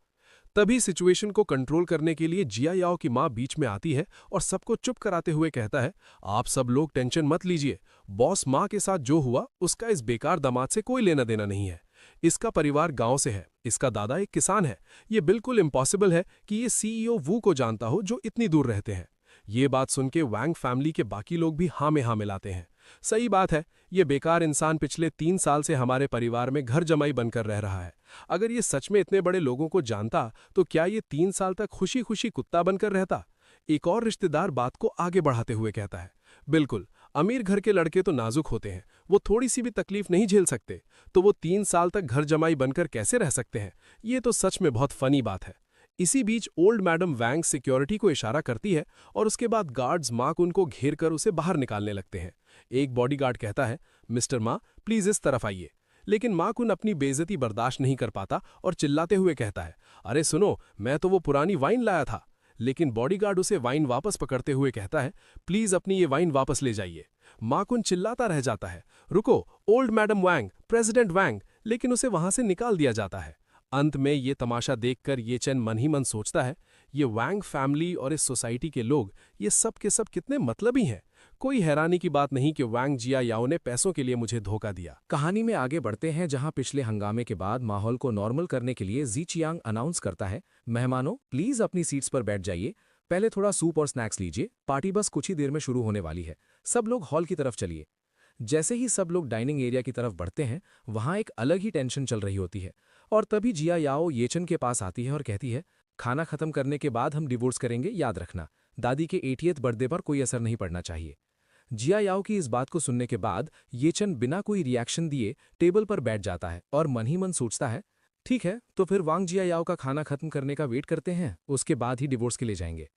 तभी सिचुएशन को कंट्रोल करने के लिए जिया याओ की मां बीच में आती है और सबको चुप कराते हुए कहता है, आप सब लोग टेंशन मत लीजिए। बॉस मां के साथ जो हुआ उसका इस बेकार दामाद से कोई लेना देना नहीं है। इसका परिवार गांव से है, इसका दादा एक किसान है। ये बिल्कुल इम्पॉसिबल है कि ये सीईओ वू को जानता हो जो इतनी दूर रहते हैं। ये बात सुन के वैंग फैमिली के बाकी लोग भी हाँ में हाँ मिलाते हैं। सही बात है, ये बेकार इंसान पिछले 3 साल से हमारे परिवार में घर जमाई बनकर रह रहा है। अगर ये सच में इतने बड़े लोगों को जानता तो क्या ये 3 साल तक खुशी खुशी कुत्ता बनकर रहता? एक और रिश्तेदार बात को आगे बढ़ाते हुए कहता है, बिल्कुल, अमीर घर के लड़के तो नाजुक होते हैं, वो थोड़ी सी भी तकलीफ नहीं झेल सकते, तो वो 3 साल तक घर जमाई बनकर कैसे रह सकते हैं? ये तो सच में बहुत फनी बात है। इसी बीच ओल्ड मैडम वैंग सिक्योरिटी को इशारा करती है और उसके बाद गार्ड्स माकुन को घेर कर उसे बाहर निकालने लगते हैं। एक बॉडीगार्ड कहता है, मिस्टर मा, प्लीज इस तरफ आइए। लेकिन माकुन अपनी बेइज्जती बर्दाश्त नहीं कर पाता और चिल्लाते हुए कहता है, अरे सुनो, मैं तो वो पुरानी वाइन लाया था। लेकिन बॉडीगार्ड उसे वाइन वापस पकड़ते हुए कहता है, प्लीज अपनी ये वाइन वापस ले जाइए। माकुन चिल्लाता रह जाता है, रुको ओल्ड मैडम वैंग, प्रेसिडेंट वैंग, लेकिन उसे वहां से निकाल दिया जाता है। अंत में ये तमाशा देखकर ये चैन मन ही मन सोचता है, ये वैंग फैमिली और इस सोसाइटी के लोग, ये सब के सब कितने मतलबी हैं। कोई हैरानी की बात नहीं कि वैंग जिया याओ ने पैसों के लिए मुझे धोखा दिया। कहानी में आगे बढ़ते हैं, जहां पिछले हंगामे के बाद माहौल को नॉर्मल करने के लिए जी चियांग अनाउंस करता है, मेहमानों प्लीज अपनी सीट्स पर बैठ जाइए, पहले थोड़ा सूप और स्नैक्स लीजिए, पार्टी बस कुछ ही देर में शुरू होने वाली है, सब लोग हॉल की तरफ चलिए। जैसे ही सब लोग डाइनिंग एरिया की तरफ बढ़ते हैं, वहां एक अलग ही टेंशन चल रही होती है और तभी जिया याओ येचन के पास आती है और कहती है, खाना खत्म करने के बाद हम डिवोर्स करेंगे, याद रखना, दादी के 80th बर्थडे पर कोई असर नहीं पड़ना चाहिए। जिया याओ की इस बात को सुनने के बाद येचन बिना कोई रिएक्शन दिए टेबल पर बैठ जाता है और मन ही मन सोचता है, ठीक है, तो फिर वांग जिया याओ का खाना खत्म करने का वेट करते हैं, उसके बाद ही डिवोर्स के लिए जाएंगे।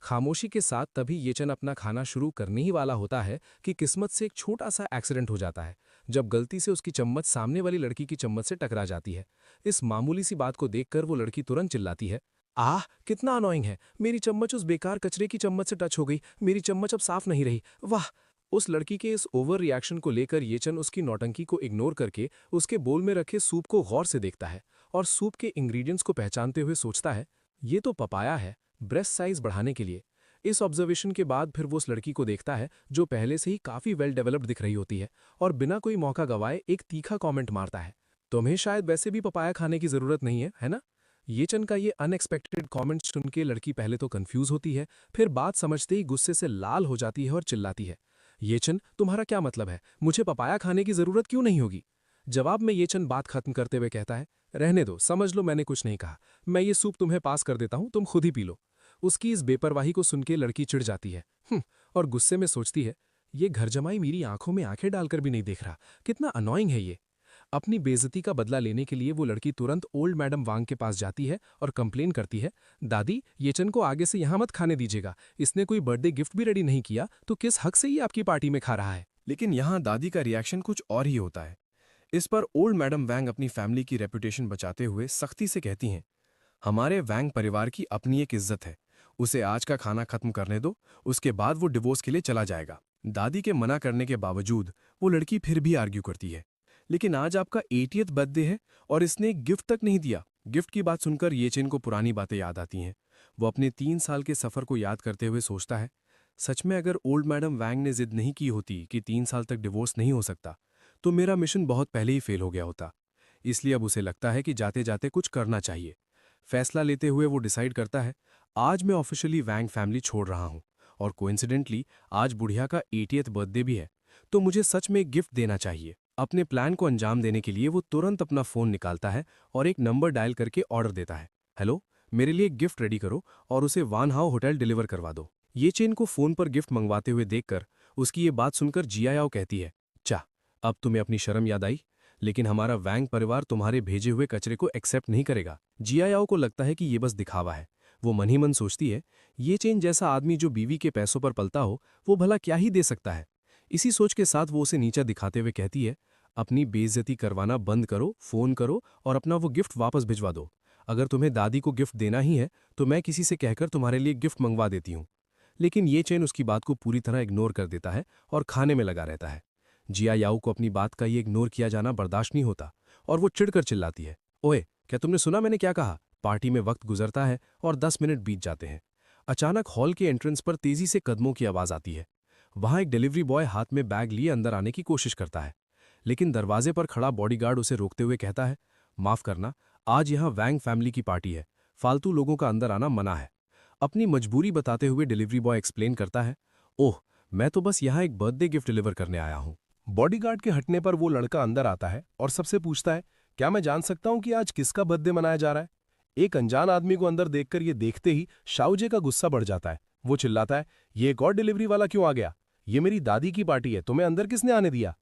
खामोशी के साथ तभी येचन अपना खाना शुरू करने ही वाला होता है कि किस्मत से एक छोटा सा एक्सीडेंट हो जाता है, जब गलती से उसकी चम्मच सामने वाली लड़की की चम्मच से टकरा जाती है। इस मामूली सी बात को देखकर वो लड़की तुरंत चिल्लाती है, आह, कितना अनोइंग है। मेरी चम्मच उस बेकार कचरे की चम्मच से टच हो गई। मेरी चम्मच अब साफ नहीं रही। वाह। उस लड़की के इस ओवर रिएक्शन को लेकर येचन उसकी नौटंकी को इग्नोर करके उसके बोल में रखे सूप को गौर से देखता है और सूप के इंग्रेडिएंट्स को पहचानते हुए सोचता है, ये तो पपाया है, ब्रेस्ट साइज बढ़ाने के लिए। इस ऑब्जर्वेशन के बाद फिर वो उस लड़की को देखता है जो पहले से ही काफी वेल डेवलप्ड दिख रही होती है और बिना कोई मौका गवाए एक तीखा कमेंट मारता है, तुम्हें शायद वैसे भी पपाया खाने की जरूरत नहीं है ना? येचन का ये अनएक्सपेक्टेड कमेंट सुन के लड़की पहले तो कंफ्यूज होती है, फिर बात समझते ही गुस्से से लाल हो जाती है और चिल्लाती है, येचन तुम्हारा क्या मतलब है? मुझे पपाया खाने की जरूरत क्यों नहीं होगी? जवाब में येचन बात खत्म करते हुए कहता है, रहने दो, समझ लो मैंने कुछ नहीं कहा। मैं ये सूप तुम्हें पास कर देता हूं, तुम खुद ही पी लो। उसकी इस बेपरवाही को सुन के लड़की चिढ़ जाती है और गुस्से में सोचती है, ये घर जमाई मेरी आंखों में आंखें डालकर भी नहीं देख रहा, कितना अनोइंग है ये। अपनी बेइज्जती का बदला लेने के लिए वो लड़की तुरंत ओल्ड मैडम वांग के पास जाती है और कंप्लेन करती है, दादी येचन को आगे से यहां मत खाने दीजिएगा, इसने कोई बर्थडे गिफ्ट भी रेडी नहीं किया तो किस हक से ये आपकी पार्टी में खा रहा है। लेकिन यहाँ दादी का रिएक्शन कुछ और ही होता है। इस पर ओल्ड मैडम वैंग अपनी फैमिली की रेपुटेशन बचाते हुए सख्ती से कहती हैं, हमारे वैंग परिवार की अपनी एक इज्जत है, उसे आज का खाना खत्म करने दो, उसके बाद वो डिवोर्स के लिए चला जाएगा। दादी के मना करने के बावजूद वो लड़की फिर भी आर्ग्यू करती है, लेकिन आज आपका 80th बर्थडे है और इसने एक गिफ्ट तक नहीं दिया। गिफ्ट की बात सुनकर येचेन को पुरानी बातें याद आती हैं। वो अपने 3 साल के सफर को याद करते हुए सोचता है, सच में अगर ओल्ड मैडम वैंग ने जिद नहीं की होती कि 3 साल तक डिवोर्स नहीं हो सकता, तो मेरा मिशन बहुत पहले ही फेल हो गया होता। इसलिए अब उसे लगता है कि जाते जाते कुछ करना चाहिए। फैसला लेते हुए वो डिसाइड करता है, आज मैं ऑफिशियली वैंग फैमिली छोड़ रहा हूं और कोइंसिडेंटली आज बुढ़िया का 80th बर्थडे भी है, तो मुझे सच में एक गिफ्ट देना चाहिए। अपने प्लान को अंजाम देने के लिए वो तुरंत अपना फोन निकालता है और एक नंबर डायल करके ऑर्डर देता है, हेलो, मेरे लिए एक गिफ्ट रेडी करो और उसे वान हाओ होटल डिलीवर करवा दो। ये चेन को फोन पर गिफ्ट मंगवाते हुए देखकर उसकी ये बात सुनकर जियायाओ कहती है, चा, अब तुम्हें अपनी शर्म याद आई, लेकिन हमारा वैंग परिवार तुम्हारे भेजे हुए कचरे को एक्सेप्ट नहीं करेगा। जियायाओ को लगता है कि ये बस दिखावा है। वो मन ही मन सोचती है, ये चेन जैसा आदमी जो बीवी के पैसों पर पलता हो, वो भला क्या ही दे सकता है। इसी सोच के साथ वो उसे नीचा दिखाते हुए कहती है, अपनी बेइज्जती करवाना बंद करो, फोन करो और अपना वो गिफ्ट वापस भिजवा दो। अगर तुम्हें दादी को गिफ्ट देना ही है तो मैं किसी से कहकर तुम्हारे लिए गिफ्ट मंगवा देती हूँ। लेकिन ये चेन उसकी बात को पूरी तरह इग्नोर कर देता है और खाने में लगा रहता है। जिया याओ को अपनी बात का ये इग्नोर किया जाना बर्दाश्त नहीं होता और वो चिढ़कर चिल्लाती है, ओए, क्या तुमने सुना मैंने क्या कहा? पार्टी में वक्त गुजरता है और 10 मिनट बीत जाते हैं। अचानक हॉल के एंट्रेंस पर तेजी से कदमों की आवाज आती है। वहां एक डिलीवरी बॉय हाथ में बैग लिए अंदर आने की कोशिश करता है, लेकिन दरवाजे पर खड़ा बॉडीगार्ड उसे रोकते हुए कहता है, माफ करना, आज यहां वैंग फैमिली की पार्टी है, फालतू लोगों का अंदर आना मना है। अपनी मजबूरी बताते हुए डिलीवरी बॉय एक्सप्लेन करता है, ओह, मैं तो बस यहां एक बर्थडे गिफ्ट डिलीवर करने आया हूं। बॉडीगार्ड के हटने पर वो लड़का अंदर आता है और सबसे पूछता है, क्या मैं जान सकता हूं कि आज किसका बर्थडे मनाया जा रहा है? एक अनजान आदमी को अंदर देखकर ये देखते ही शाओजे का गुस्सा बढ़ जाता है। वो चिल्लाता है, ये एक और डिलीवरी वाला क्यों आ गया? ये मेरी दादी की पार्टी है, तुम्हें अंदर किसने आने दिया?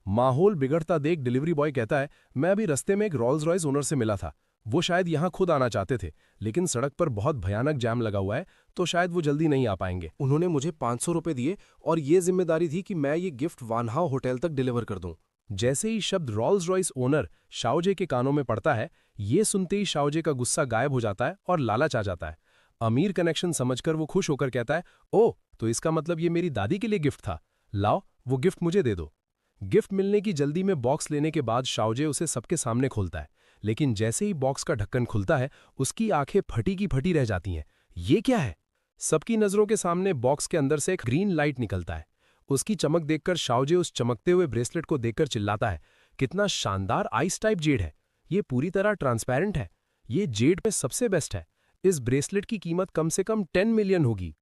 माहौल बिगड़ता देख डिलीवरी बॉय कहता है, मैं अभी रास्ते में एक रॉल्स रॉयस ओनर से मिला था, वो शायद यहां खुद आना चाहते थे, लेकिन सड़क पर बहुत भयानक जाम लगा हुआ है तो शायद वो जल्दी नहीं आ पाएंगे। उन्होंने मुझे 500 रुपए दिए और ये जिम्मेदारी थी कि मैं ये गिफ्ट वानहाओ होटल तक डिलीवर कर दूं। जैसे ही शब्द रॉल्स रॉयस ओनर शाओजे के कानों में पड़ता है, ये सुनते ही शाओजे का गुस्सा गायब हो जाता है और लालच आ जाता है। अमीर कनेक्शन समझकर वो खुश होकर कहता है, ओह, तो इसका मतलब ये मेरी दादी के लिए गिफ्ट था, लाओ वो गिफ्ट मुझे दे दो। गिफ्ट मिलने की जल्दी में बॉक्स लेने के बाद शाओजे उसे सबके सामने खोलता है, लेकिन जैसे ही बॉक्स का ढक्कन खुलता है उसकी आंखें फटी की फटी रह जाती हैं। ये क्या है? सबकी नजरों के सामने बॉक्स के अंदर से एक ग्रीन लाइट निकलता है। उसकी चमक देखकर शाओजे उस चमकते हुए ब्रेसलेट को देखकर चिल्लाता है, कितना शानदार आइस टाइप जेड है, ये पूरी तरह ट्रांसपेरेंट है, ये जेड में सबसे बेस्ट है। इस ब्रेसलेट की कीमत कम से कम 10 मिलियन होगी।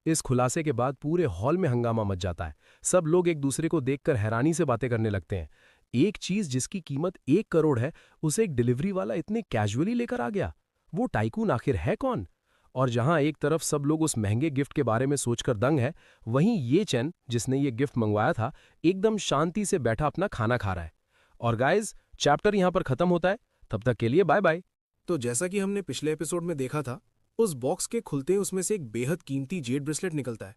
इस खुलासे के बाद पूरे हॉल में हंगामा मच जाता है। सब लोग एक दूसरे को देखकर हैरानी से बातें करने लगते हैं। एक चीज जिसकी कीमत 1 करोड़ है, उसे एक डिलीवरी वाला इतने कैजुअली लेकर आ गया। वो टाइकून आखिर है कौन? और जहां एक तरफ सब लोग उस महंगे गिफ्ट के बारे में सोचकर दंग है, वहीं ये चैन जिसने ये गिफ्ट मंगवाया था एकदम शांति से बैठा अपना खाना खा रहा है। और गाइज, चैप्टर यहां पर खत्म होता है। तब तक के लिए बाय बाय। तो जैसा कि हमने पिछले एपिसोड में देखा था, उस बॉक्स के खुलते ही उसमें से एक बेहद कीमती जेड ब्रेसलेट निकलता है,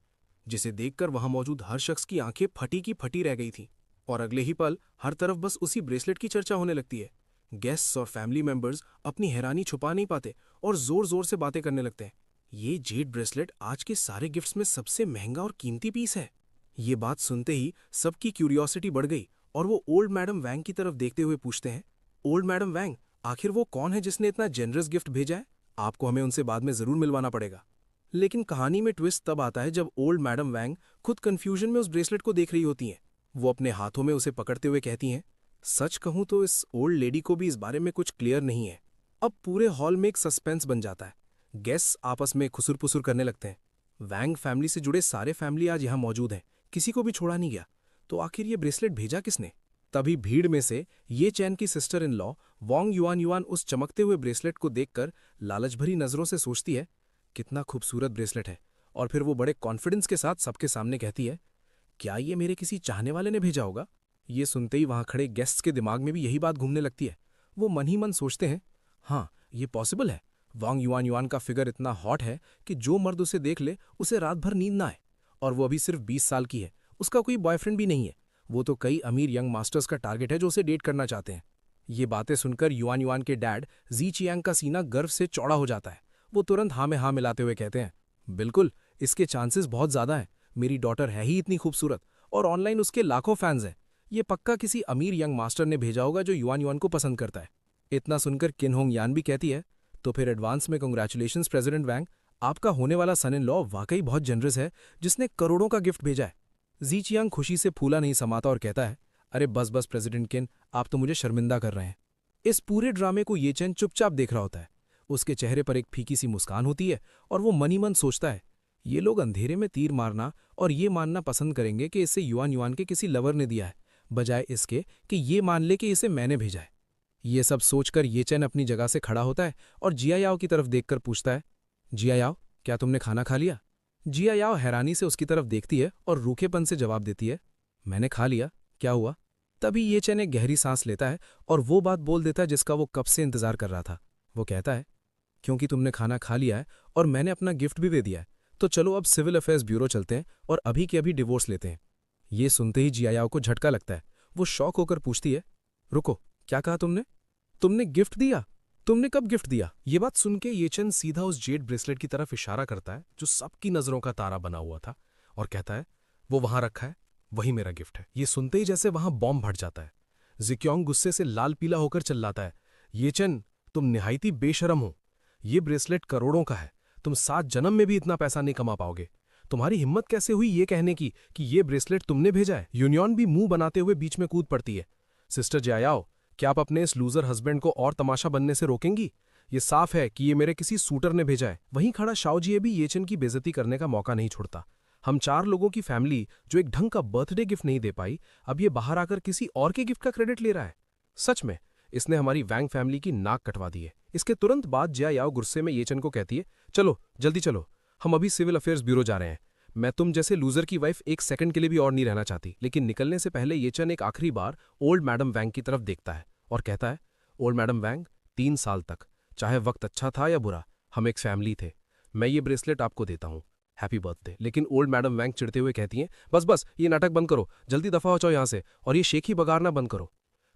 जिसे देखकर वहां मौजूद हर शख्स की आंखें फटी की फटी रह गई थी। और अगले ही पल हर तरफ बस उसी ब्रेसलेट की चर्चा होने लगती है, गेस्ट्स और फैमिली मेंबर्स अपनी हैरानी छुपा नहीं पाते और जोर जोर से बातें करने लगते हैं। ये जेड ब्रेसलेट आज के सारे गिफ्ट्स में सबसे महंगा और कीमती पीस है। ये बात सुनते ही सबकी क्यूरियोसिटी बढ़ गई और वो ओल्ड मैडम वैंग की तरफ देखते हुए पूछते हैं, ओल्ड मैडम वैंग, आखिर वो कौन है जिसने इतना जेनरस गिफ्ट भेजा है? आपको हमें उनसे बाद में जरूर मिलवाना पड़ेगा। लेकिन कहानी में ट्विस्ट तब आता है जब ओल्ड मैडम वैंग खुद कंफ्यूजन में उस ब्रेसलेट को देख रही होती हैं। वो अपने हाथों में उसे पकड़ते हुए कहती हैं, सच कहूं तो इस ओल्ड लेडी को भी इस बारे में कुछ क्लियर नहीं है। अब पूरे हॉल में एक सस्पेंस बन जाता है। गेस्ट्स आपस में खुसुर पुसुर करने लगते हैं। वैंग फैमिली से जुड़े सारे फैमिली आज यहाँ मौजूद हैं, किसी को भी छोड़ा नहीं गया। तो आखिर ये ब्रेसलेट भेजा किसने? तभी भीड़ में से ये चैन की sister in law Wong yuan yuan उस चमकते हुए ब्रेसलेट को देखकर लालच भरी नजरों से सोचती है, कितना खूबसूरत ब्रेसलेट है। और फिर वो बड़े कॉन्फिडेंस के साथ सबके सामने कहती है, क्या ये मेरे किसी चाहने वाले ने भेजा होगा? ये सुनते ही वहां खड़े गेस्ट्स के दिमाग में भी यही बात घूमने लगती है। वो मन ही मन सोचते हैं, हाँ ये पॉसिबल है। वोंग युआन युआन का फिगर इतना हॉट है कि जो मर्द उसे देख ले उसे रात भर नींद ना आए। और वो अभी सिर्फ 20 साल की है, उसका कोई बॉयफ्रेंड भी नहीं है। वो तो कई अमीर यंग मास्टर्स का टारगेट है जो उसे डेट करना चाहते हैं। ये बातें सुनकर युआन युआन के डैड जी चियांग का सीना गर्व से चौड़ा हो जाता है। वो तुरंत हाँ में हाँ मिलाते हुए कहते हैं, बिल्कुल, इसके चांसेस बहुत ज्यादा हैं। मेरी डॉटर है ही इतनी खूबसूरत और ऑनलाइन उसके लाखों फैंस हैं। ये पक्का किसी अमीर यंग मास्टर ने भेजा होगा जो युआन युआन को पसंद करता है। इतना सुनकर किन होंग यान भी कहती है, तो फिर एडवांस में कांग्रेचुलेशंस प्रेसिडेंट वैंग, आपका होने वाला सन इन लॉ वाकई बहुत जनरस है जिसने करोड़ों का गिफ्ट भेजा है। जी चियांग खुशी से फूला नहीं समाता और कहता है, अरे बस बस प्रेसिडेंट किन, आप तो मुझे शर्मिंदा कर रहे हैं। इस पूरे ड्रामे को ये चैन चुपचाप देख रहा होता है। उसके चेहरे पर एक फीकी सी मुस्कान होती है और वो मन ही मन सोचता है, ये लोग अंधेरे में तीर मारना और ये मानना पसंद करेंगे कि इसे युआन युआन के किसी लवर ने दिया है, बजाय इसके कि ये मान ले कि इसे मैंने भेजा है। ये सब सोचकर ये चैन अपनी जगह से खड़ा होता है और जिया याओ की तरफ देखकर पूछता है, जिया याओ, क्या तुमने खाना खा लिया? जिया याओ हैरानी से उसकी तरफ देखती है और रूखेपन से जवाब देती है, मैंने खा लिया, क्या हुआ? तभी ये चैन एक गहरी सांस लेता है और वो बात बोल देता है जिसका वो कब से इंतजार कर रहा था। वो कहता है, क्योंकि तुमने खाना खा लिया है और मैंने अपना गिफ्ट भी दे दिया है, तो चलो अब सिविल अफेयर्स ब्यूरो चलते हैं और अभी के अभी डिवोर्स लेते हैं। ये सुनते ही जिया याओ को झटका लगता है। वो शॉक होकर पूछती है, रुको, क्या कहा तुमने? तुमने गिफ्ट दिया? तुमने कब गिफ्ट दिया? ये बात सुनके ये चैन सीधा उस जेड ब्रेसलेट की तरफ इशारा करता है जो सबकी नजरों का तारा बना हुआ था और कहता है, वो वहां रखा है, वही मेरा गिफ्ट है। ये सुनते ही जैसे वहां बॉम्ब फट जाता है। जिक्योंग गुस्से से लाल पीला होकर चिल्लाता है, ये चैन, तुम निहायती बेशरम हो। ये ब्रेसलेट करोड़ों का है, तुम 7 जन्म में भी इतना पैसा नहीं कमा पाओगे। तुम्हारी हिम्मत कैसे हुई ये कहने की कि ये ब्रेसलेट तुमने भेजा है? यूनियन भी मुंह बनाते हुए बीच में कूद पड़ती है। सिस्टर जियाओ, क्या आप अपने इस लूजर हस्बैंड को और तमाशा बनने से रोकेंगी? ये साफ है कि ये मेरे किसी सूटर ने भेजा है। वहीं खड़ा शाओजिए भी येचन की बेइज्जती करने का मौका नहीं छोड़ता। हम 4 लोगों की फैमिली जो एक ढंग का बर्थडे गिफ्ट नहीं दे पाई, अब ये बाहर आकर किसी और के गिफ्ट का क्रेडिट ले रहा है। सच में इसने हमारी वैंग फैमिली की नाक कटवा दी है। इसके तुरंत बाद जिया याओ गुस्से में येचन को कहती है, चलो जल्दी चलो, हम अभी सिविल अफेयर्स ब्यूरो जा रहे हैं। मैं तुम जैसे लूजर की वाइफ एक सेकंड के लिए भी और नहीं रहना चाहती। लेकिन निकलने से पहले येचन एक आखिरी बार ओल्ड मैडम वैंग की तरफ देखता है और कहता है, ओल्ड मैडम वैंग, 3 साल तक, चाहे वक्त अच्छा था या बुरा, हम एक फैमिली थे। मैं ये ब्रेसलेट आपको देता हूँ, हैप्पी बर्थडे। लेकिन ओल्ड मैडम वैंग चिढ़ते हुए कहती हैं, बस बस ये नाटक बंद करो, जल्दी दफा हो जाओ यहाँ से, और ये शेखी बगारना बंद करो।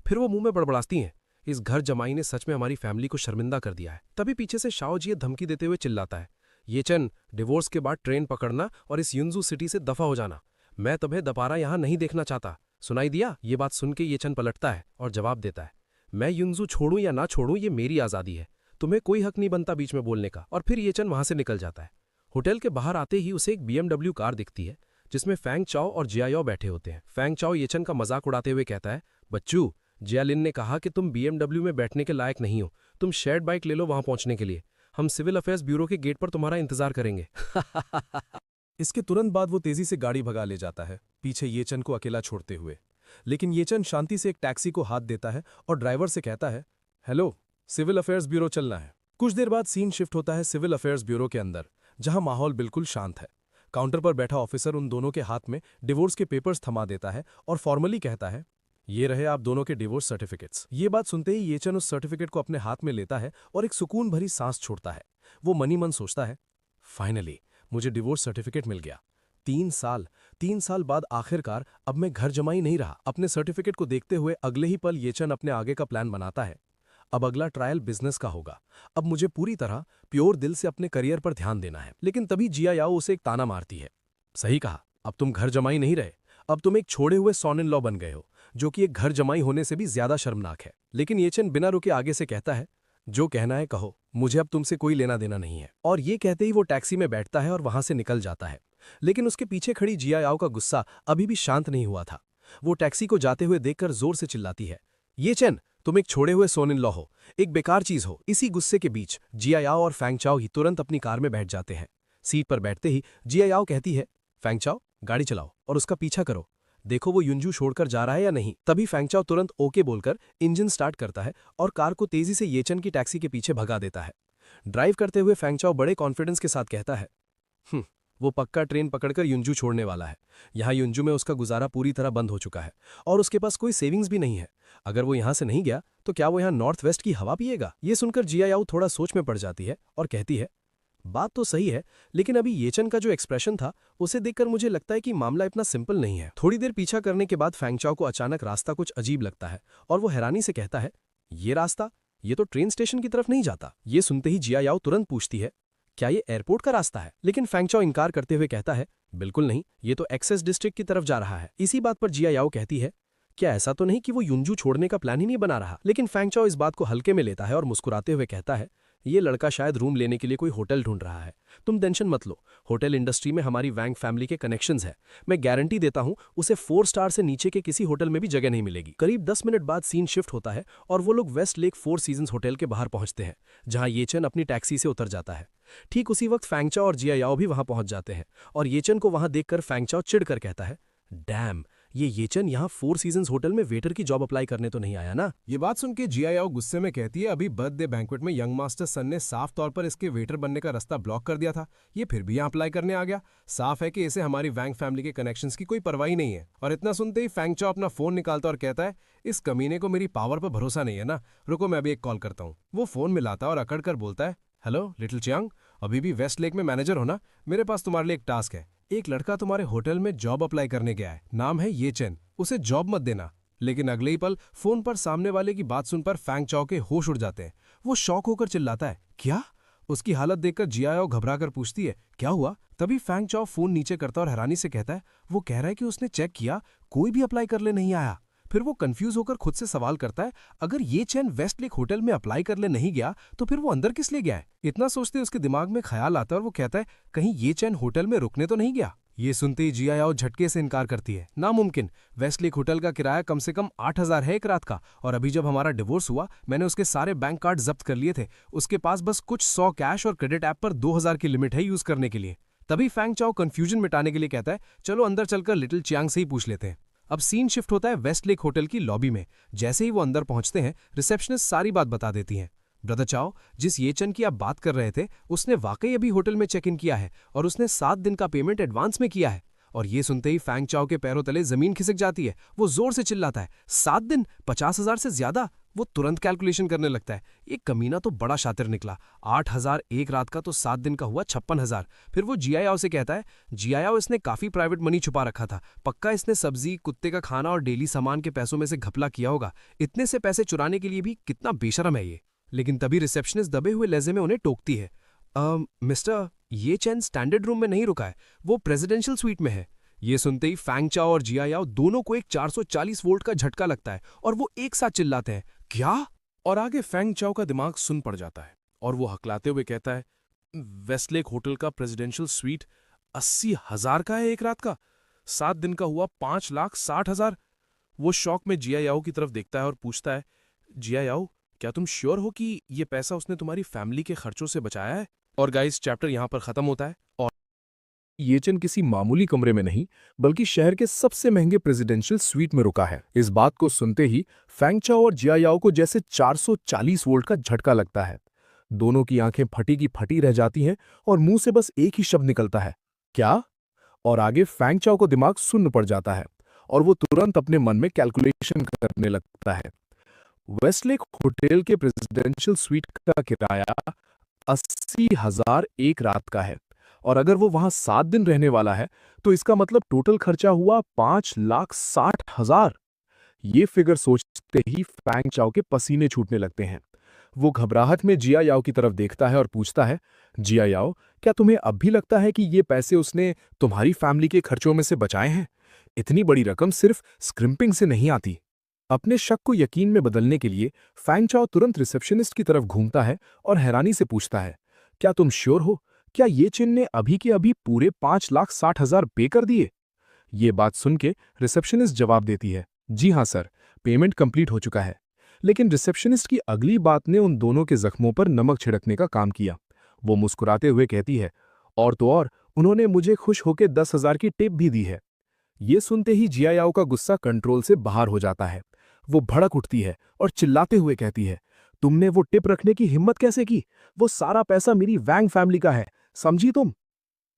फिर वो मुंह में बड़बड़ाती हैं, इस घर जमाई ने सच में हमारी फैमिली को शर्मिंदा कर दिया है। तभी पीछे से शाओजिए धमकी देते हुए चिल्लाता है, ये चन, डिवोर्स के बाद ट्रेन पकड़ना और इस युनजू सिटी से दफा हो जाना। मैं तुम्हें दोबारा यहाँ नहीं देखना चाहता, सुनाई दिया? ये बात सुन के ये चन पलटता है और जवाब देता है, मैं युनजू छोड़ूं या ना छोड़ूं ये मेरी आज़ादी है, तुम्हें कोई हक नहीं बनता बीच में बोलने का। और फिर ये चन वहां से निकल जाता है। होटल के बाहर आते ही उसे एक BMW कार दिखती है जिसमें फैंग चाओ और जियाओ बैठे होते हैं। फैंग चाओ येचन का मजाक उड़ाते हुए कहता है, बच्चू, जियालिन ने कहा कि तुम BMW में बैठने के लायक नहीं हो, तुम शेयर्ड बाइक ले लो वहां पहुंचने के लिए। हम सिविल अफेयर्स ब्यूरो के गेट पर तुम्हारा इंतजार करेंगे। इसके तुरंत बाद वो तेजी से गाड़ी भगा ले जाता है, पीछे येचन को अकेला छोड़ते हुए। लेकिन येचन शांति से एक टैक्सी को हाथ देता है और ड्राइवर से कहता है, हेलो, सिविल अफेयर्स ब्यूरो चलना है। कुछ देर बाद सीन शिफ्ट होता है सिविल अफेयर्स ब्यूरो के अंदर, जहां माहौल बिल्कुल शांत है। काउंटर पर बैठा ऑफिसर उन दोनों के हाथ में डिवोर्स के पेपर्स थमा देता है और फॉर्मली कहता है, ये रहे आप दोनों के डिवोर्स सर्टिफिकेट्स। ये बात सुनते ही येचन उस सर्टिफिकेट को अपने हाथ में लेता है और एक सुकून भरी सांस छोड़ता है। वो मनी मन सोचता है, फाइनली मुझे डिवोर्स सर्टिफिकेट मिल गया। 3 साल बाद आखिरकार अब मैं घर जमाई नहीं रहा। अपने सर्टिफिकेट को देखते हुए अगले ही पल येचन अपने आगे का प्लान बनाता है। अब अगला ट्रायल बिजनेस का होगा। अब मुझे पूरी तरह प्योर दिल से अपने करियर पर ध्यान देना है। लेकिन तभी जिया याओ उसे एक ताना मारती है। सही कहा, अब तुम घर जमाई नहीं रहे, अब तुम एक छोड़े हुए सॉन इन लॉ बन गए हो, जो कि एक घर जमाई होने से भी ज्यादा शर्मनाक है। लेकिन ये चेन बिना रुके आगे से कहता है, जो कहना है कहो, मुझे अब तुमसे कोई लेना देना नहीं है। और ये कहते ही वो टैक्सी में बैठता है और वहां से निकल जाता है। लेकिन उसके पीछे खड़ी जिया याओ का गुस्सा अभी भी शांत नहीं हुआ था। वो टैक्सी को जाते हुए देखकर जोर से चिल्लाती है, ये चेन, तुम एक छोड़े हुए सोन इन लॉ हो, एक बेकार चीज हो। इसी गुस्से के बीच जिया याओ और फैंग चाओ ही तुरंत अपनी कार में बैठ जाते हैं। सीट पर बैठते ही जिया याओ कहती है, फैंग चाओ, गाड़ी चलाओ और उसका पीछा करो, देखो वो युंजू छोड़कर जा रहा है या नहीं। तभी फैंग चाओ तुरंत ओके बोलकर इंजन स्टार्ट करता है और कार को तेजी से येचन की टैक्सी के पीछे भगा देता है। ड्राइव करते हुए फैंग चाओ बड़े कॉन्फिडेंस के साथ कहता है, वो पक्का ट्रेन पकड़कर युंजू छोड़ने वाला है। यहाँ युंजू में उसका गुजारा पूरी तरह बंद हो चुका है और उसके पास कोई सेविंग्स भी नहीं है। अगर वो यहाँ से नहीं गया तो क्या वो यहाँ नॉर्थ वेस्ट की हवा पिएगा? ये सुनकर जिया याओ थोड़ा सोच में पड़ जाती है और कहती है, बात तो सही है, लेकिन अभी येचन का जो एक्सप्रेशन था उसे देखकर मुझे लगता है कि मामला इतना सिंपल नहीं है। थोड़ी देर पीछा करने के बाद फैंग चाओ को अचानक रास्ता कुछ अजीब लगता है और वो हैरानी से कहता है, ये रास्ता, ये तो ट्रेन स्टेशन की तरफ नहीं जाता। ये सुनते ही जिया याओ तुरंत पूछती है, क्या ये एयरपोर्ट का रास्ता है? लेकिन फैंग चाओ इनकार करते हुए कहता है, बिल्कुल नहीं, ये तो एक्सेस डिस्ट्रिक्ट की तरफ जा रहा है। इसी बात पर जिया याओ कहती है, क्या ऐसा तो नहीं कि वो युंजू छोड़ने का प्लान ही नहीं बना रहा? लेकिन फैंग चाओ इस बात को हल्के में लेता है और मुस्कुराते हुए कहता है, ये लड़का शायद रूम लेने के लिए कोई होटल ढूंढ रहा है। तुम टेंशन मत लो, होटल इंडस्ट्री में हमारी वैंग फैमिली के कनेक्शंस है। मैं गारंटी देता हूं उसे 4 स्टार से नीचे के किसी होटल में भी जगह नहीं मिलेगी। करीब 10 मिनट बाद सीन शिफ्ट होता है और वो लोग वेस्ट लेक 4 सीजन्स होटल के बाहर पहुंचते हैं, जहां येचन अपनी टैक्सी से उतर जाता है। ठीक उसी वक्त फैंग चाओ और जिया याओ भी वहां पहुंच जाते हैं और येचन को वहां देखकर फैंग चाओ चिढ़कर कहता है, डैम, ये येचन यहाँ 4 सीजन्स होटल में वेटर की जॉब अप्लाई करने तो नहीं आया ना? ये बात सुन के जिया याओ गुस्से में कहती है, अभी बर्थडे बैंक्वेट में यंग मास्टर सन ने साफ तौर पर इसके वेटर बनने का रास्ता ब्लॉक कर दिया था, ये फिर भी यहाँ अप्लाई करने आ गया। साफ है कि इसे हमारी वैंग फैमिली के कनेक्शंस की कोई परवाह नहीं है। और इतना सुनते ही फैंग चाओ अपना फोन निकालता और कहता है, इस कमीने को मेरी पावर पर भरोसा नहीं है ना, रुको मैं अभी एक कॉल करता हूँ। वो फोन मिलाता और अकड़ कर बोलता है, हेलो लिटिल चियांग, अभी भी वेस्ट लेक में मैनेजर हो ना? मेरे पास तुम्हारे लिए एक टास्क है। एक लड़का तुम्हारे होटल में जॉब अप्लाई करने गया है, नाम है ये चेन, उसे जॉब मत देना। लेकिन अगले ही पल फोन पर सामने वाले की बात सुनकर फैंग चाओ के होश उड़ जाते हैं। वो शॉक होकर चिल्लाता है, क्या? उसकी हालत देखकर जिया याओ घबराकर पूछती है, क्या हुआ? तभी फैंग चाओ फोन नीचे करता और हैरानी से कहता है, वो कह रहा है कि उसने चेक किया, कोई भी अप्लाई करने नहीं आया। फिर वो कंफ्यूज होकर खुद से सवाल करता है, अगर ये चैन वेस्ट लेक होटल में अप्लाई करने नहीं गया तो फिर वो अंदर किस लिए गया है? इतना सोचते उसके दिमाग में ख्याल आता है और वो कहता है, कहीं ये चैन होटल में रुकने तो नहीं गया? ये सुनते ही जिया याओ झटके से इनकार करती है, नामुमकिन। वेस्ट लेक होटल का किराया कम से कम 8,000 है एक रात का, और अभी जब हमारा डिवोर्स हुआ मैंने उसके सारे बैंक कार्ड जब्त कर लिए थे। उसके पास बस कुछ 100 कैश और क्रेडिट ऐप पर 2,000 की लिमिट है यूज करने के लिए। तभी फैंग चाओ कंफ्यूजन मिटाने के लिए कहता है, चलो अंदर चलकर लिटिल चियांग से ही पूछ लेते हैं। अब सीन शिफ्ट होता है वेस्ट लेक होटल की लॉबी में। जैसे ही वो अंदर पहुंचते हैं, रिसेप्शनिस्ट सारी बात बता देती हैं। ब्रदर चाओ, जिस येचन की आप बात कर रहे थे उसने वाकई अभी होटल में चेक इन किया है और उसने 7 दिन का पेमेंट एडवांस में किया है। और ये सुनते ही फैंग चाओ के पैरों तले जमीन खिसक जाती है। वो जोर से चिल्लाता है, 7 दिन, 50,000 से ज्यादा? वो तुरंत कैलकुलेशन करने लगता है, ये कमीना तो बड़ा शातिर निकला। 8,000 एक रात का तो 7 दिन का हुआ 56,000। फिर वो जिया याओ से कहता है, जिया याओ, इसने काफी प्राइवेट मनी छुपा रखा था, पक्का इसने सब्जी, कुत्ते का खाना और डेली सामान के पैसों में से घपला किया होगा। इतने से पैसे चुराने के लिए भी कितना बेशरम है ये। लेकिन तभी रिसेप्शनिस्ट दबे हुए लहजे में उन्हें टोकती है, मिस्टर, ये चैन स्टैंडर्ड रूम में नहीं रुका है, वो प्रेसिडेंशियल स्वीट में है। ये सुनते ही फैंग चाओ और जिया याओ दोनों को एक 440 वोल्ट का झटका लगता है और वो एक साथ चिल्लाते हैं, क्या? और आगे फैंग चाओ का दिमाग सुन पड़ जाता है और वो हकलाते हुए कहता है, वेस्टलेक होटल का प्रेसिडेंशियल स्वीट 80,000 का है एक रात का, 7 दिन का हुआ 5,60,000। वो शौक में जिया याओ की तरफ देखता है और पूछता है, जिया याओ, क्या तुम श्योर हो कि ये पैसा उसने तुम्हारी फैमिली के खर्चों से बचाया है? और गाइस, चैप्टर यहां पर खत्म होता है। और येचन किसी मामूली कमरे में नहीं बल्कि शहर के सबसे महंगे प्रेसिडेंशियल स्वीट में रुका है। इस बात को सुनते ही फैंग चाओ और जिया याओ को जैसे 440 वोल्ट का झटका लगता है। दोनों की आंखें फटी की फटी रह जाती हैं और मुंह से बस एक ही शब्द निकलता है, क्या? और आगे फैंग चाओ को दिमाग सुन्न पड़ जाता है और वो तुरंत अपने मन में कैलकुलेशन करने लगता है। वेस्टलेक होटल के प्रेसिडेंशियल स्वीट का किराया 80,000 एक रात का है और अगर वो वहां 7 दिन रहने वाला है तो इसका मतलब टोटल खर्चा हुआ 5,60,000। ये फिगर सोचते ही फैंग चाओ के पसीने छूटने लगते हैं। वो घबराहट में जिया याओ की तरफ देखता है और पूछता है, जिया याओ, क्या तुम्हें अब भी लगता है कि ये पैसे उसने तुम्हारी फैमिली के खर्चों में से बचाए हैं? इतनी बड़ी रकम सिर्फ स्क्रिम्पिंग से नहीं आती। अपने शक को यकीन में बदलने के लिए फैंग चाओ तुरंत रिसेप्शनिस्ट की तरफ घूमता है और हैरानी से पूछता है, क्या तुम श्योर हो? क्या ये चिन ने अभी के अभी पूरे 5,60,000 पे कर दिए? ये बात सुन के रिसेप्शनिस्ट जवाब देती है, जी हाँ सर, पेमेंट कंप्लीट हो चुका है। लेकिन रिसेप्शनिस्ट की अगली बात ने उन दोनों के जख्मों पर नमक छिड़कने का काम किया। वो मुस्कुराते हुए कहती है, और तो और उन्होंने मुझे खुश होकर 10,000 की टिप भी दी है। ये सुनते ही जिया याओ का गुस्सा कंट्रोल से बाहर हो जाता है। वो भड़क उठती है और चिल्लाते हुए कहती है, तुमने वो टिप रखने की हिम्मत कैसे की? वो सारा पैसा मेरी वैंग फैमिली का है, समझी तुम?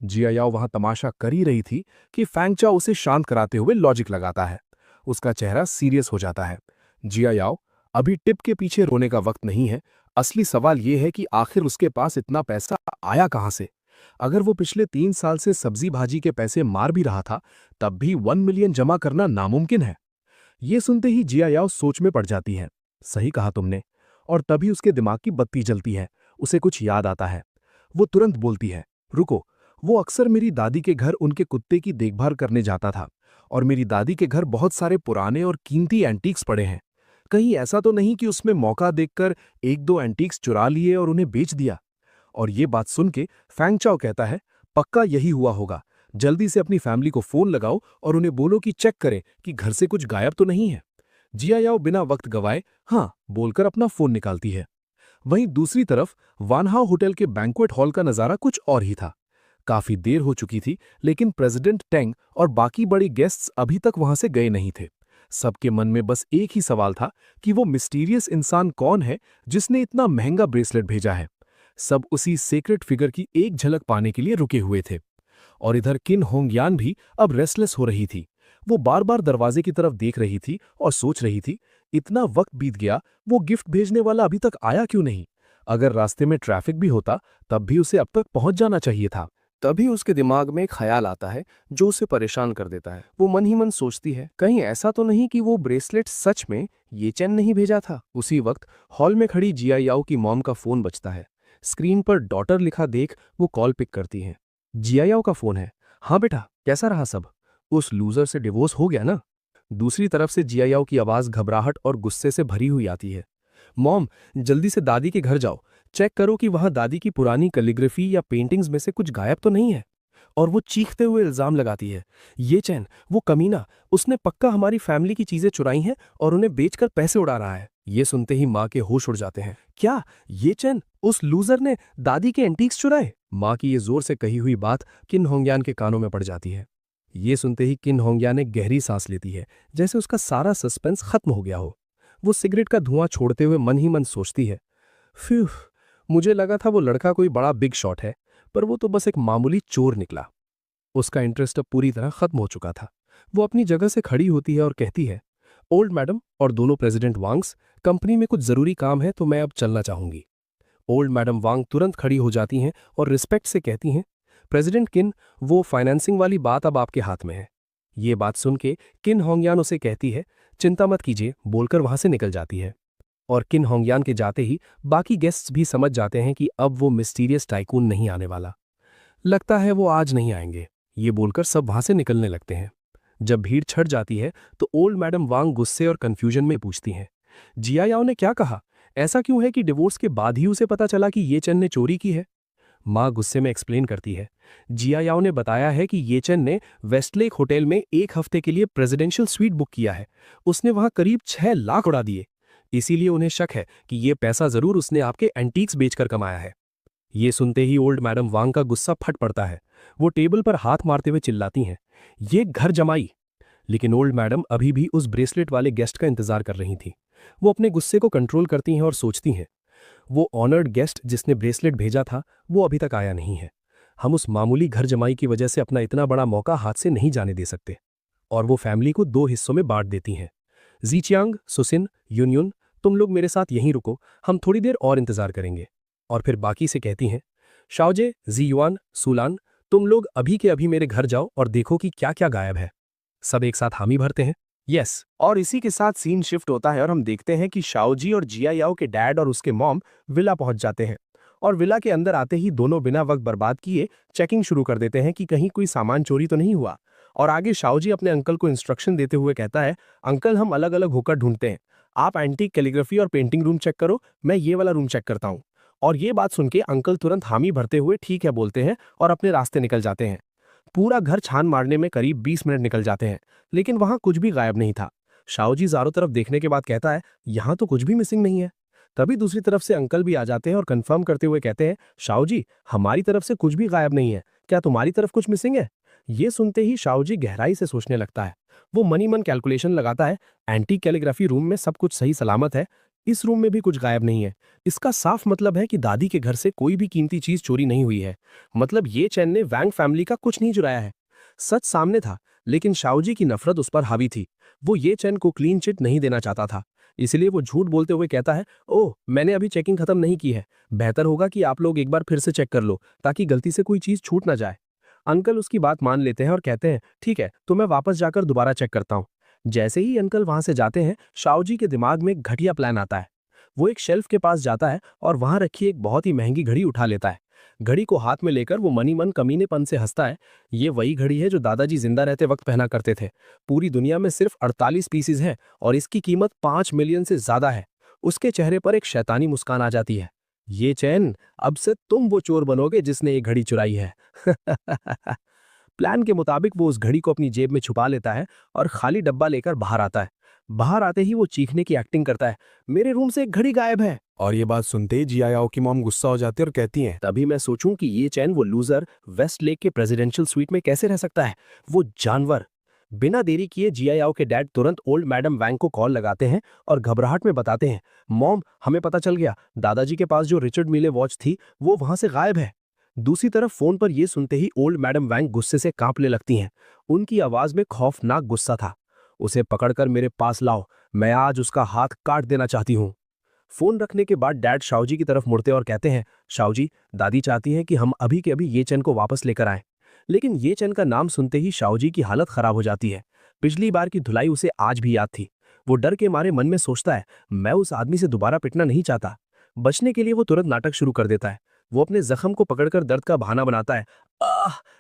जिया याओ वहां तमाशा कर ही रही थी कि फैंग चाओ उसे शांत कराते हुए लॉजिक लगाता है। उसका चेहरा सीरियस हो जाता है। जिया याओ, अभी टिप के पीछे रोने का वक्त नहीं है। असली सवाल यह है कि आखिर उसके पास इतना पैसा आया कहां से? अगर वो पिछले 3 साल से सब्जी भाजी के पैसे मार भी रहा था, तब भी 1 मिलियन जमा करना नामुमकिन है। ये सुनते ही जिया याओ सोच में पड़ जाती है। सही कहा तुमने। और तभी उसके दिमाग की बत्ती जलती है। उसे कुछ याद आता है। वो तुरंत बोलती है, रुको, वो अक्सर मेरी दादी के घर उनके कुत्ते की देखभाल करने जाता था और मेरी दादी के घर बहुत सारे पुराने और कीमती एंटीक्स पड़े हैं। कहीं ऐसा तो नहीं कि उसमें मौका देखकर 1-2 एंटीक्स चुरा लिए और उन्हें बेच दिया? और ये बात सुन के फैंग चाओ कहता है, पक्का यही हुआ होगा। जल्दी से अपनी फैमिली को फोन लगाओ और उन्हें बोलो कि चेक करें कि घर से कुछ गायब तो नहीं है। जिया याओ बिना वक्त गवाए हाँ बोलकर अपना फोन निकालती है। वहीं दूसरी तरफ वानहाओ होटल के बैंक्वेट हॉल का नजारा कुछ और ही था। काफी देर हो चुकी थी, लेकिन प्रेसिडेंट टेंग और बाकी बड़े गेस्ट्स अभी तक वहां से गए नहीं थे। सबके मन में बस एक ही सवाल था कि वो मिस्टीरियस इंसान कौन है जिसने इतना महंगा ब्रेसलेट भेजा है। सब उसी सीक्रेट फिगर की एक झलक पाने के लिए रुके हुए थे। और इधर किन होंगयान भी अब रेस्टलेस हो रही थी। वो बार बार दरवाजे की तरफ देख रही थी और सोच रही थी, इतना वक्त बीत गया, वो गिफ्ट भेजने वाला अभी तक आया क्यों नहीं? अगर रास्ते में ट्रैफिक भी होता तब भी उसे अब तक पहुंच जाना चाहिए था। तभी उसके दिमाग में एक ख्याल आता है जो उसे परेशान कर देता है। वो मन ही मन सोचती है, कहीं ऐसा तो नहीं कि वो ब्रेसलेट सच में ये चैन नहीं भेजा था। उसी वक्त हॉल में खड़ी जिया याओ की मॉम का फोन बजता है। स्क्रीन पर डॉटर लिखा देख वो कॉल पिक करती हैं। जिया याओ का फोन है। हाँ बेटा, कैसा रहा सब? उस लूजर से डिवोर्स हो गया ना? दूसरी तरफ से जिया याओ की आवाज घबराहट और गुस्से से भरी हुई आती है। मॉम, जल्दी से दादी के घर जाओ, चेक करो कि वहां दादी की पुरानी कैलीग्राफी या पेंटिंग्स में से कुछ गायब तो नहीं है। और वो चीखते हुए इल्जाम लगाती है, ये चैन, वो कमीना, उसने पक्का हमारी फैमिली की चीजें चुराई हैं और उन्हें बेचकर पैसे उड़ा रहा है। ये सुनते ही माँ के होश उड़ जाते हैं। क्या ये चैन उस लूजर ने दादी के एंटीक्स चुराए? माँ की ये जोर से कही हुई बात किन होंगयान के कानों में पड़ जाती है। ये सुनते ही किन होंगयान एक गहरी सांस लेती है, जैसे उसका सारा सस्पेंस खत्म हो गया हो। वो सिगरेट का धुआं छोड़ते हुए मन ही मन सोचती है, फ्यू, मुझे लगा था वो लड़का कोई बड़ा बिग शॉट है, पर वो तो बस एक मामूली चोर निकला। उसका इंटरेस्ट अब पूरी तरह खत्म हो चुका था। वो अपनी जगह से खड़ी होती है और कहती है, ओल्ड मैडम और दोनों प्रेसिडेंट वांग्स, कंपनी में कुछ जरूरी काम है तो मैं अब चलना चाहूंगी। ओल्ड मैडम वांग तुरंत खड़ी हो जाती हैं और रिस्पेक्ट से कहती हैं, प्रेसिडेंट किन, वो फाइनेंसिंग वाली बात अब आपके हाथ में है। ये बात सुन के किन होंगयान उसे कहती है, चिंता मत कीजिए, बोलकर वहां से निकल जाती है। और किन होंगयान के जाते ही बाकी गेस्ट्स भी समझ जाते हैं कि अब वो मिस्टीरियस टाइकून नहीं आने वाला। लगता है वो आज नहीं आएंगे, ये बोलकर सब वहां से निकलने लगते हैं। जब भीड़ छट जाती है तो ओल्ड मैडम वांग गुस्से और कंफ्यूजन में पूछती हैं, जिया याओ ने क्या कहा? ऐसा क्यों है कि डिवोर्स के बाद ही उसे पता चला कि ये चैन ने चोरी की है? माँ गुस्से में एक्सप्लेन करती है, जिया याओ ने बताया है कि ये चैन ने वेस्टलेक होटल में 1 हफ्ते के लिए प्रेसिडेंशियल स्वीट बुक किया है। उसने वहां करीब 6 लाख उड़ा दिए। इसीलिए उन्हें शक है कि ये पैसा जरूर उसने आपके एंटीक्स बेचकर कमाया है। ये सुनते ही ओल्ड मैडम वांग का गुस्सा फट पड़ता है। वो टेबल पर हाथ मारते हुए चिल्लाती हैं, ये घर जमाई। लेकिन ओल्ड मैडम अभी भी उस ब्रेसलेट वाले गेस्ट का इंतजार कर रही थी। वो अपने गुस्से को कंट्रोल करती हैं और सोचती हैं, वो ऑनर्ड गेस्ट जिसने ब्रेसलेट भेजा था वो अभी तक आया नहीं है। हम उस मामूली घर जमाई की वजह से अपना इतना बड़ा मौका हाथ से नहीं जाने दे सकते। और वो फैमिली को 2 हिस्सों में बांट देती हैं। जीचियांग, सुसिन, यूनियन, तुम लोग मेरे साथ यहीं रुको, हम थोड़ी देर और इंतजार करेंगे। और फिर बाकी से कहती हैं, शाओजे, जी युआन, सुलान, तुम लोग अभी के अभी मेरे घर जाओ और देखो कि क्या क्या गायब है। सब एक साथ हामी भरते हैं। यस, और इसी के साथ सीन शिफ्ट होता है और हम देखते हैं कि शाओजी और जिया याओ के डैड और उसके मॉम विला पहुंच जाते हैं। और विला के अंदर आते ही दोनों बिना वक्त बर्बाद किए चेकिंग शुरू कर देते हैं कि कहीं कोई सामान चोरी तो नहीं हुआ। और आगे शाओजी अपने अंकल को इंस्ट्रक्शन देते हुए कहता है, अंकल हम अलग अलग होकर ढूंढते हैं, आप एंटीक कैलीग्राफी और पेंटिंग रूम चेक करो, मैं ये वाला रूम चेक करता हूँ। और ये बात सुन के अंकल तुरंत हामी भरते हुए ठीक है बोलते हैं और अपने रास्ते निकल जाते हैं। पूरा घर छान मारने में करीब 20 मिनट निकल जाते हैं, लेकिन वहां कुछ भी गायब नहीं था। शाओजी चारों तरफ देखने के बाद कहता है, यहाँ तो कुछ भी मिसिंग नहीं है। तभी दूसरी तरफ से अंकल भी आ जाते हैं और कंफर्म करते हुए कहते हैं, शाओजी हमारी तरफ से कुछ भी गायब नहीं है, क्या तुम्हारी तरफ कुछ मिसिंग है? ये सुनते ही शाओजी गहराई से सोचने लगता है। वो मनी मन कैलकुलेशन लगाता है, एंटीक कैलीग्राफी रूम में सब कुछ सही सलामत है, इस रूम में भी कुछ गायब नहीं है। इसका साफ मतलब है कि दादी के घर से कोई भी कीमती चीज चोरी नहीं हुई है। मतलब ये चैन ने वैंग फैमिली का कुछ नहीं चुराया है। सच सामने था, लेकिन शाओजी की नफरत उस पर हावी थी। वो ये चैन को क्लीन चिट नहीं देना चाहता था, इसलिए वो झूठ बोलते हुए कहता है, ओह मैंने अभी चेकिंग खत्म नहीं की है, बेहतर होगा कि आप लोग एक बार फिर से चेक कर लो ताकि गलती से कोई चीज छूट ना जाए। अंकल उसकी बात मान लेते हैं और कहते हैं, ठीक है तो मैं वापस जाकर दोबारा चेक करता हूँ। जैसे ही अंकल वहां से जाते हैं, शाओजी के दिमाग में एक घटिया प्लान आता है। वो एक शेल्फ के पास जाता है और वहां रखी एक बहुत ही महंगी घड़ी उठा लेता है। घड़ी को हाथ में लेकर वो मनी मन कमीनेपन से हंसता है। ये वही घड़ी है जो दादाजी जिंदा रहते वक्त पहना करते थे। पूरी दुनिया में सिर्फ 48 पीसीज हैं और इसकी कीमत 5 मिलियन से ज्यादा है। उसके चेहरे पर एक शैतानी मुस्कान आ जाती है। ये चैन, अब से तुम वो चोर बनोगे जिसने ये घड़ी चुराई है। प्लान के मुताबिक वो उस घड़ी को अपनी जेब में छुपा लेता है और खाली डब्बा लेकर बाहर आता है। बाहर आते ही वो चीखने की एक्टिंग करता है, मेरे रूम से एक घड़ी गायब है। और ये बात सुनते ही जिया याओ की मॉम गुस्सा हो जाती है और कहती हैं, तभी मैं सोचूं कि ये चैन वो लूजर वेस्ट लेक के प्रेसिडेंशियल स्वीट में कैसे रह सकता है, वो जानवर। बिना देरी किए जिया याओ के डैड तुरंत ओल्ड मैडम वैंग को कॉल लगाते हैं और घबराहट में बताते हैं, मॉम हमें पता चल गया, दादाजी के पास जो रिचर्ड मिले वॉच थी वो वहां से गायब है। दूसरी तरफ फोन पर यह सुनते ही ओल्ड मैडम वैंग गुस्से से कांपने लगती हैं। उनकी आवाज में खौफनाक गुस्सा था। उसे पकड़कर मेरे पास लाओ, मैं आज उसका हाथ काट देना चाहती हूँ। फोन रखने के बाद डैड शाओजी की तरफ मुड़ते और कहते हैं, शाओजी दादी चाहती हैं कि हम अभी के अभी ये चैन को वापस लेकर आएं। लेकिन ये चैन का नाम सुनते ही शाओजी की हालत खराब हो जाती है। पिछली बार की धुलाई उसे आज भी याद थी। वो डर के मारे मन में सोचता है, मैं उस आदमी से दोबारा पिटना नहीं चाहता। बचने के लिए वो तुरंत नाटक शुरू कर देता है। वो अपने जख्म को पकड़कर दर्द का बहाना बनाता है,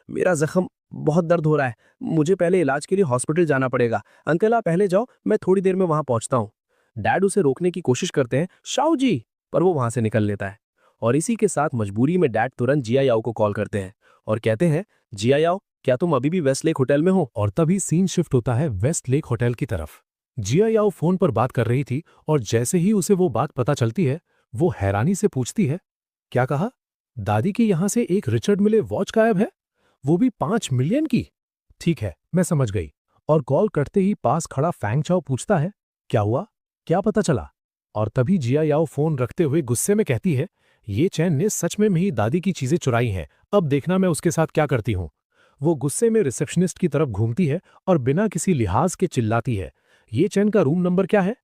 मेरा जख्म बहुत दर्द हो रहा है, मुझे पहले इलाज के लिए हॉस्पिटल जाना पड़ेगा, अंकल आप पहले जाओ, मैं थोड़ी देर में वहां पहुंचता हूँ। डैड उसे रोकने की कोशिश करते हैं, शाओजी, पर वो वहां से निकल लेता है। और इसी के साथ मजबूरी में डैड तुरंत जिया याओ को कॉल करते हैं और कहते हैं, जिया याओ क्या तुम अभी भी वेस्ट लेक होटल में हो? और तभी सीन शिफ्ट होता है वेस्ट लेक होटल की तरफ। जिया याओ फोन पर बात कर रही थी और जैसे ही उसे वो बात पता चलती है, वो हैरानी से पूछती है, क्या कहा? दादी के यहां से एक रिचर्ड मिले वॉच गायब है, वो भी 5 मिलियन की? ठीक है, मैं समझ गई। और कॉल करते ही पास खड़ा फैंग चाओ पूछता है, क्या हुआ, क्या पता चला? और तभी जिया याओ फोन रखते हुए गुस्से में कहती है, ये चैन ने सच में मेरी दादी की चीजें चुराई हैं, अब देखना मैं उसके साथ क्या करती हूं। वो गुस्से में रिसेप्शनिस्ट की तरफ घूमती है और बिना किसी लिहाज के चिल्लाती है, ये चैन का रूम नंबर क्या है?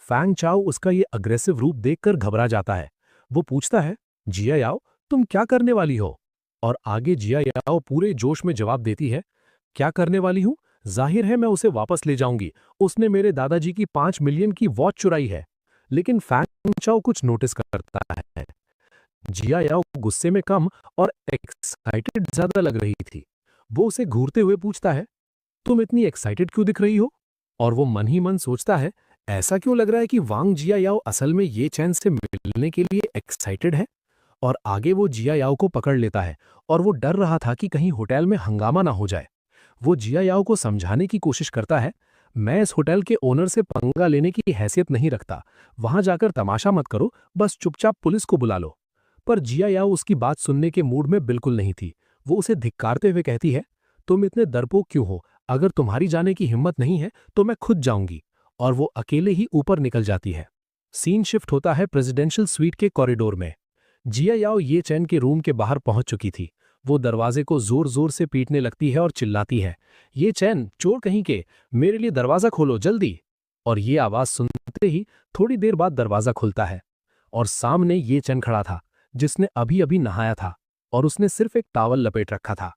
फैंग चाओ उसका ये अग्रेसिव रूप देखकर घबरा जाता है। वो पूछता है, जिया याओ तुम क्या करने वाली हो? और आगे जिया याओ पूरे जोश में जवाब देती है, क्या करने वाली हूं? जाहिर है मैं उसे वापस ले जाऊंगी, उसने मेरे दादाजी की 5 मिलियन की वॉच चुराई है। लेकिन फैंग चाओ कुछ नोटिस करता है। जिया याओ गुस्से में कम और एक्साइटेड ज्यादा लग रही थी। वो उसे घूरते हुए पूछता है, तुम इतनी एक्साइटेड क्यों दिख रही हो? और वो मन ही मन सोचता है, ऐसा क्यों लग रहा है कि वांग जिया याओ असल में ये चैन से मिलने के लिए एक्साइटेड है? और आगे वो जिया याओ को पकड़ लेता है और वो डर रहा था कि कहीं होटल में हंगामा ना हो जाए। वो जिया याओ को समझाने की कोशिश करता है, मैं इस होटल के ओनर से पंगा लेने की हैसियत नहीं रखता, वहां जाकर तमाशा मत करो, बस चुपचाप पुलिस को बुला लो। पर जिया याओ उसकी बात सुनने के मूड में बिल्कुल नहीं थी। वो उसे धिक्कारते हुए कहती है, तुम इतने डरपोक क्यों हो? अगर तुम्हारी जाने की हिम्मत नहीं है तो मैं खुद जाऊंगी। और वो अकेले ही ऊपर निकल जाती है। सीन शिफ्ट होता है प्रेसिडेंशियल स्वीट के कॉरिडोर में। जिया याओ ये चैन के रूम के बाहर पहुंच चुकी थी। वो दरवाजे को जोर जोर से पीटने लगती है और चिल्लाती है, ये चैन, चोर कहीं के, मेरे लिए दरवाजा खोलो जल्दी। और ये आवाज सुनते ही थोड़ी देर बाद दरवाजा खुलता है और सामने ये चैन खड़ा था, जिसने अभी अभी नहाया था और उसने सिर्फ एक टॉवल लपेट रखा था।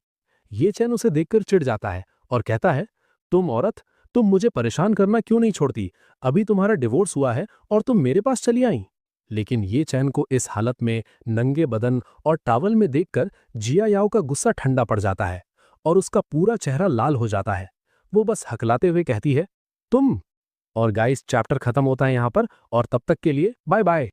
ये चैन उसे देखकर चिढ़ जाता है और कहता है, तुम औरत, तुम मुझे परेशान करना क्यों नहीं छोड़ती? अभी तुम्हारा डिवोर्स हुआ है और तुम मेरे पास चली आई। लेकिन ये चैन को इस हालत में नंगे बदन और टॉवल में देखकर जिया याओ का गुस्सा ठंडा पड़ जाता है और उसका पूरा चेहरा लाल हो जाता है। वो बस हकलाते हुए कहती है, तुम। और गाइस, चैप्टर खत्म होता है यहाँ पर, और तब तक के लिए बाय बाय।